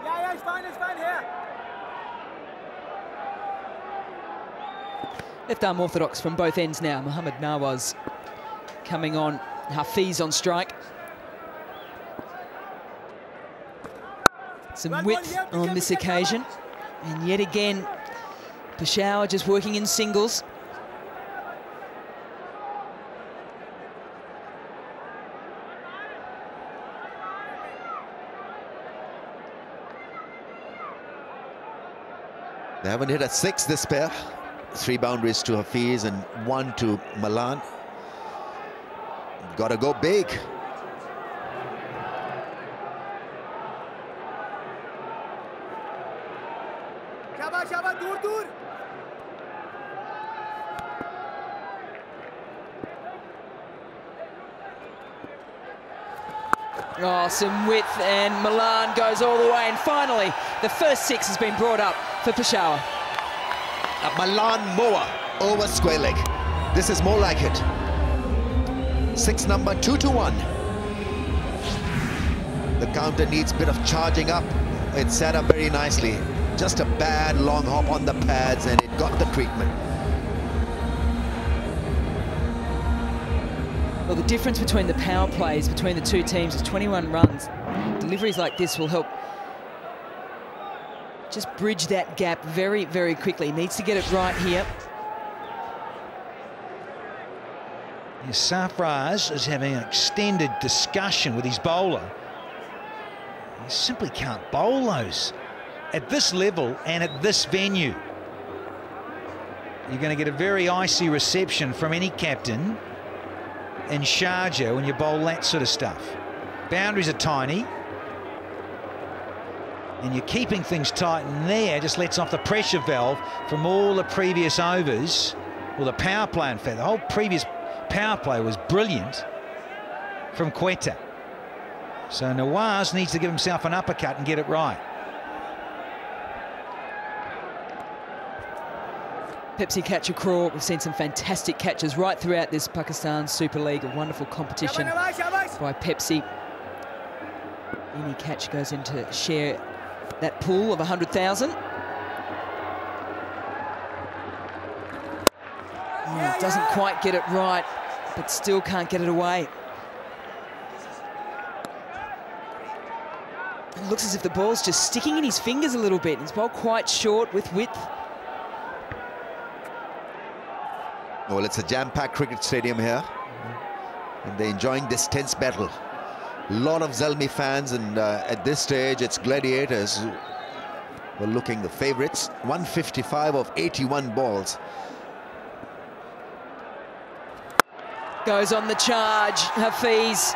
Yeah, it's fine here. Left arm orthodox from both ends now. Mohammad Nawaz coming on. Hafiz on strike. Some width on this occasion. And yet again, Peshawar just working in singles. They haven't hit a 6, this pair. 3 boundaries to Hafiz and 1 to Malan. Gotta go big. शाबाश शाबाश दूर दूर Oh, some width, and Milan goes all the way, and finally the first 6 has been brought up for Peshawar. A Malan Moa over square leg. This is more like it. 6 number 2-1. The counter needs a bit of charging up. It's set up very nicely. Just a bad long hop on the pads, and it got the treatment. Well, the difference between the power plays between the two teams is 21 runs. Deliveries like this will help just bridge that gap very, very quickly. Needs to get it right here. Sarfraz is having an extended discussion with his bowler. He simply can't bowl those at this level and at this venue. You're going to get a very icy reception from any captain in Sharjah when you bowl that sort of stuff. Boundaries are tiny, and you're keeping things tight, and there just lets off the pressure valve from all the previous overs, or the power play. In fact, the whole previous power play was brilliant from Quetta. So Nawaz needs to give himself an uppercut and get it right. Pepsi catcher crawl. We've seen some fantastic catches right throughout this Pakistan Super League. A wonderful competition by Pepsi. Any catch goes in to share that pool of 100,000. Doesn't quite get it right, but still can't get it away. It looks as if the ball's just sticking in his fingers a little bit. His ball quite short with width. Well, it's a jam-packed cricket stadium here, and they're enjoying this tense battle. A lot of Zalmi fans, and at this stage, it's Gladiators who were looking the favourites. 155 of 81 balls. Goes on the charge, Hafiz,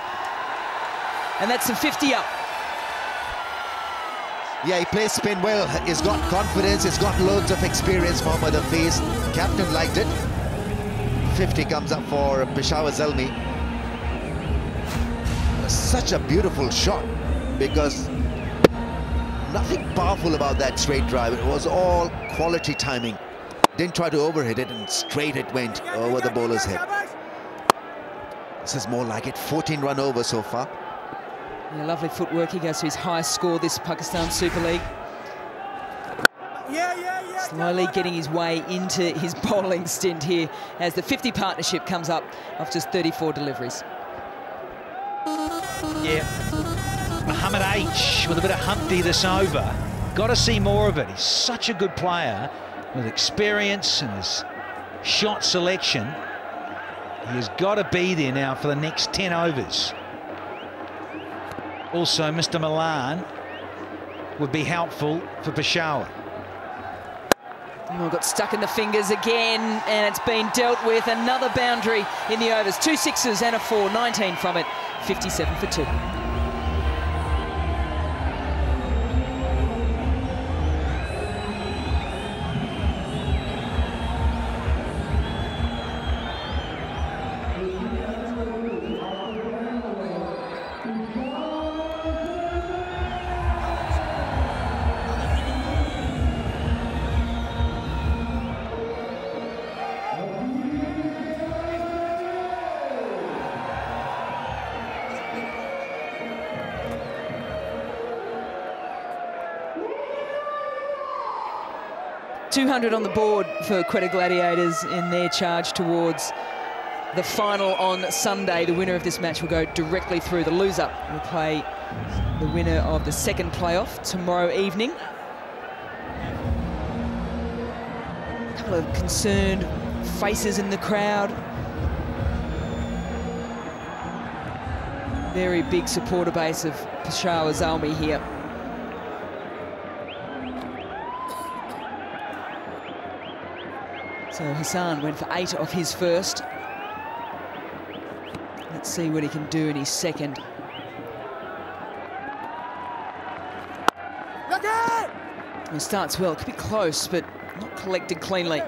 and that's a 50 up. Yeah, he plays spin well. He's got confidence. He's got loads of experience, Mohammad Hafiz. Captain liked it. 50 comes up for Peshawar Zalmi. Such a beautiful shot, because nothing powerful about that straight drive. It was all quality timing. Didn't try to overhit it, and straight it went over the bowler's head. This is more like it. 14 run over so far. Yeah, lovely footwork. He goes to his highest score this Pakistan Super League. Slowly getting his way into his bowling stint here as the 50 partnership comes up of just 34 deliveries. Yeah, Muhammad H with a bit of Humpty this over. Got to see more of it. He's such a good player with experience and his shot selection. He has got to be there now for the next 10 overs. Also, Mr. Milan would be helpful for Peshawar. Oh, got stuck in the fingers again, and it's been dealt with. Another boundary in the overs. 2 sixes and a 4, 19 from it, 57 for 2. 200 on the board for Quetta Gladiators in their charge towards the final on Sunday. The winner of this match will go directly through. The loser will play the winner of the second playoff tomorrow evening. A couple of concerned faces in the crowd. Very big supporter base of Peshawar Zalmi here. So Hassan went for 8 off his first. Let's see what he can do in his second. He starts well, could be close, but not collected cleanly.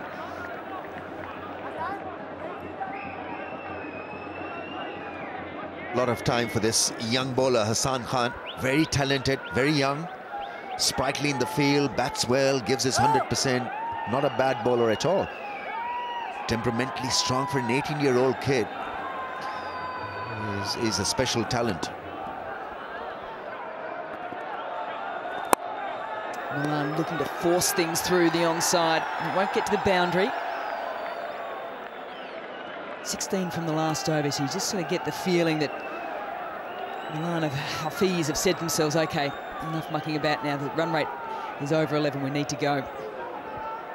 A lot of time for this young bowler, Hassan Khan. Very talented, very young, sprightly in the field, bats well, gives his 100%. Not a bad bowler at all. Temperamentally strong for an 18-year-old kid. He's a special talent. Milan looking to force things through the onside. It won't get to the boundary. 16 from the last over, so you just sort of get the feeling that Milan Hafiz have said to themselves, OK, enough mucking about now. The run rate is over 11. We need to go.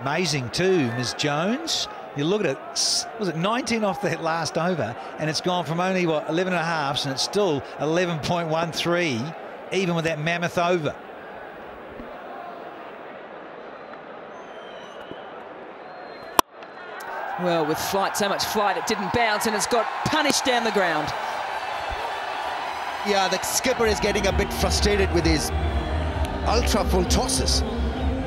Amazing too, Ms. Jones. You look at it, was it 19 off that last over, and it's gone from only, what, 11 and a half, and it's still 11.13, even with that mammoth over. Well, with flight, so much flight, it didn't bounce, and it's got punished down the ground. Yeah, the skipper is getting a bit frustrated with his ultra-full tosses.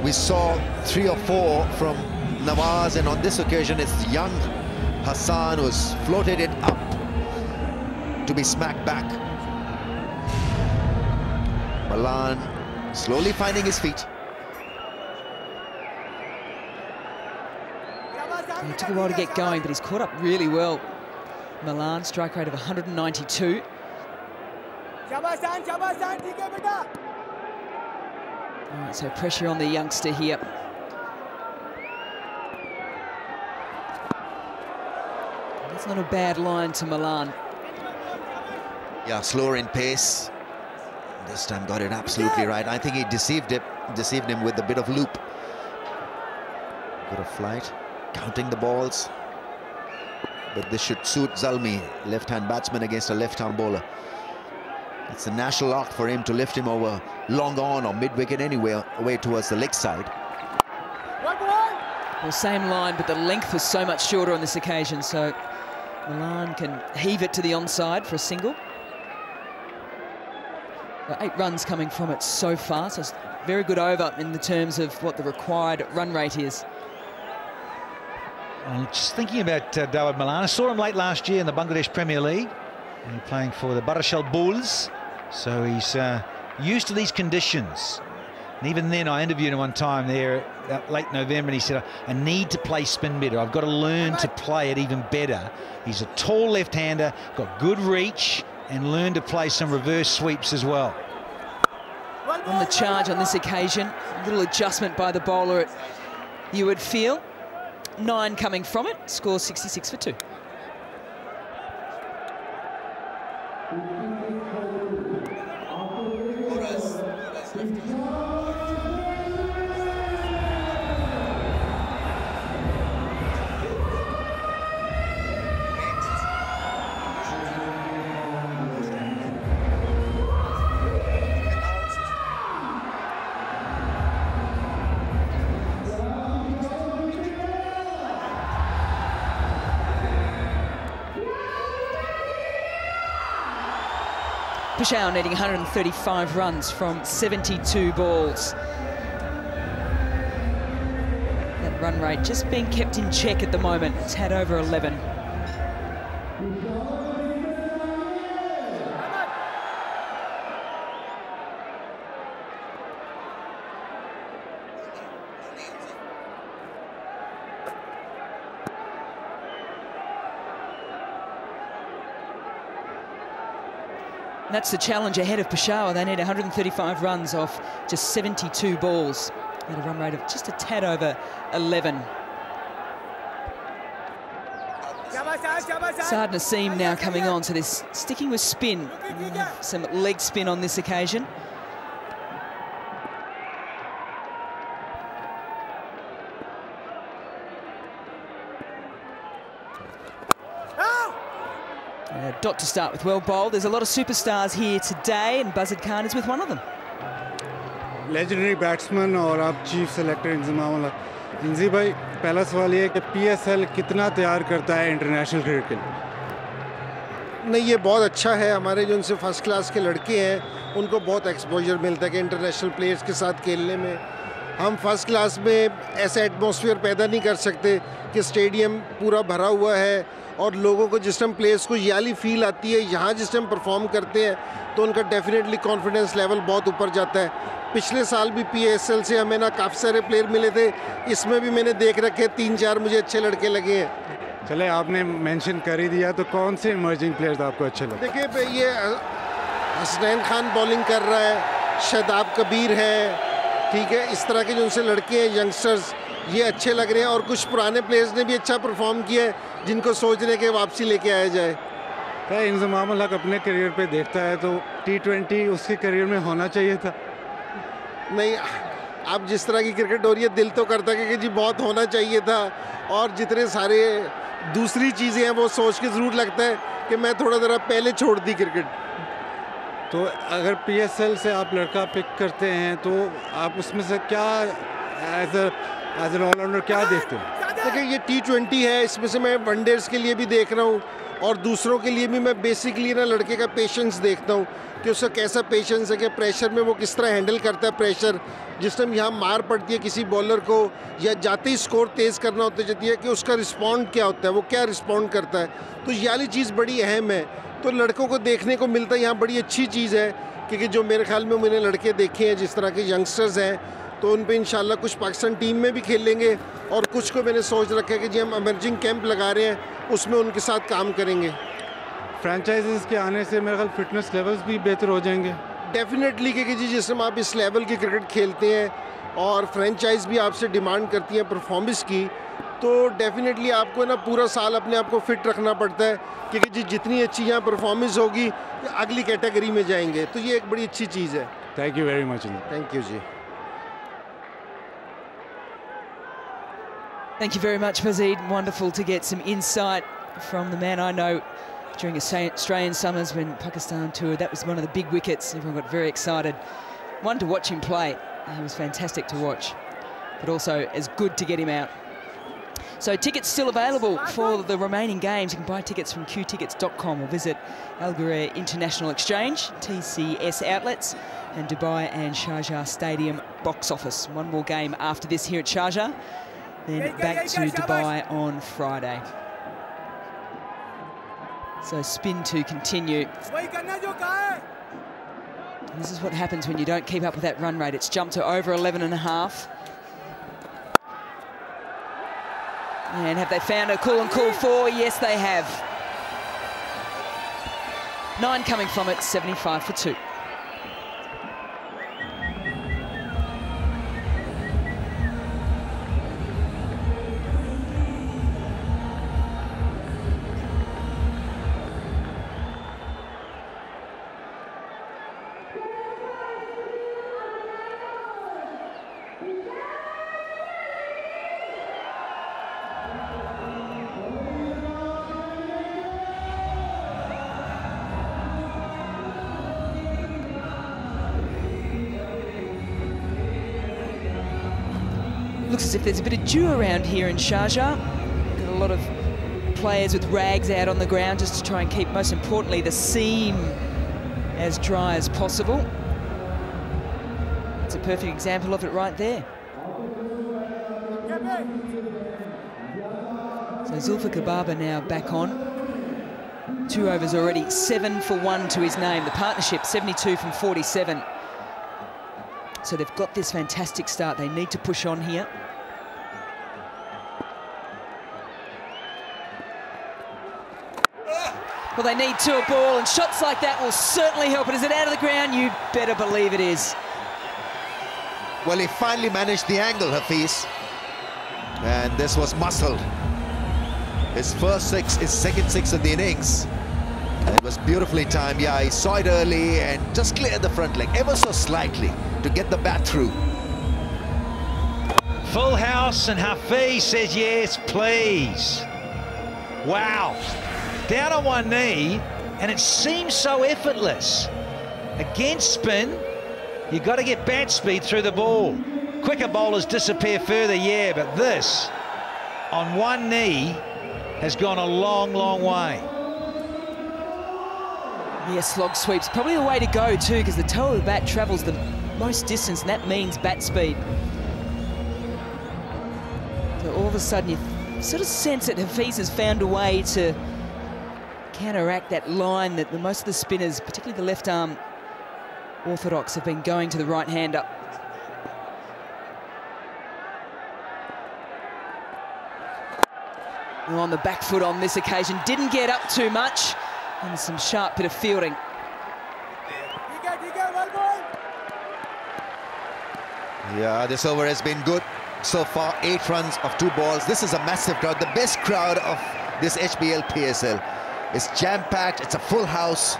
We saw 3 or 4 from Nawaz, and on this occasion it's young Hassan who's floated it up to be smacked back. Milan slowly finding his feet. It took a while to get going, but he's caught up really well. Milan, strike rate of 192. All right, so pressure on the youngster here. That's not a bad line to Milan. Yeah, slower in pace. This time got it absolutely right. I think he deceived him with a bit of loop. Bit of flight, counting the balls. But this should suit Zalmi, left-hand batsman against a left-arm bowler. It's a national arc for him to lift him over long on or mid-wicket anywhere, away towards the leg side. Well, same line, but the length was so much shorter on this occasion, so Milan can heave it to the onside for a single. 8 runs coming from it so far, so it's very good over in the terms of what the required run rate is. I'm just thinking about Dawid Malan. I saw him late last year in the Bangladesh Premier League, and playing for the Barashal Bulls, so he's used to these conditions. And even then, I interviewed him one time there late November, and he said, I need to play spin better. I've got to learn to play it even better. He's a tall left-hander, got good reach, and learn to play some reverse sweeps as well. On the charge on this occasion, a little adjustment by the bowler, you would feel. 9 coming from it, scores 66 for 2. Peshawar needing 135 runs from 72 balls. That run rate just being kept in check at the moment. It's had over 11. And that's the challenge ahead of Peshawar. They need 135 runs off just 72 balls at a run rate of just a tad over 11. Saad Naseem now coming on, so they're sticking with spin. Some leg spin on this occasion. Dot to start with, well bowled. There's a lot of superstars here today, and Buzzard Khan is with one of them. Legendary batsman और अब chief selector Inzamam जी भाई, पहला सवाल ये है कि PSL कितना तैयार करता है इंटरनेशनल क्रिकेट के लिए? नहीं, ये बहुत अच्छा है। हमारे जो उनसे फर्स्ट क्लास के लड़के हैं उनको बहुत एक्सपोजर मिलता है कि इंटरनेशनल प्लेयर्स के साथ खेलने में। हम फर्स्ट क्लास में ऐसा एटमॉस्फेयर पैदा नहीं कर सकते कि स्टेडियम पूरा भरा हुआ है और लोगों को जिस टाइम प्लेयर्स को ये वाली फील आती है यहाँ जिस टाइम परफॉर्म करते हैं तो उनका डेफिनेटली कॉन्फिडेंस लेवल बहुत ऊपर जाता है। पिछले साल भी PSL से हमें ना काफ़ी सारे प्लेयर मिले थे, इसमें भी मैंने देख रखे 3-4 मुझे अच्छे लड़के लगे हैं। चले, आपने मेंशन कर ही दिया, तो कौन से इमर्जिंग प्लेयर्स आपको अच्छे लगे? देखिए, ये हसनैन खान बॉलिंग कर रहा है, शादाब कबीर है, ठीक है, इस तरह के जो उनसे लड़के हैं यंगस्टर्स, ये अच्छे लग रहे हैं। और कुछ पुराने प्लेयर्स ने भी अच्छा परफॉर्म किया है जिनको सोच रहे हैं कि वापसी लेके आया जाए। इंजमाम उल हक अपने करियर पे देखता है तो T20 उसके करियर में होना चाहिए था। नहीं, अब जिस तरह की क्रिकेट हो रही है दिल तो करता है कि जी बहुत होना चाहिए था, और जितने सारे दूसरी चीज़ें हैं वो सोच के ज़रूर लगता है कि मैं थोड़ा ज़रा पहले छोड़ दी क्रिकेट। तो अगर PSL से आप लड़का पिक करते हैं तो आप उसमें से क्या एज एन ऑलराउंडर क्या देखते हैं? देखिए, ये T20 है, इसमें से मैं वनडेज के लिए भी देख रहा हूँ और दूसरों के लिए भी मैं बेसिकली ना लड़के का पेशेंस देखता हूँ कि उसका कैसा पेशेंस है, कि प्रेशर में वो किस तरह हैंडल करता है प्रेशर। जिस टाइम यहाँ मार पड़ती है किसी बॉलर को या जाते ही स्कोर तेज़ करना होता जाती है कि उसका रिस्पॉन्ड क्या होता है, वो क्या रिस्पॉन्ड करता है। तो ये वाली चीज़ बड़ी अहम है, तो लड़कों को देखने को मिलता है यहाँ, बड़ी अच्छी चीज़ है। क्योंकि जो मेरे ख्याल में मैंने लड़के देखे हैं जिस तरह के यंगस्टर्स हैं, तो उन पे इंशाल्लाह कुछ पाकिस्तान टीम में भी खेलेंगे और कुछ को मैंने सोच रखा है कि जी हम इमर्जिंग कैंप लगा रहे हैं उसमें उनके साथ काम करेंगे। फ्रेंचाइजीज के आने से मेरे ख्याल फिटनेस लेवल्स भी बेहतर हो जाएंगे। डेफिनेटली, क्योंकि जी जिस समय आप इस लेवल की क्रिकेट खेलते हैं और फ्रेंचाइज भी आपसे डिमांड करती है परफॉर्मेंस की, तो डेफिनेटली आपको ना पूरा साल अपने आप को फिट रखना पड़ता है, क्योंकि जी जितनी अच्छी यहाँ परफॉर्मेंस होगी अगली कैटेगरी में जाएंगे, तो ये एक बड़ी अच्छी चीज़ है। Thank you very much. Thank you जी। Thank you very much, Fazid. Wonderful to get some insight from the man I know during Australian summers when Pakistan toured. That was one of the big wickets. Everyone got very excited. One to watch him play. He was fantastic to watch, but also as good to get him out. So tickets still available for the remaining games. You can buy tickets from qtickets.com or visit Al Ghurair International Exchange, TCS outlets, and Dubai and Sharjah Stadium box office. One more game after this here at Sharjah, then back to Dubai on Friday. So spin to continue. This is what happens when you don't keep up with that run rate. It's jumped to over 11.5. And have they found a cool and cool 4? Yes, they have. 9 coming from it, 75 for 2. Looks as if there's a bit of dew around here in Sharjah. Got a lot of players with rags out on the ground just to try and keep, most importantly, the seam as dry as possible. It's a perfect example of it right there. So Zulfikar Baba now back on. 2 overs already, 7 for 1 to his name. The partnership, 72 from 47. So they've got this fantastic start. They need to push on here. Well, they need to a ball, and shots like that will certainly help. But is it out of the ground? You better believe it is. Well, he finally managed the angle, Hafiz. And this was muscled. His first 6, his second 6 of the innings. And it was beautifully timed. Yeah, he saw it early and just cleared the front leg ever so slightly to get the bat through. Full house, and Hafiz says yes, please. Wow. Down on one knee, and it seems so effortless. Against spin, you've got to get bat speed through the ball. quicker bowlers disappear further, yeah, but this, on one knee, has gone a long, long way. Yeah, slog sweeps, probably the way to go too, because the toe of the bat travels the most distance, and that means bat speed. So all of a sudden, you sort of sense that Hafiz has found a way to counteract that line that most of the spinners, particularly the left arm orthodox, have been going to the right-hander. On the back foot on this occasion, didn't get up too much, and some sharp bit of fielding. Yeah, this over has been good so far. 8 runs of 2 balls. This is a massive crowd, the best crowd of this HBL PSL. It's jam-packed, it's a full house.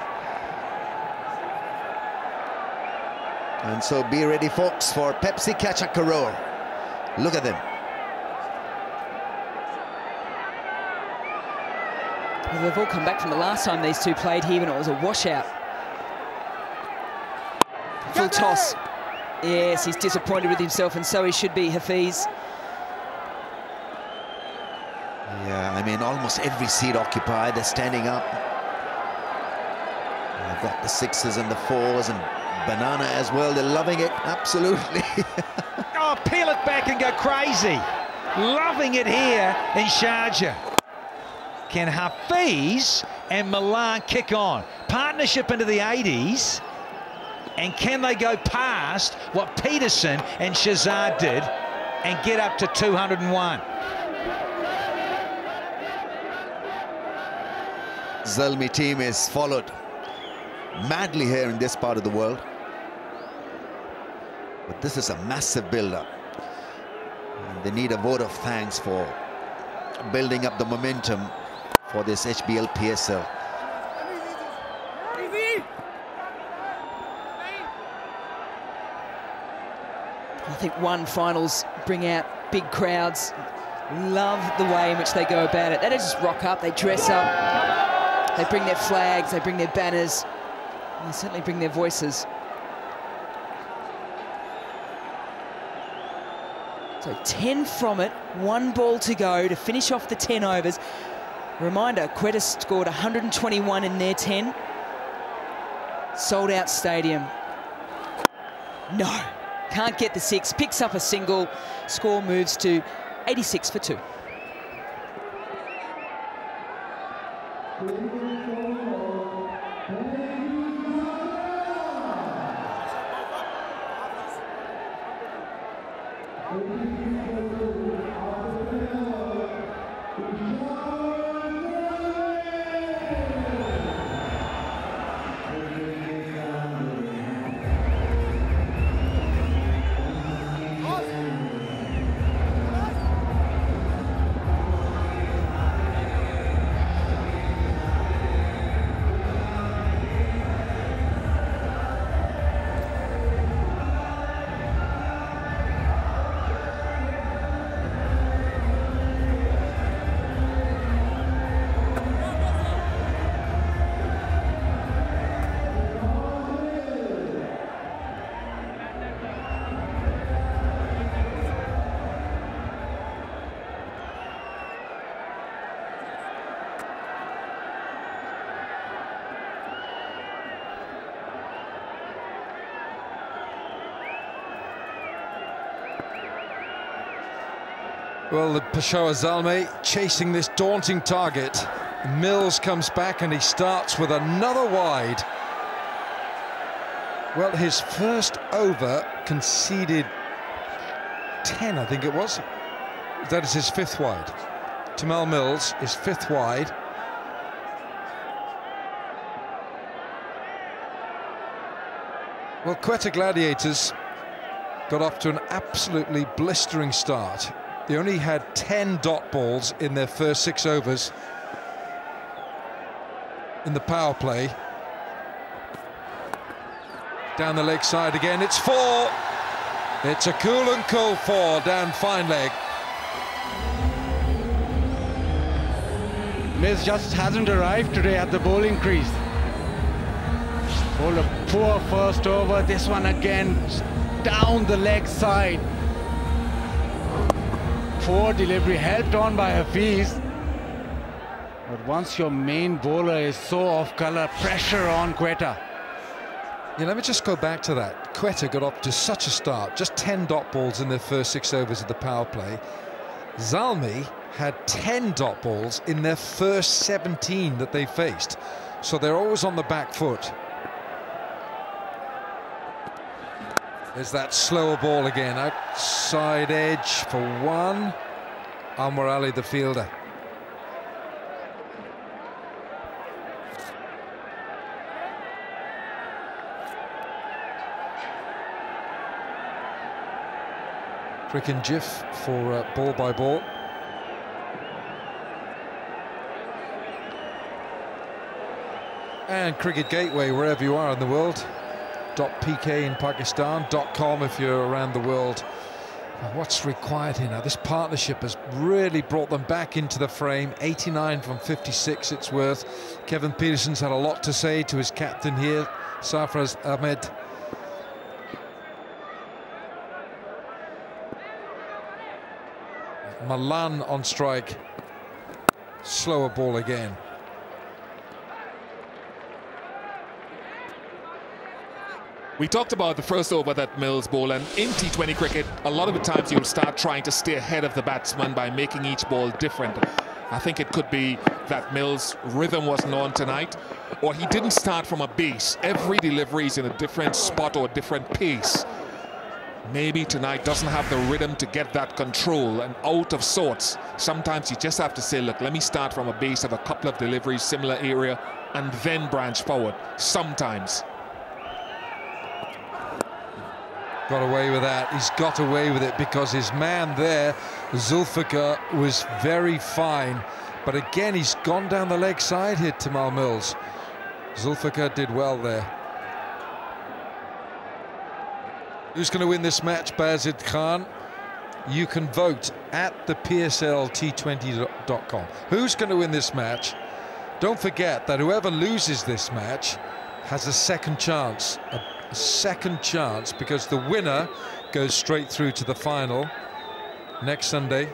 And so be ready, folks, for Pepsi Catch a Crore. Look at them. Well, they've all come back from the last time these two played here when it was a washout. Full toss. Yes, he's disappointed with himself, and so he should be, Hafiz. Yeah, I mean, almost every seat occupied. They're standing up. They've got the 6s and the 4s and banana as well. They're loving it, absolutely. Oh, peel it back and go crazy. Loving it here in Sharjah. Can Hafiz and Milan kick on? Partnership into the 80s. And can they go past what Peterson and Shazad did and get up to 201? Zalmi team is followed madly here in this part of the world. But this is a massive build-up. They need a vote of thanks for building up the momentum for this HBL PSL. I think one finals bring out big crowds. Love the way in which they go about it. They don't just rock up, they dress up. They bring their flags, they bring their banners. And they certainly bring their voices. So 10 from it, 1 ball to go to finish off the 10 overs. Reminder, Quetta scored 121 in their 10. Sold out stadium. No, can't get the 6, picks up a single. Score moves to 86 for 2. Well, the Peshawar Zalmi chasing this daunting target. Mills comes back and he starts with another wide. Well, his first over conceded 10, I think it was. That is his 5th wide. Tamal Mills is 5th wide. Well, Quetta Gladiators got off to an absolutely blistering start. They only had 10 dot balls in their first 6 overs in the power play. Down the leg side again, it's 4. It's a cool and cool 4 down fine leg. Mills just hasn't arrived today at the bowling crease. Bowled a poor first over. This one again down the leg side. Poor delivery, helped on by Hafiz. But once your main bowler is so off colour, pressure on Quetta. Yeah, let me just go back to that. Quetta got off to such a start, just 10 dot balls in their first 6 overs of the power play. Zalmi had 10 dot balls in their first 17 that they faced. So they're always on the back foot. There's that slower ball again, outside edge for one. Anwar Ali, the fielder. Cricket GIF for ball by ball. And Cricket Gateway, wherever you are in the world. .pk in Pakistan, .com if you're around the world. What's required here now? This partnership has really brought them back into the frame. 89 from 56 it's worth. Kevin Peterson's had a lot to say to his captain here, Sarfraz Ahmed. Malan on strike. Slower ball again. We talked about the first over that Mills bowl, and in T20 cricket, a lot of the times you'll start trying to stay ahead of the batsman by making each ball different. I think it could be that Mills' rhythm wasn't on tonight, or he didn't start from a base. Every delivery is in a different spot or a different pace. Maybe tonight doesn't have the rhythm to get that control and out of sorts. Sometimes you just have to say, look, let me start from a base of a couple of deliveries, similar area, and then branch forward. Sometimes. Got away with that. He's got away with it because his man there, Zulfikar, was very fine. But again, he's gone down the leg side here, Tamal Mills. Zulfikar did well there. Who's going to win this match, Bazid Khan? You can vote at the PSLT20.com. Who's going to win this match? Don't forget that whoever loses this match has a second chance. A second chance, because the winner goes straight through to the final next Sunday.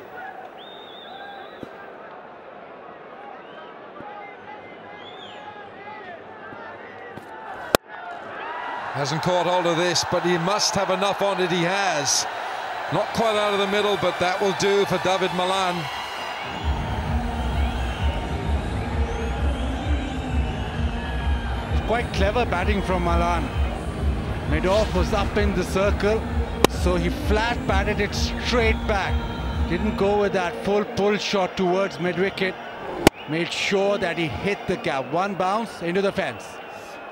Hasn't caught hold of this, but he must have enough on it. He has. Not quite out of the middle, but that will do for David Malan. It's quite clever batting from Malan. Mid-off was up in the circle, so he flat batted it straight back. Didn't go with that full pull shot towards mid-wicket. Made sure that he hit the gap. One bounce into the fence.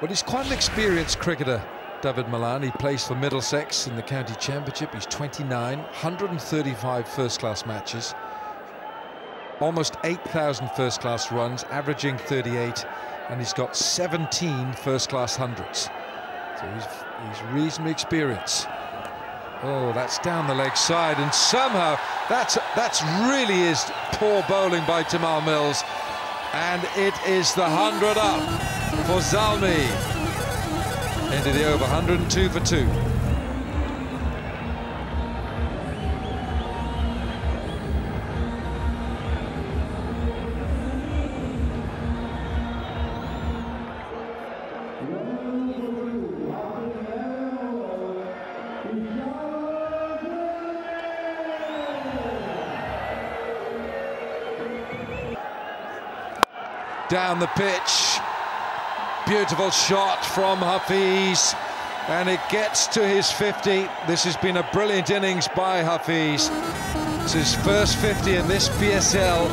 Well, he's quite an experienced cricketer, David Malan. He plays for Middlesex in the county championship. He's 29, 135 first-class matches, almost 8,000 first-class runs, averaging 38, and he's got 17 first-class hundreds. So he's reasonably experienced. Oh, that's down the leg side, and somehow that's really is poor bowling by Tamal Mills, and it is the 100 up for Zalmi into the over. 102 for 2. Down the pitch, beautiful shot from Hafiz, and it gets to his 50. This has been a brilliant innings by Hafiz. It's his first 50 in this PSL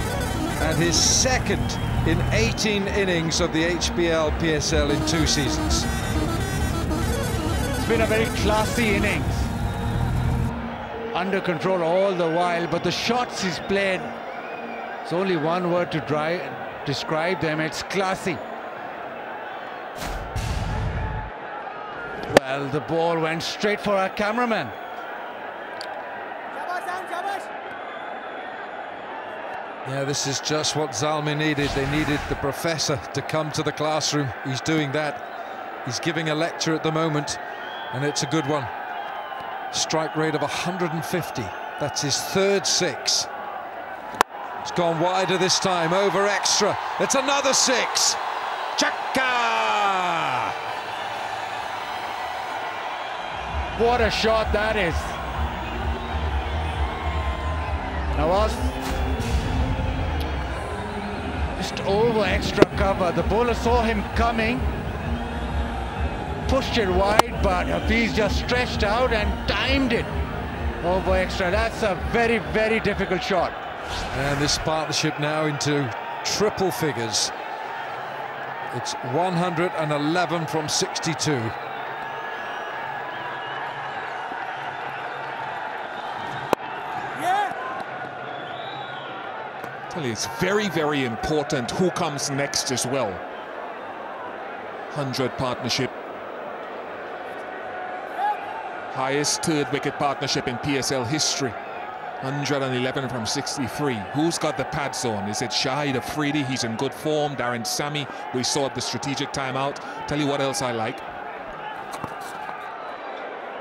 and his second in 18 innings of the HBL PSL in 2 seasons. It's been a very classy innings. Under control all the while, but the shots he's played, it's only one word to describe them, it's classy. Well, the ball went straight for our cameraman. Yeah, this is just what Zalmi needed. They needed the professor to come to the classroom. He's doing that. He's giving a lecture at the moment, and it's a good one. Strike rate of 150. That's his third 6. It's gone wider this time, over extra. It's another 6. Chaka! What a shot that is. Nawaz just over extra cover. The bowler saw him coming, pushed it wide, but Hafiz just stretched out and timed it over extra. That's a very, very difficult shot. And this partnership now into triple figures. It's 111 from 62. I tell you, it's very, very important who comes next as well. 100 partnership. Highest third wicket partnership in PSL history. 111 from 63. Who's got the pads on? Is it Shahid Afridi? He's in good form. Darren Sammy, we saw at the strategic timeout. Tell you what else I like.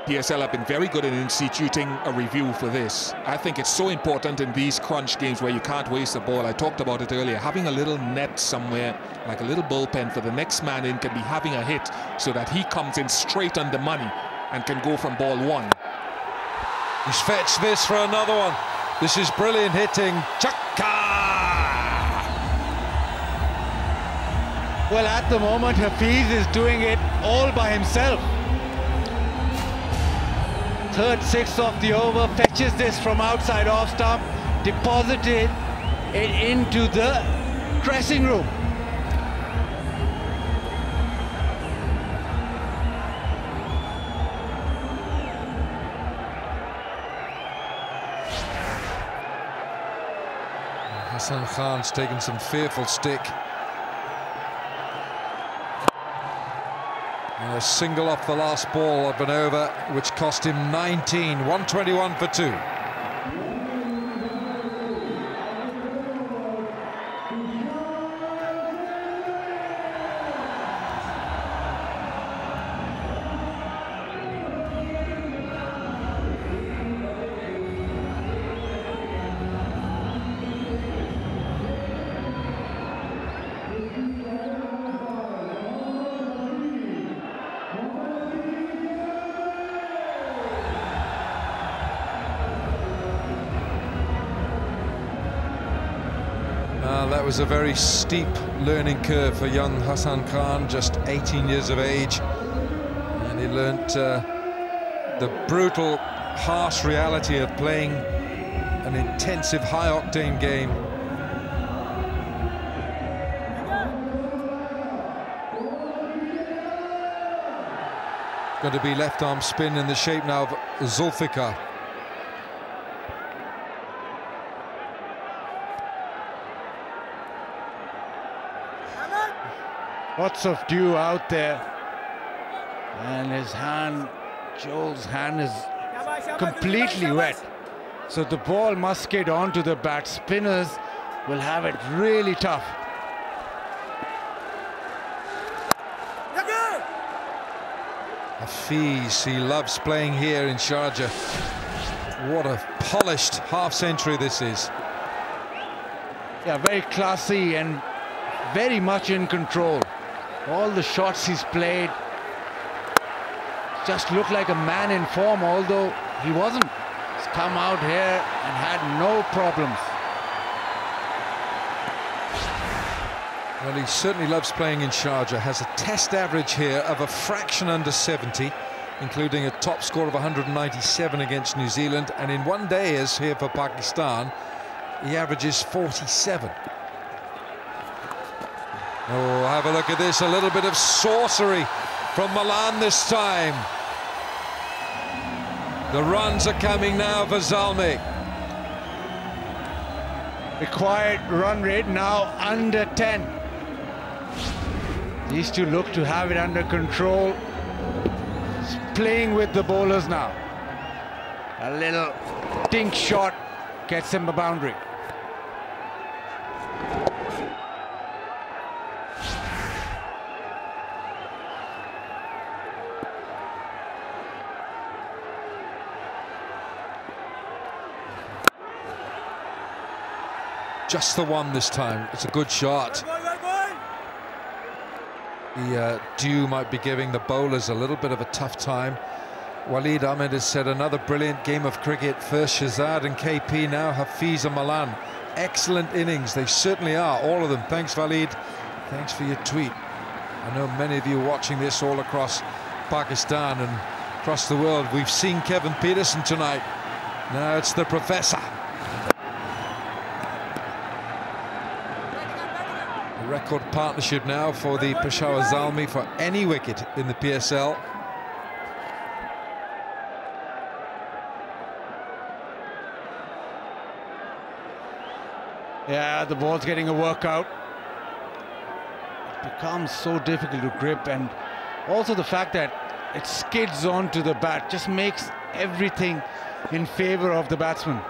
PSL have been very good in instituting a review for this. I think it's so important in these crunch games where you can't waste the ball. I talked about it earlier. Having a little net somewhere, like a little bullpen for the next man in, can be having a hit so that he comes in straight on the money and can go from ball 1. He's fetched this for another one. This is brilliant hitting. Chaka! Well, at the moment, Hafiz is doing it all by himself. Third 6 of the over, fetches this from outside off stump, deposited it into the dressing room. Hassan Khan's taken some fearful stick. And a single off the last ball of an over, which cost him 19, 121 for 2. That was a very steep learning curve for young Hassan Khan, just 18 years of age, and he learnt the brutal, harsh reality of playing an intensive, high-octane game. Going to be left-arm spin in the shape now of Zulfikar. Lots of dew out there, and his hand, Joel's hand, is completely wet. So the ball must get onto the bat. Spinners will have it really tough. Hafiz, he loves playing here in Sharjah. What a polished half-century this is. Yeah, very classy and very much in control. All the shots he's played just looked like a man in form, although he wasn't. He's come out here and had no problems. Well, he certainly loves playing in Sharjah. Has a test average here of a fraction under 70, including a top score of 197 against New Zealand, and in one day as here for Pakistan, he averages 47. Oh, have a look at this, a little bit of sorcery from Milan this time. The runs are coming now for Zalmi. Required run rate now under 10. These two look to have it under control. He's playing with the bowlers now. A little dink shot gets him a boundary. just the one this time. It's a good shot. The dew might be giving the bowlers a little bit of a tough time. Waleed Ahmed has said another brilliant game of cricket. First Shahzad and KP, now Hafiz and Malan. Excellent innings, they certainly are, all of them. Thanks, Waleed. Thanks for your tweet. I know many of you watching this all across Pakistan and across the world. We've seen Kevin Peterson tonight. Now it's the Professor. A record partnership now for the Peshawar Zalmi for any wicket in the PSL. Yeah, the ball's getting a workout. It becomes so difficult to grip, and also the fact that it skids onto the bat just makes everything in favor of the batsman.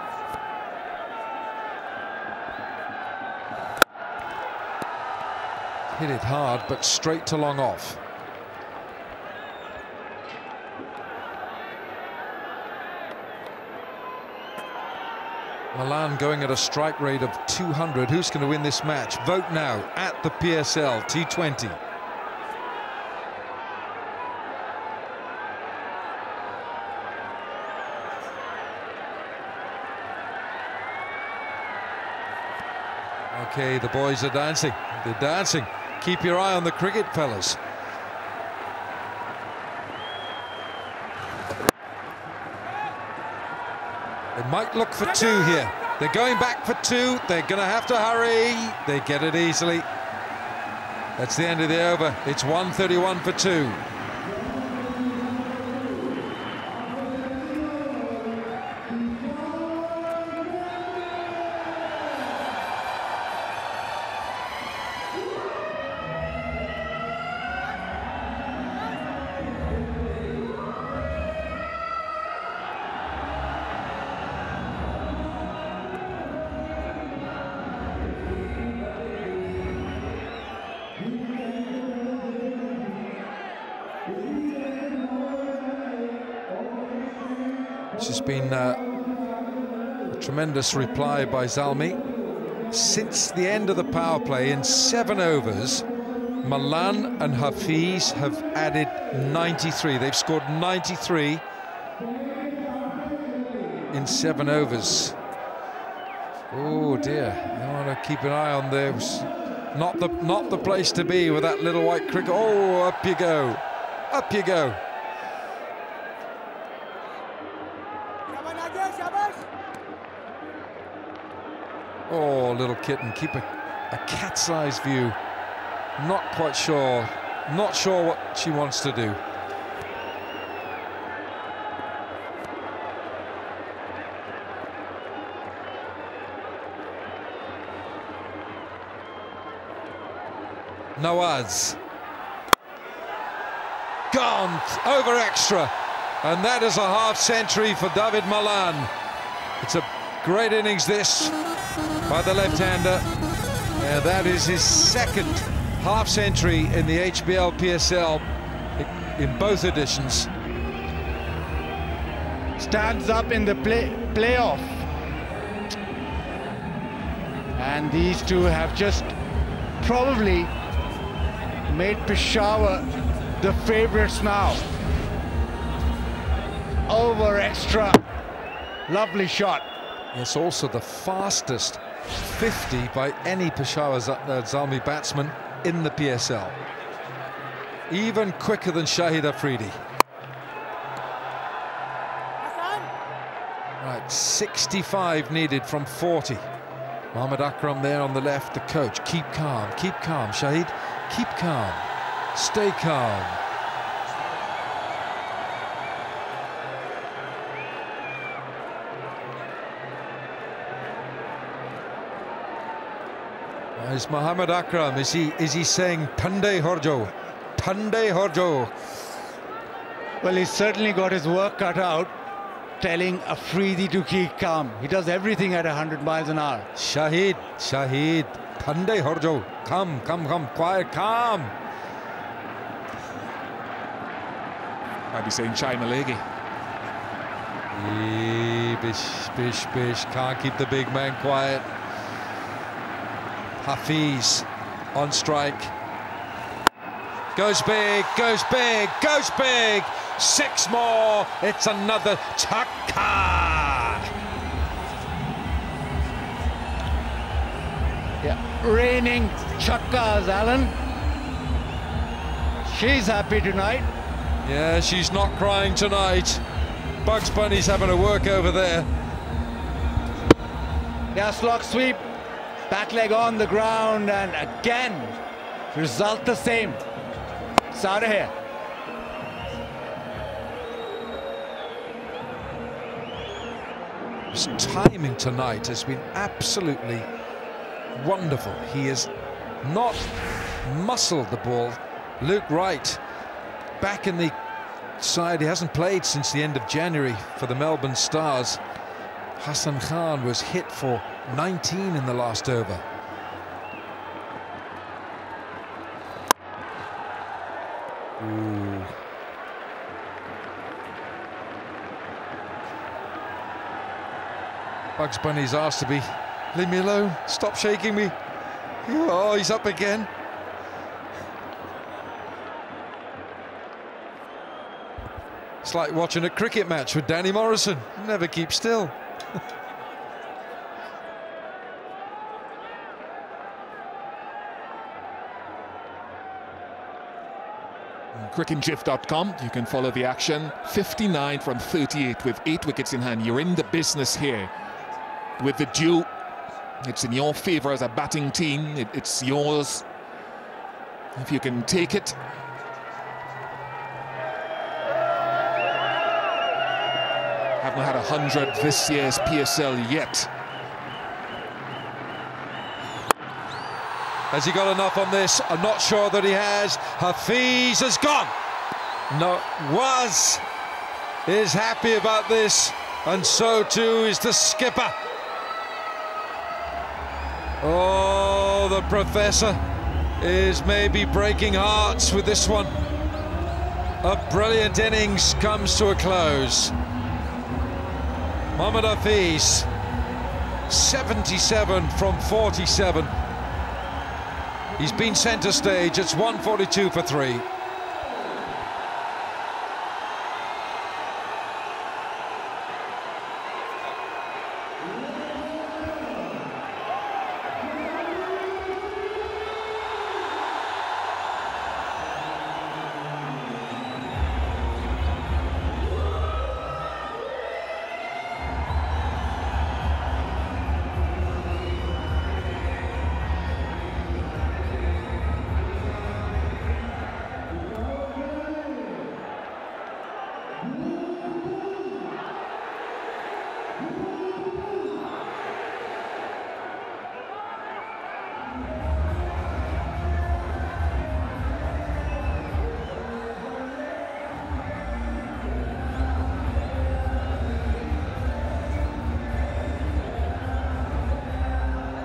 Hit it hard, but straight to long off. Malan going at a strike rate of 200. Who's going to win this match? Vote now at the PSL T20. Okay, the boys are dancing. They're dancing. Keep your eye on the cricket, fellas. They might look for two here. They're going back for two. They're going to have to hurry. They get it easily. That's the end of the over. It's 131 for two. This has been a tremendous reply by Zalmi. Since the end of the power play in 7 overs, Malan and Hafiz have added 93. They've scored 93 in 7 overs. Oh dear, you want to keep an eye on those. Not the place to be with that little white cricket. Oh, up you go, up you go. Oh, little kitten, keep a cat's-eyes view. Not quite sure. Not sure what she wants to do. Nawaz. Gone over extra. And that is a half-century for David Malan. It's a great innings this by the left-hander. And that is his second half-century in the HBL PSL in both editions. Stands up in the playoff. And these two have just probably made Peshawar the favourites now. Over extra. Lovely shot. It's also the fastest 50 by any Peshawar Zalmi batsman in the PSL. Even quicker than Shahid Afridi. Right, 65 needed from 40. Mohammad Akram there on the left, the coach. Keep calm, Shahid. Keep calm. Stay calm. Is Mohammad Akram, is he saying Tande Horjo? Tande Horjo. Well, he's certainly got his work cut out, telling Afridi to keep calm. He does everything at 100 miles an hour. Shahid, Tande Horjo. Calm, quiet, calm. Might be saying Chai Malegi. Bish, can't keep the big man quiet. Hafiz on strike. Goes big, goes big, goes big. 6 more. It's another chakka. Yeah, raining chakkas, Alan. She's happy tonight. Yeah, she's not crying tonight. Bugs Bunny's having a work over there. Yeah, slog sweep. Back leg on the ground, and again, result the same. It's out of here. His timing tonight has been absolutely wonderful. He has not muscled the ball. Luke Wright back in the side. He hasn't played since the end of January for the Melbourne Stars. Hassan Khan was hit for 19 in the last over. Ooh. Bugs Bunny's asked to be, leave me alone, stop shaking me. Oh, he's up again. It's like watching a cricket match with Danny Morrison. Never keep still. Cricketgif.com, you can follow the action. 59 from 38 with 8 wickets in hand. You're in the business here with the dew. It's in your favour as a batting team. It's yours if you can take it. Haven't had 100 this year's PSL yet. Has he got enough on this? I'm not sure that he has. Hafiz has gone. No, is happy about this, and so too is the skipper. Oh, the professor is maybe breaking hearts with this one. A brilliant innings comes to a close. Mohammad Hafiz, 77 from 47. He's been centre stage. It's 142 for 3.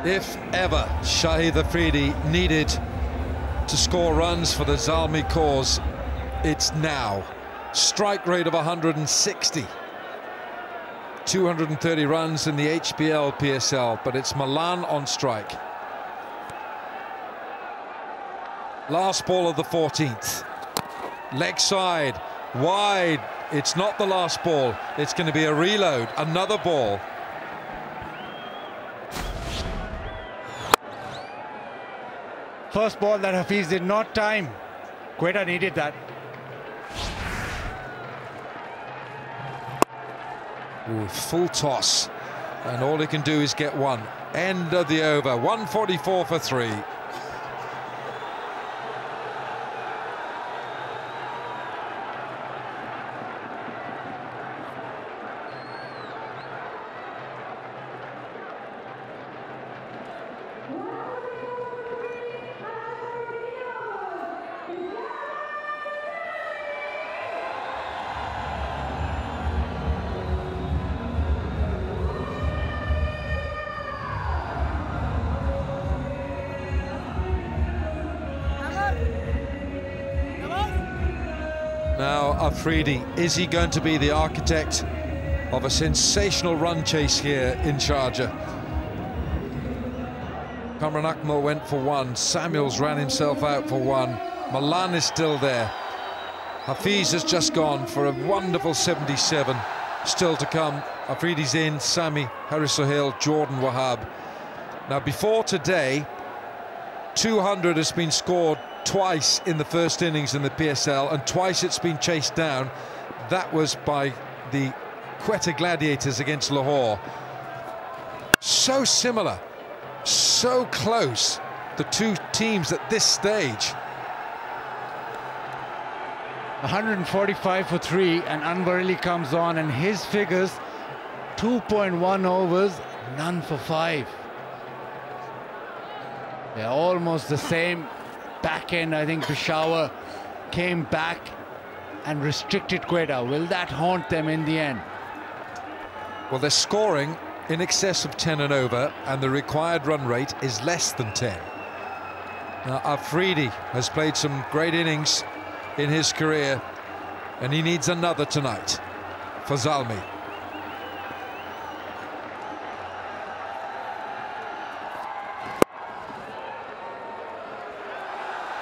If ever Shahid Afridi needed to score runs for the Zalmi cause, it's now. Strike rate of 160. 230 runs in the HBL PSL, but it's Milan on strike. Last ball of the 14th. Leg side, wide. It's not the last ball. It's going to be a reload, another ball. First ball that Hafiz did not time. Quetta needed that. Ooh, full toss, and all he can do is get one. End of the over, 144 for 3. Now Afridi, is he going to be the architect of a sensational run chase here in Sharjah? Kamran Akmal went for one. Samuels ran himself out for one. Malan is still there. Hafiz has just gone for a wonderful 77. Still to come. Afridi's in, Sami, Haris Sohail, Jordan Wahab. Now, before today, 200 has been scored twice in the first innings in the PSL, and twice it's been chased down. That was by the Quetta Gladiators against Lahore. So similar, so close, the two teams at this stage. 145 for 3, and Anwar Ali comes on, and his figures 2.1 overs, none for 5. They're almost the same. Back end, I think Peshawar came back and restricted Quetta. Will that haunt them in the end? Well, they're scoring in excess of 10 and over, and the required run rate is less than 10. Now, Afridi has played some great innings in his career, and he needs another tonight for Zalmi.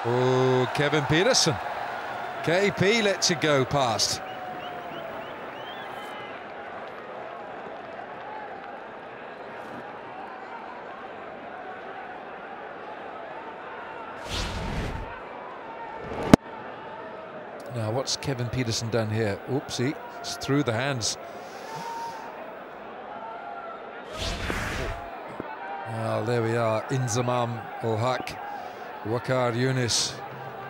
Oh, Kevin Peterson. KP lets it go past. Now, what's Kevin Peterson done here? Oopsie, it's through the hands. Well, there we are. Inzamam ul-Haq, Waqar Yunis.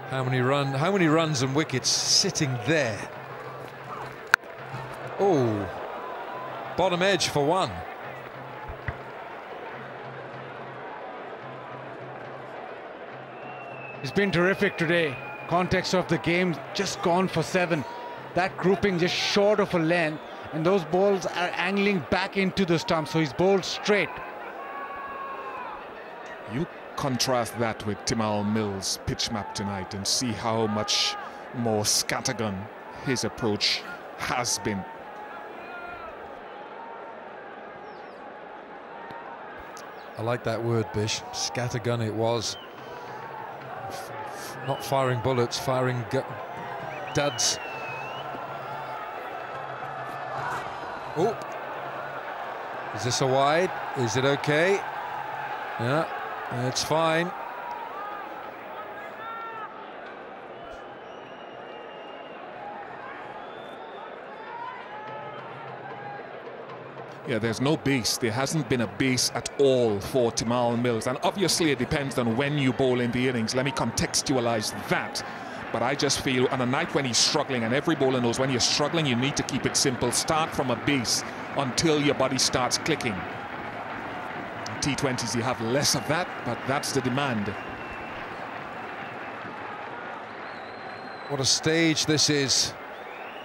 How many runs and wickets sitting there? Oh, bottom edge for one. He's been terrific today. Context of the game, just gone for 7. That grouping just short of a length, and those balls are angling back into the stump, so he's bowled straight. You contrast that with Timal Mills' pitch map tonight and see how much more scattergun his approach has been. I like that word, Bish. Scattergun it was. Not firing bullets, firing duds. Oh, is this a wide? Is it okay? Yeah, it's fine. Yeah, there's no base. There hasn't been a base at all for Timal Mills. And obviously it depends on when you bowl in the innings. Let me contextualize that. But I just feel on a night when he's struggling, and every bowler knows when you're struggling, you need to keep it simple. Start from a base until your body starts clicking. T20s, you have less of that, but that's the demand. What a stage this is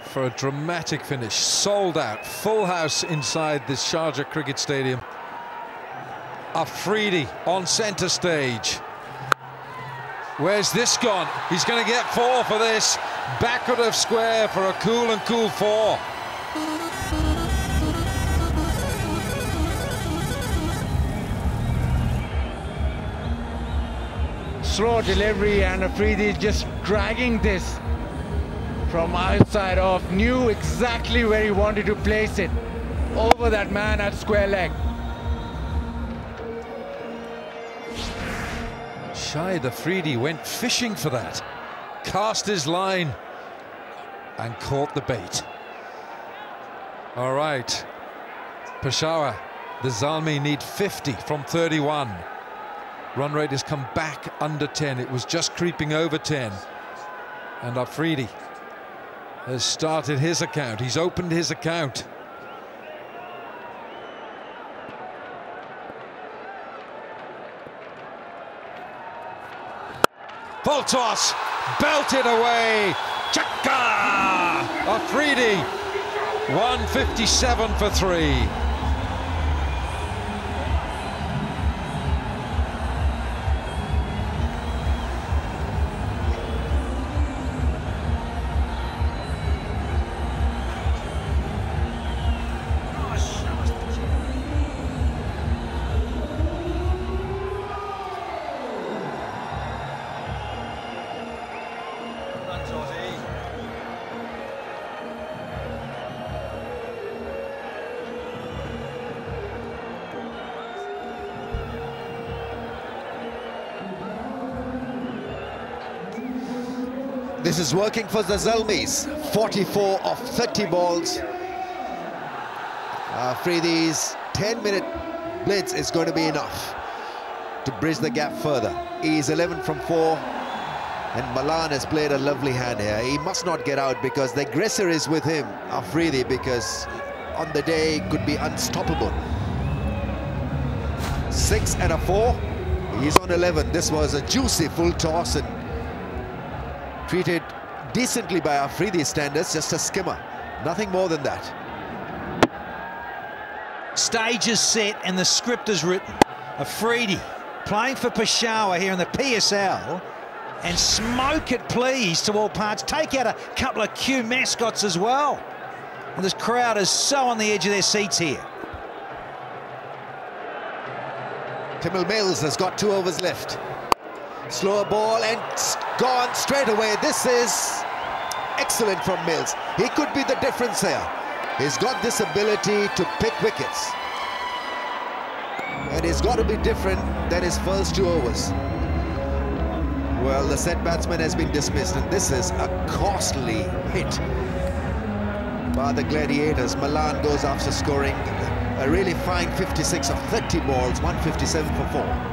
for a dramatic finish. Sold out, full house inside this Sharjah Cricket Stadium. Afridi on centre stage. Where's this gone? He's going to get 4 for this. Backward of square for a cool 4. Slow delivery, and Afridi just dragging this from outside off. Knew exactly where he wanted to place it. Over that man at square leg. Shahid Afridi went fishing for that. Cast his line and caught the bait. All right. Peshawar, the Zalmi need 50 from 31. Run rate has come back under 10. It was just creeping over 10. And Afridi has started his account. He's opened his account. Full toss, belted away. Chaka! Afridi, 157 for 3. This is working for the Zalmis. 44 of 30 balls. Afridi's 10-minute blitz is going to be enough to bridge the gap further. He's 11 from 4, and Malan has played a lovely hand here. He must not get out because the aggressor is with him, Afridi, because on the day could be unstoppable. 6 and a 4. He's on 11. This was a juicy full toss and treated decently by Afridi standards, just a skimmer, nothing more than that. Stage is set and the script is written. Afridi playing for Peshawar here in the PSL, and smoke it please to all parts. Take out a couple of Q mascots as well. And this crowd is so on the edge of their seats here. Timil Mills has got 2 overs left. Slower ball and gone straight away. This is excellent from Mills. He could be the difference here. He's got this ability to pick wickets. And he's got to be different than his first 2 overs. Well, the set batsman has been dismissed, and this is a costly hit by the Gladiators. Malan goes after scoring a really fine 56 of 30 balls, 157 for 4.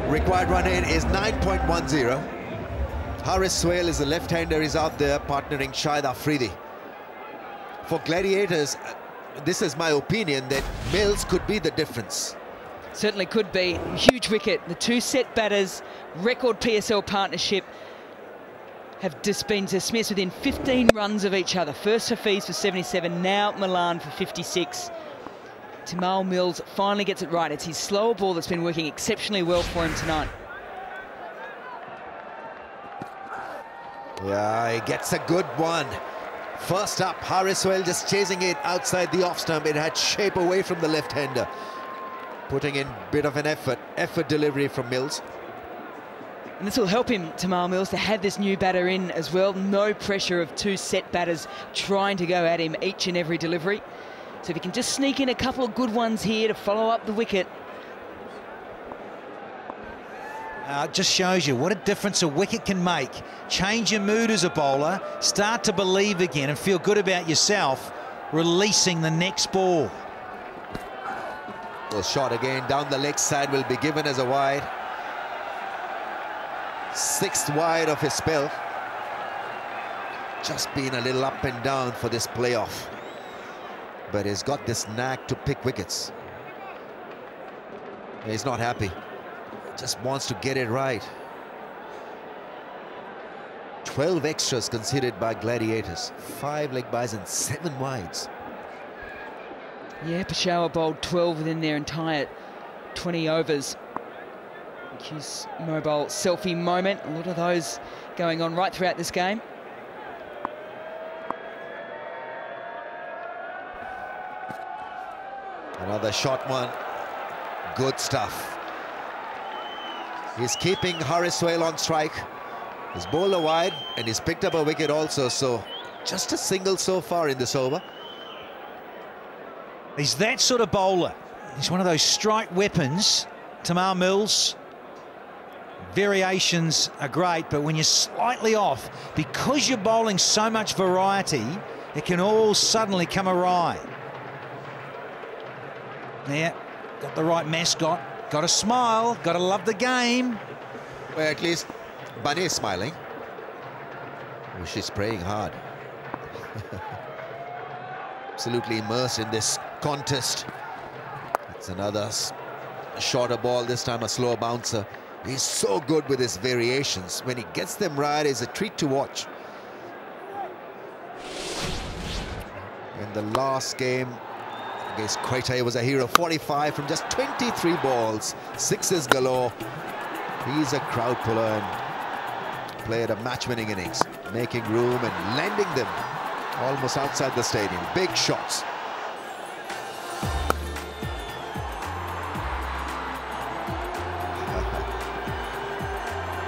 Required run in is 9.10. Haris Sohail is the left-hander. He's out there partnering Shahid Afridi. For Gladiators, this is my opinion that Mills could be the difference. Certainly could be. Huge wicket. The 2 set batters, record PSL partnership, have just been dismissed within 15 runs of each other. First Hafiz for 77, now Malan for 56. Timil Mills finally gets it right. It's his slower ball that's been working exceptionally well for him tonight. Yeah, he gets a good one. First up, Haris Sohail just chasing it outside the off stump. It had shape away from the left-hander. Putting in a bit of an effort delivery from Mills. And this will help him, Timil Mills, to have this new batter in as well. No pressure of 2 set batters trying to go at him each and every delivery. So if he can just sneak in a couple of good ones here to follow up the wicket. It just shows you what a difference a wicket can make. Change your mood as a bowler, start to believe again and feel good about yourself, releasing the next ball. Well, shot again down the leg side will be given as a wide. 6th wide of his spell. Just been a little up and down for this playoff. But he's got this knack to pick wickets. He's not happy. Just wants to get it right. 12 extras conceded by Gladiators. 5 leg byes and 7 wides. Yeah, Peshawar bowled 12 within their entire 20 overs. His mobile selfie moment. A lot of those going on right throughout this game. Another short one. Good stuff. He's keeping Haris Sohail on strike. He's bowled a wide and he's picked up a wicket also. So just a single so far in this over. He's that sort of bowler. He's one of those strike weapons. Timil Mills. Variations are great, but when you're slightly off, because you're bowling so much variety, it can all suddenly come awry. Yeah, got the right mascot, got to smile, got to love the game. Well, at least Bunny is smiling. Oh, she's praying hard. Absolutely immersed in this contest. It's another shorter ball, this time a slower bouncer. He's so good with his variations. When he gets them right, it's a treat to watch. In the last game against Quetta, he was a hero. 45 from just 23 balls, sixes galore. He's a crowd puller and played a match-winning innings, making room and landing them almost outside the stadium. Big shots.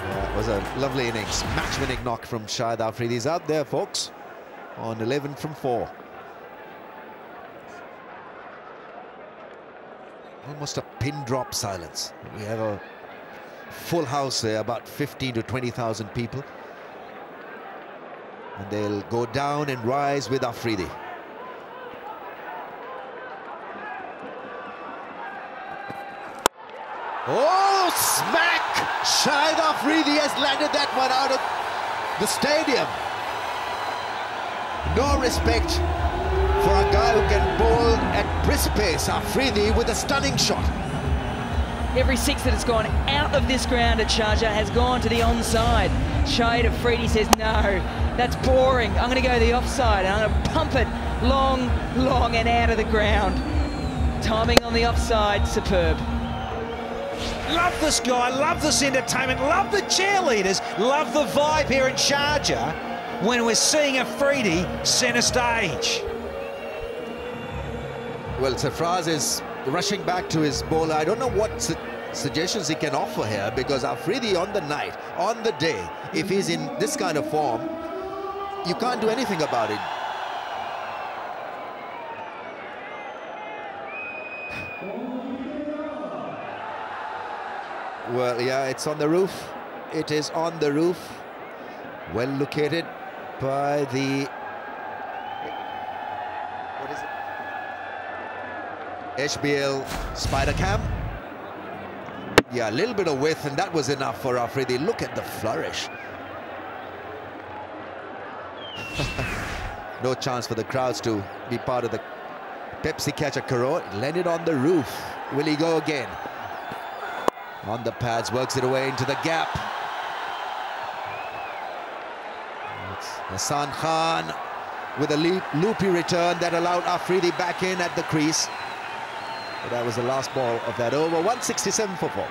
Yeah, it was a lovely innings. Match-winning knock from Shahid Afridi. He's out there, folks, on 11 from 4. Almost a pin drop silence. We have a full house there, about 15 to 20,000 people. And they'll go down and rise with Afridi. Oh, smack! Shahid Afridi has landed that one out of the stadium. No respect for a guy who can bowl at brisk pace. Afridi with a stunning shot. Every six that has gone out of this ground at Sharjah has gone to the onside. Shahid Afridi says, no, that's boring. I'm going to go the offside and I'm going to pump it long, long and out of the ground. Timing on the offside, superb. Love this guy, love this entertainment, love the cheerleaders, love the vibe here in Sharjah when we're seeing Afridi centre stage. Well, Sarfraz is rushing back to his bowler. I don't know what suggestions he can offer here, because Afridi on the night, on the day, if he's in this kind of form, you can't do anything about it. Well, yeah, it's on the roof. It is on the roof. Well located by the... What is it? HBL Spider Cam. Yeah, a little bit of width, and that was enough for Afridi. Look at the flourish. No chance for the crowds to be part of the Pepsi catcher Karo. It landed on the roof. Will he go again? On the pads, works it away into the gap. It's Hassan Khan with a loopy return that allowed Afridi back in at the crease. But that was the last ball of that over. 167 for 4.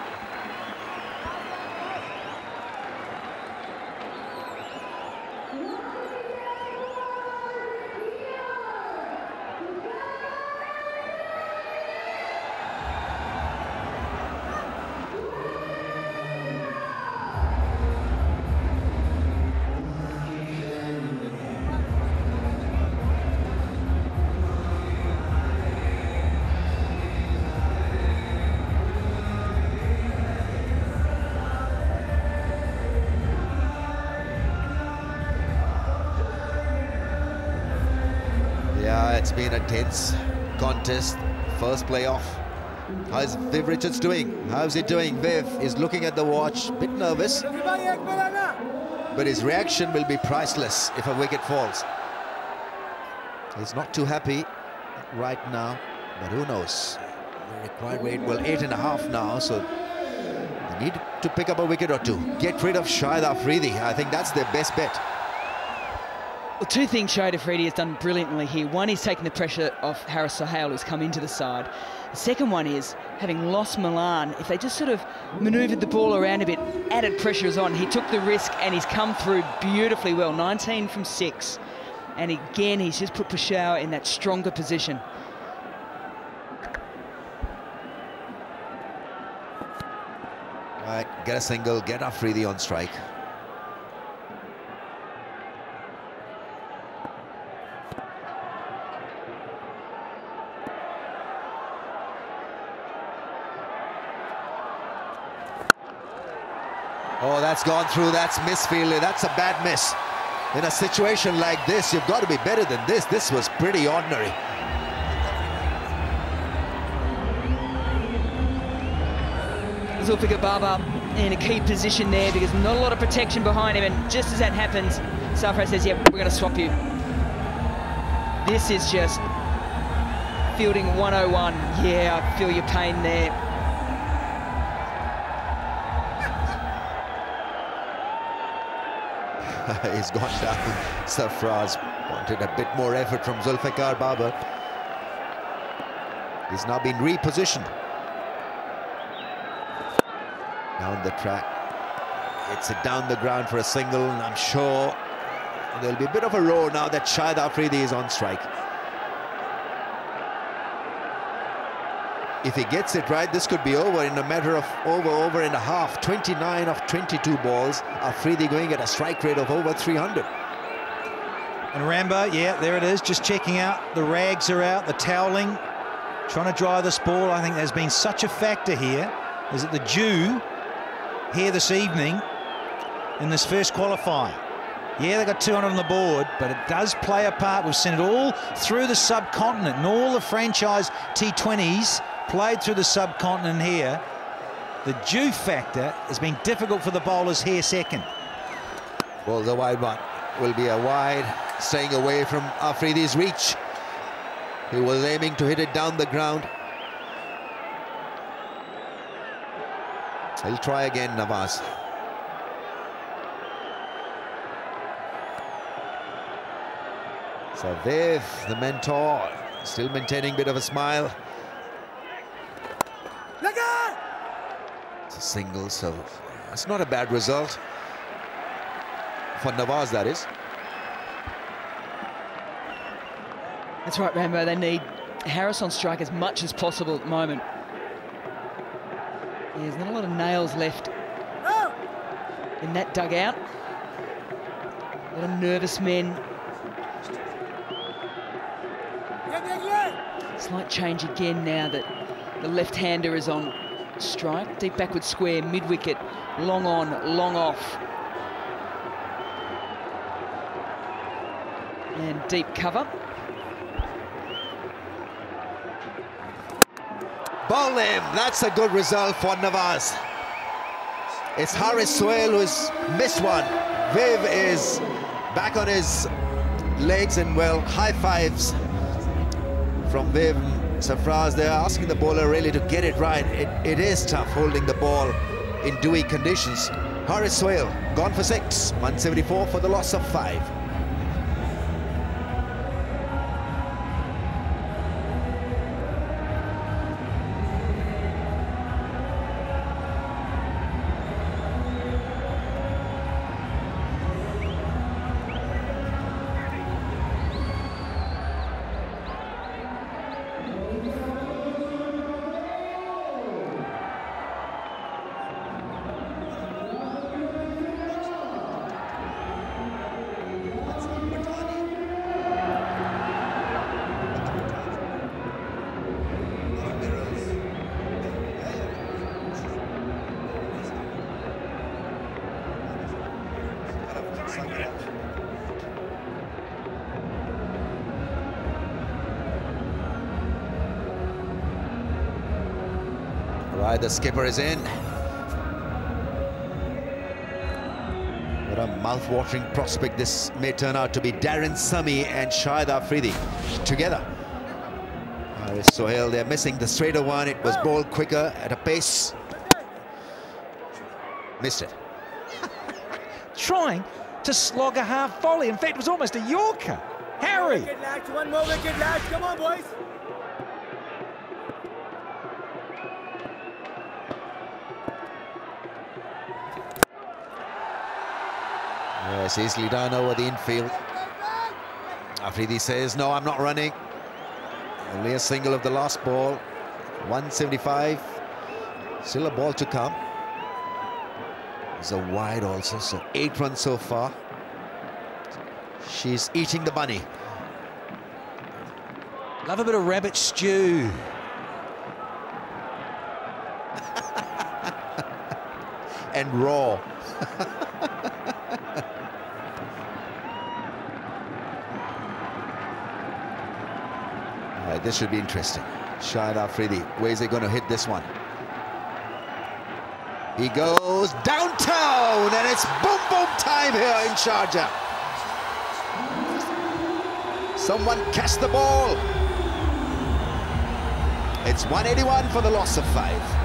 It's been a tense contest. First playoff. How's Viv Richards doing? How's he doing? Viv is looking at the watch, a bit nervous, but his reaction will be priceless if a wicket falls. He's not too happy right now, but who knows? The required weight, well, 8.5 now, so they need to pick up a wicket or two. Get rid of Shahid Afridi. I think that's their best bet. Well, two things Shahid Afridi has done brilliantly here. One, he's taken the pressure off Haris Sohail, who's come into the side. The second one is, having lost Milan, if they just sort of manoeuvred the ball around a bit, added pressure is on. He took the risk and he's come through beautifully well. 19 from 6. And again, he's just put Peshawar in that stronger position. All right, get a single, get Afridi on strike. Oh, that's gone through, that's misfielded, that's a bad miss. In a situation like this, you've got to be better than this. This was pretty ordinary. Zulfikar Baba in a key position there because not a lot of protection behind him, and just as that happens, Sarfraz says, yeah, we're going to swap you. This is just fielding 101. Yeah, I feel your pain there. He's gone down. Sarfraz wanted a bit more effort from Zulfikar Babar. He's now been repositioned. Down the track. Hits it down the ground for a single, and I'm sure there'll be a bit of a roar now that Shahid Afridi is on strike. If he gets it right, this could be over in a matter of over and a half. 29 of 22 balls. Afridi going at a strike rate of over 300. And Rambo, yeah, there it is, just checking out. The rags are out, the toweling, trying to dry this ball. I think there's been such a factor here, is that the dew here this evening in this first qualifier. Yeah, they got 200 on the board, but it does play a part. We've seen it all through the subcontinent, and all the franchise T20s played through the subcontinent here. The dew factor has been difficult for the bowlers here second. Well, the wide one will be a wide, staying away from Afridi's reach. He was aiming to hit it down the ground. He'll try again, Nawaz. So Viv, the mentor, still maintaining a bit of a smile. It's a single, so it's not a bad result. For Nawaz, that is. That's right, Rambo. They need Harris on strike as much as possible at the moment. There's not a lot of nails left in that dugout. A lot of nervous men. Slight change again now that the left-hander is on strike. Deep backward square, mid-wicket, long on, long off. And deep cover. Bowl him. That's a good result for Nawaz. It's Haris Sohail who's missed one. Viv is back on his legs, and well, high fives from Viv. Sarfraz, they're asking the bowler really to get it right. It is tough holding the ball in dewy conditions. Haris Sohail gone for 6, 174 for the loss of 5. Right, the skipper is in. What a mouth-watering prospect this may turn out to be. Darren Sami and Shahid Afridi together. Haris Sohail, they're missing the straighter one. It was bowled quicker at a pace. Missed it. Trying to slog a half volley. In fact, it was almost a Yorker. Harry. One more wicket, lads. Come on, boys. Yes, easily done over the infield. Afridi says, no, I'm not running. Only a single of the last ball. 175. Still a ball to come. It's a wide also, so 8 runs so far. She's eating the bunny. Love a bit of rabbit stew. And raw. This should be interesting. Shahid Afridi, where is he going to hit this one? He goes downtown, and it's boom boom time here in Sharjah. Someone catch the ball. It's 181 for the loss of 5.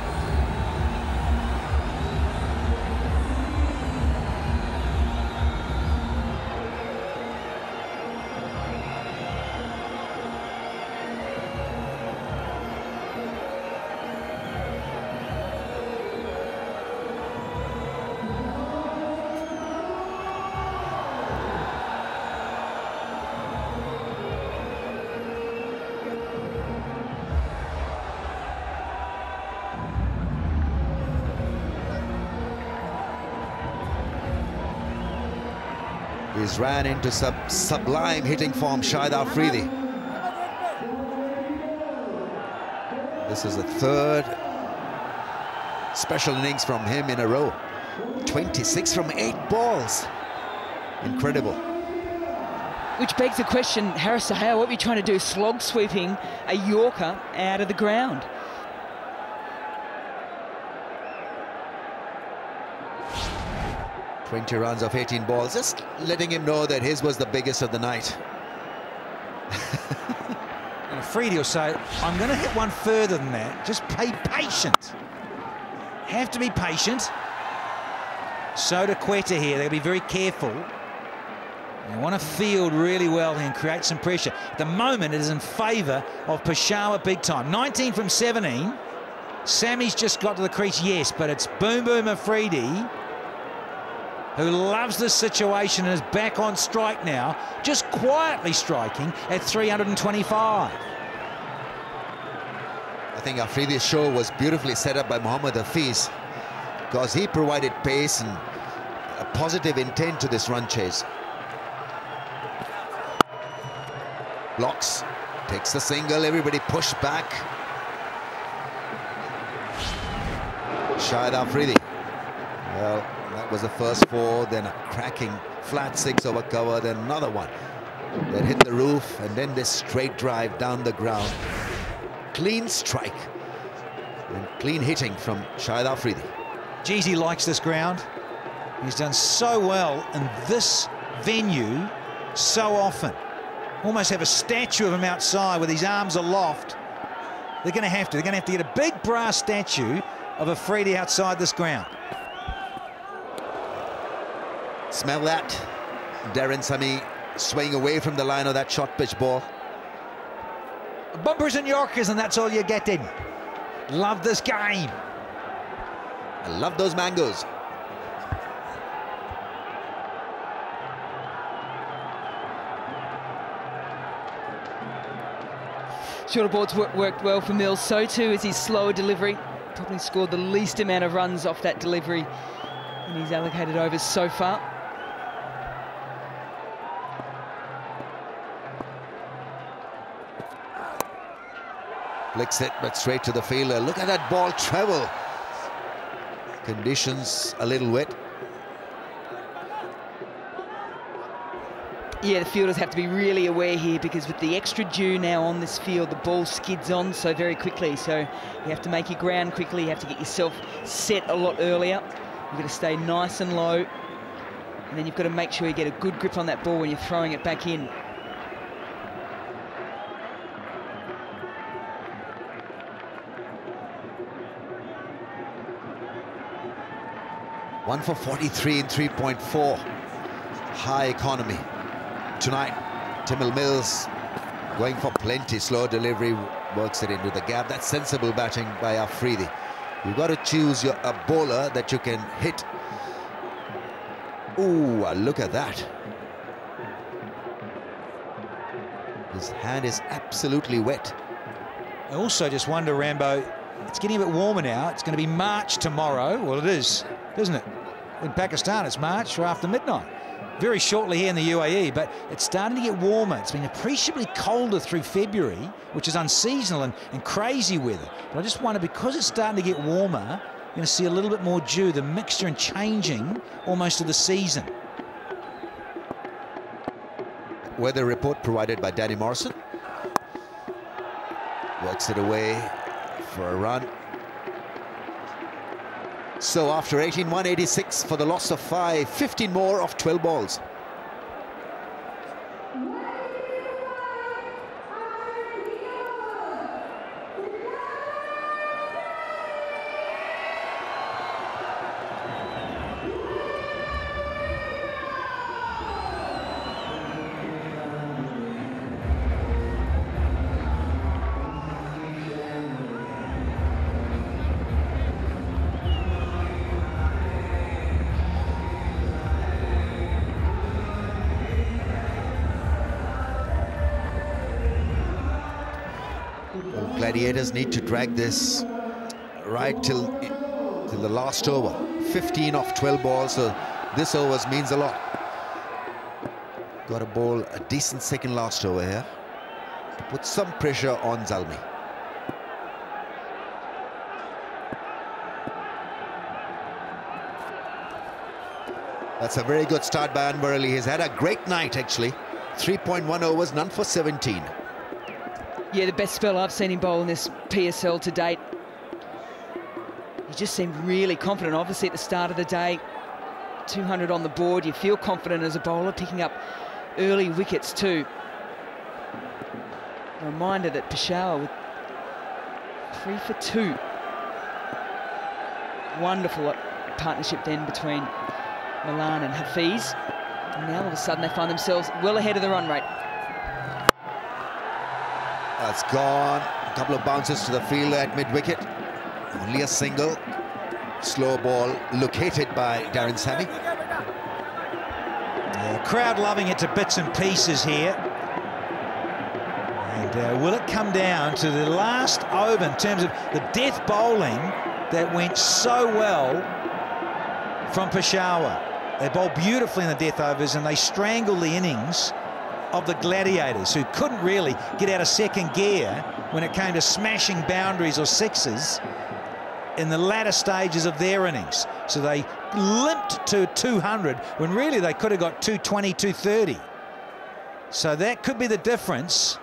He's ran into sublime hitting form, Shahid Afridi. This is the 3rd special innings from him in a row. 26 from 8 balls. Incredible. Which begs the question, Haris Sahel, what were you trying to do? Slog sweeping a Yorker out of the ground. . 20 runs of 18 balls, just letting him know that his was the biggest of the night. And Afridi will say, I'm going to hit one further than that. Just be patient. Have to be patient. So do Quetta here. They'll be very careful. They want to field really well and create some pressure. At the moment, it is in favour of Peshawar big time. 19 from 17. Sammy's just got to the crease, yes, but it's Boom Boom Afridi, who loves this situation and is back on strike now, just quietly striking at 325. I think Afridi's show was beautifully set up by Mohammad Hafiz, because he provided pace and a positive intent to this run chase. Blocks, takes the single, everybody pushed back. Shahid Afridi. Well, that was the first 4, then a cracking flat 6 over cover, then another one that hit the roof, and then this straight drive down the ground. Clean strike and clean hitting from Shahid Afridi. Geez, he likes this ground. He's done so well in this venue so often. Almost have a statue of him outside with his arms aloft. They're going to have to get a big brass statue of Afridi outside this ground. Smell that. Darren Sammy swaying away from the line of that short pitch ball. Bumpers and Yorkers, and that's all you're getting. Love this game. I love those mangoes. Shorter balls worked well for Mills. So too is his slower delivery. Probably scored the least amount of runs off that delivery in his allocated overs so far. Flicks it, but straight to the fielder. Look at that ball travel. Conditions a little wet. Yeah, the fielders have to be really aware here, because with the extra dew now on this field, the ball skids on so very quickly. So you have to make your ground quickly. You have to get yourself set a lot earlier. You've got to stay nice and low. And then you've got to make sure you get a good grip on that ball when you're throwing it back in. One for 43 in 3.4. High economy. Tonight, Timil Mills going for plenty. Slow delivery, works it into the gap. That's sensible batting by Afridi. You've got to choose a bowler that you can hit. Ooh, look at that. His hand is absolutely wet. I also just wonder, Rambo, it's getting a bit warmer now. It's going to be March tomorrow. Well, it is, isn't it? In Pakistan, it's March or after midnight. Very shortly here in the UAE, but it's starting to get warmer. It's been appreciably colder through February, which is unseasonal and crazy weather. But I just wonder, because it's starting to get warmer, you're going to see a little bit more dew, the mixture and changing almost of the season. Weather report provided by Danny Morrison. Works it away for a run. So after 18, 186 for the loss of 5, 15 more of 12 balls. Well, Gladiators need to drag this right till the last over. 15 off 12 balls, so this overs means a lot. Got to bowl a decent second last over here to put some pressure on Zalmi. That's a very good start by Anwar Ali. He's had a great night, actually. 3.1 overs, none for 17. Yeah, the best spell I've seen him bowl in this PSL to date. He just seemed really confident, obviously, at the start of the day. 200 on the board, you feel confident as a bowler, picking up early wickets too. A reminder that Peshawar with 3 for 2. Wonderful partnership then between Milan and Hafiz. And now all of a sudden they find themselves well ahead of the run rate. That's gone. A couple of bounces to the fielder at mid-wicket. Only a single. Slow ball located by Darren Sammy. Yeah, crowd loving it to bits and pieces here. And will it come down to the last over in terms of the death bowling that went so well from Peshawar? They bowled beautifully in the death overs and they strangled the innings of the Gladiators, who couldn't really get out of second gear when it came to smashing boundaries or sixes in the latter stages of their innings. So they limped to 200 when really they could have got 220, 230. So that could be the difference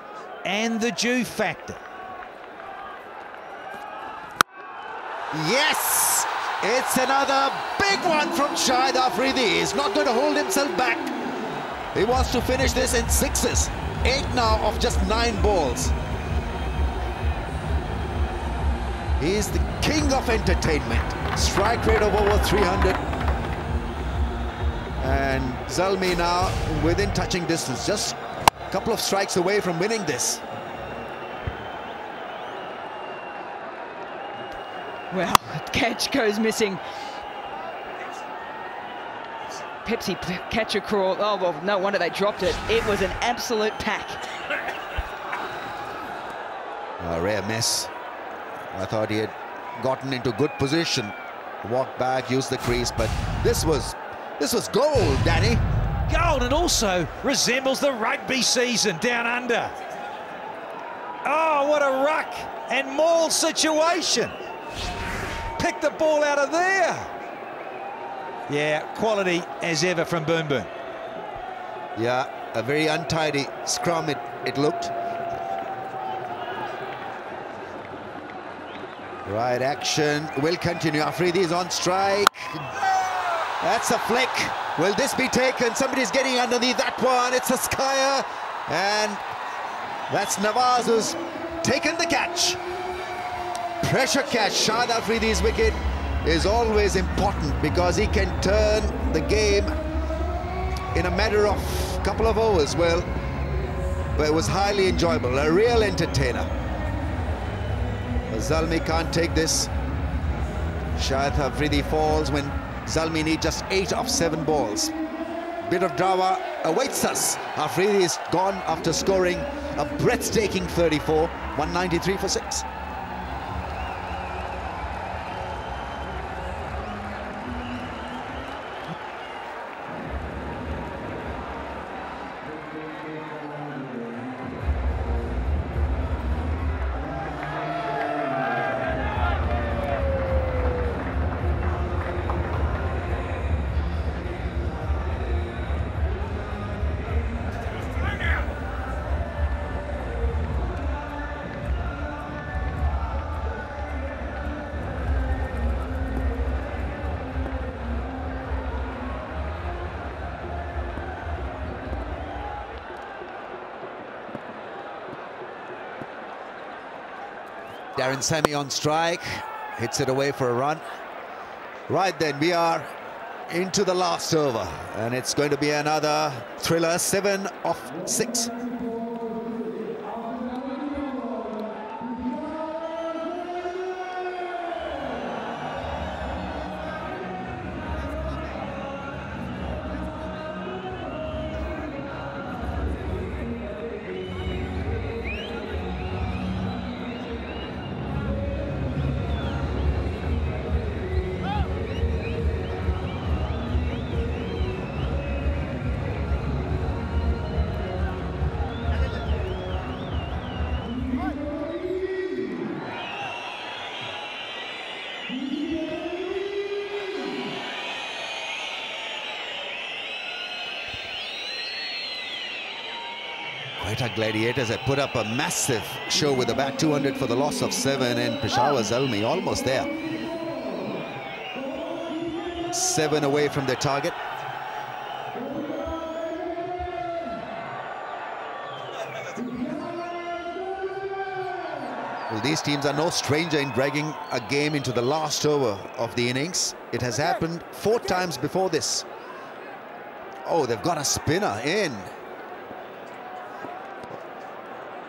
and the due factor. Yes! It's another big one from Shahid Afridi. He's not going to hold himself back. He wants to finish this in sixes. 8 now of just 9 balls. He's the king of entertainment. Strike rate of over 300. And Zalmi now within touching distance. Just a couple of strikes away from winning this. Well, the catch goes missing. Pepsi catcher crawl. Oh, well, no wonder they dropped it. It was an absolute pack. A rare miss. I thought he had gotten into good position. Walked back, used the crease, but this was gold, Danny. Gold, and also resembles the rugby season down under. Oh, what a ruck and maul situation. Pick the ball out of there. Yeah, quality as ever from Boom Boom. Yeah, a very untidy scrum it looked. Right action will continue. Afridi is on strike. That's a flick. Will this be taken? Somebody's getting underneath that one. It's a skyer. And that's Nawaz who's taken the catch. Pressure catch. Shahid Afridi's wicket is always important because he can turn the game in a matter of a couple of overs. Well, but it was highly enjoyable, a real entertainer. But Zalmi can't take this. Shahid Afridi falls when Zalmi needs just 8 of 7 balls. Bit of drama awaits us. Afridi is gone after scoring a breathtaking 34, 193 for 6. Darren Sammy on strike, hits it away for a run. Right then, we are into the last over, and it's going to be another thriller. 7 of 6. Quetta Gladiators had put up a massive show with a bat, 200 for the loss of 7, and Peshawar Zalmi almost there. 7 away from their target. Well, these teams are no stranger in dragging a game into the last over of the innings. It has happened 4 times before this. Oh, they've got a spinner in.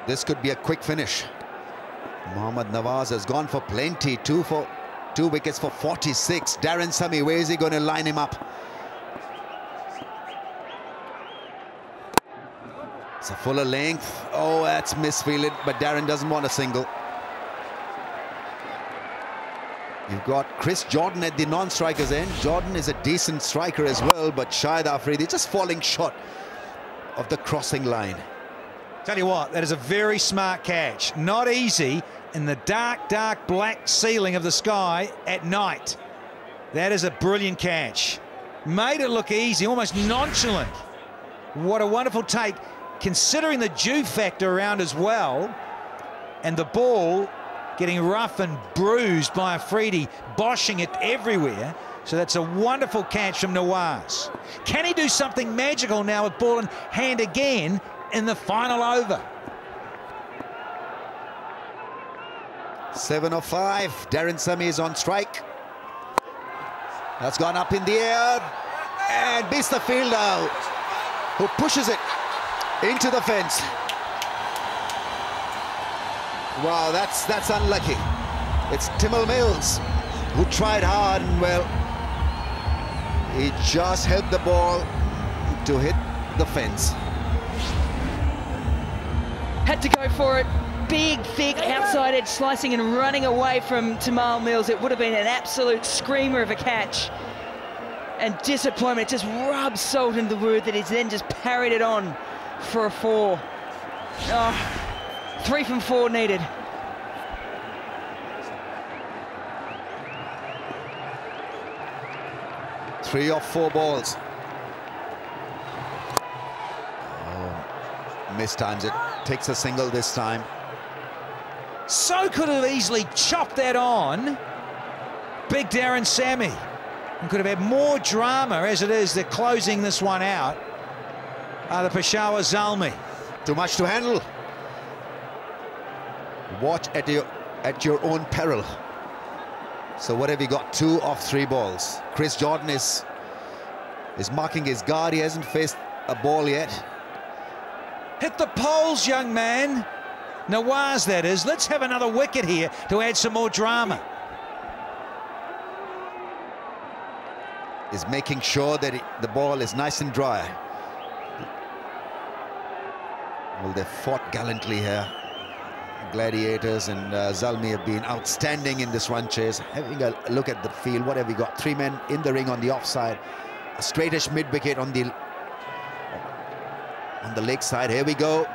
This could be a quick finish. Mohammad Nawaz has gone for plenty. 2 wickets for 46. Darren Sammy, where is he going to line him up? It's a fuller length. Oh, that's misfielded, but Darren doesn't want a single. You've got Chris Jordan at the non-strikers end. Jordan is a decent striker as well, but Shahid Afridi just falling short of the crossing line. Tell you what, that is a very smart catch. Not easy in the dark, dark black ceiling of the sky at night. That is a brilliant catch. Made it look easy, almost nonchalant. What a wonderful take, considering the dew factor around as well, and the ball getting rough and bruised by Afridi, boshing it everywhere. So that's a wonderful catch from Nawaz. Can he do something magical now with ball in hand again in the final over? 7 of 5. Darren Sammy is on strike. That's gone up in the air and beats the fielder, who pushes it into the fence. Wow, that's unlucky. It's Timil Mills, who tried hard, and well, he just helped the ball to hit the fence. Had to go for it. Big, thick outside edge slicing and running away from Timil Mills. It would have been an absolute screamer of a catch. And disappointment, just rubs salt into the wound that he's then just parried it on for a 4. Oh, 3 from 4 needed. Three of 4 balls. Oh, mistimes it. Takes a single this time. So could have easily chopped that on. Big Darren Sammy. And could have had more drama as it is. They're closing this one out. The Peshawar Zalmi. Too much to handle. Watch at your own peril. So what have you got? 2 of 3 balls. Chris Jordan is marking his guard. He hasn't faced a ball yet. Hit the poles, young man. Nawaz, that is. Let's have another wicket here to add some more drama. Is making sure that the ball is nice and dry. Well, they fought gallantly here. Gladiators and Zalmi have been outstanding in this run chase. Having a look at the field, what have we got? 3 men in the ring on the offside. A straightish mid-wicket on the leg side. Here we go.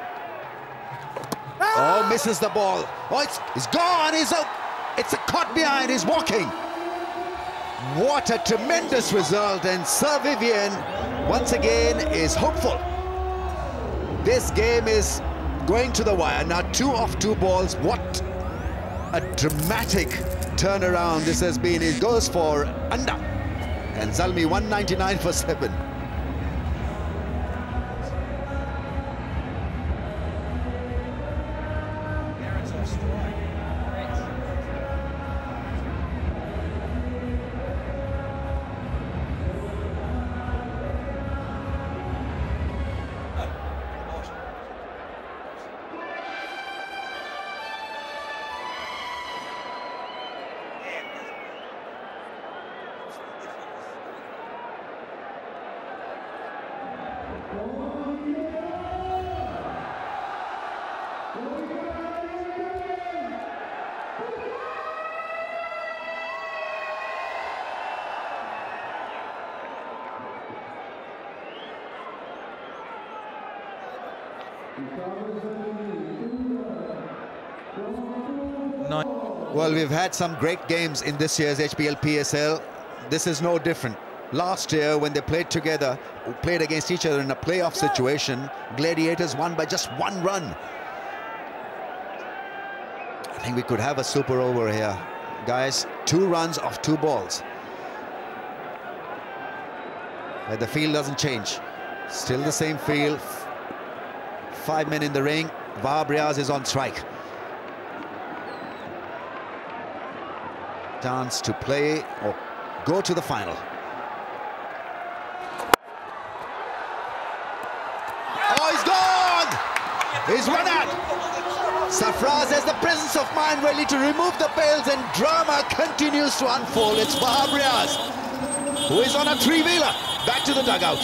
Oh, misses the ball. Oh, it's gone. He's out. It's a caught behind. He's walking. What a tremendous result. And Sir Vivian, once again, is hopeful. This game is going to the wire. Now 2 of 2 balls. What a dramatic turnaround this has been. It goes for under. And Zalmi 199 for 7. Well, we've had some great games in this year's HBL PSL. This is no different. last year when they played together, played against each other in a playoff situation. Gladiators won by just 1 run. I think we could have a super over here, guys. 2 runs off 2 balls. But the field doesn't change. Still the same field. 5 men in the ring. Wahab Riaz is on strike. Chance to play or go to the final. Oh, he's gone! He's run out. Sarfraz has the presence of mind really to remove the bails, and drama continues to unfold. It's Wahab Riaz, who is on a 3-wheeler. Back to the dugout.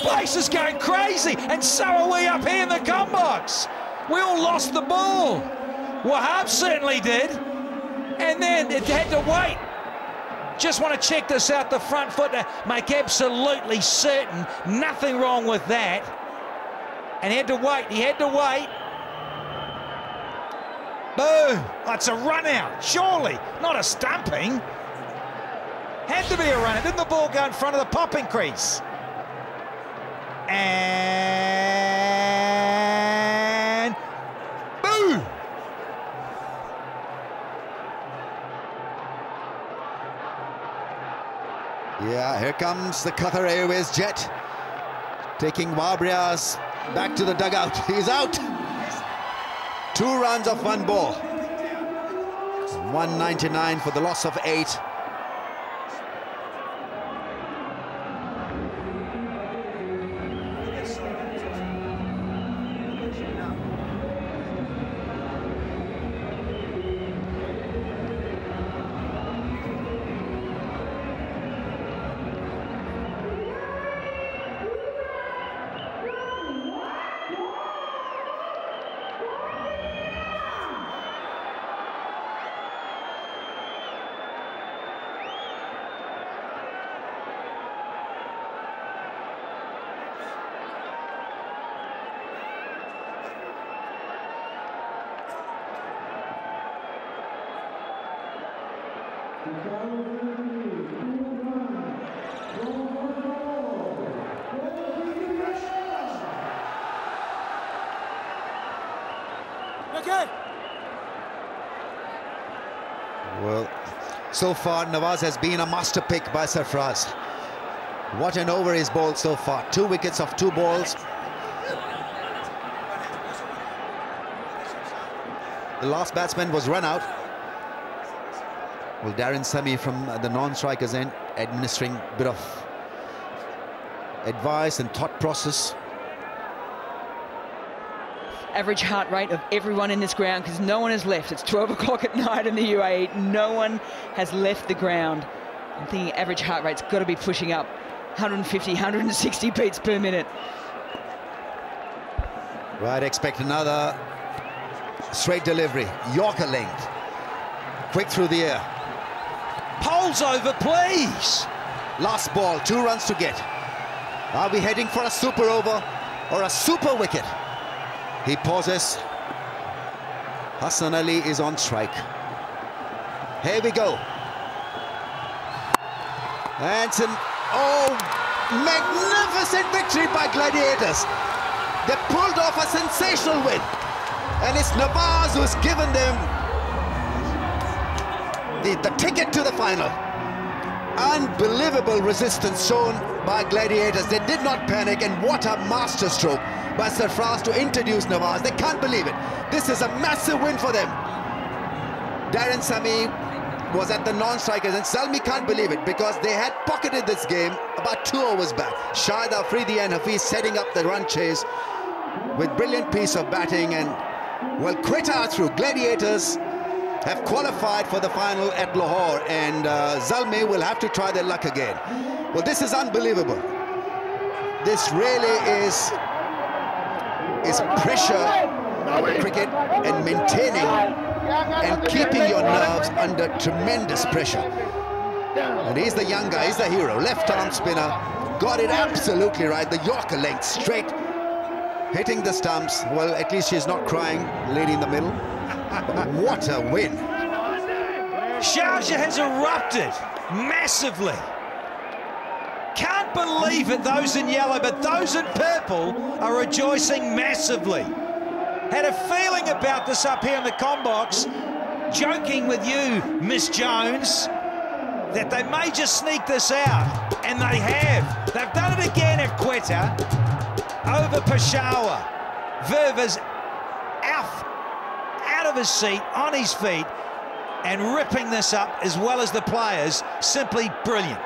Place is going crazy, and so are we up here in the gun box. We all lost the ball. Wahab certainly did. And then it had to wait. Just want to check this out, the front foot, to make absolutely certain nothing wrong with that. And he had to wait, Boom! That's a run out, surely, not a stumping. Had to be a run out. Didn't the ball go in front of the popping crease? And boom! Yeah, here comes the Qatar Airways jet, taking Wahab Riaz back to the dugout. He's out. 2 runs off 1 ball. 199 for the loss of 8. Well, so far Nawaz has been a master pick by Sarfraz. What an over he's bowled so far. 2 wickets off 2 balls. The last batsman was run out. Well, Darren Sami from the non-strikers end, administering a bit of advice and thought process. Average heart rate of everyone in this ground, because no one has left. It's 12 o'clock at night in the UAE. No one has left the ground. I'm thinking average heart rate's got to be pushing up 150, 160 beats per minute. Right, expect another straight delivery. Yorker length. Quick through the air. Poles over, please. Last ball, 2 runs to get. Are we heading for a super over or a super wicket? He pauses. Hassan Ali is on strike. Here we go. And it's an magnificent victory by Gladiators. They pulled off a sensational win. And it's Nawaz who's given them the ticket to the final. Unbelievable resistance shown by Gladiators. They did not panic, and what a masterstroke by Sarfraz to introduce Nawaz. They can't believe it. This is a massive win for them. Darren Sami was at the non-strikers, and Zalmi can't believe it because they had pocketed this game about 2 overs back. Shahid Afridi and Hafiz setting up the run chase with brilliant piece of batting, and well, Quetta are through. Gladiators have qualified for the final at Lahore, and Zalmi will have to try their luck again. Well, this is unbelievable. This really is pressure cricket, and maintaining and keeping your nerves under tremendous pressure. And he's the young guy, he's the hero. Left arm spinner, got it absolutely right. The Yorker length straight, hitting the stumps. Well, at least she's not crying, lady in the middle. But what a win. Sharjah has erupted massively. Can't believe it, those in yellow, but those in purple are rejoicing massively. Had a feeling about this up here in the combox, joking with you, Miss Jones, that they may just sneak this out, and they have. They've done it again at Quetta, over Peshawar. Verve is out of his seat, on his feet, and ripping this up as well as the players. Simply brilliant.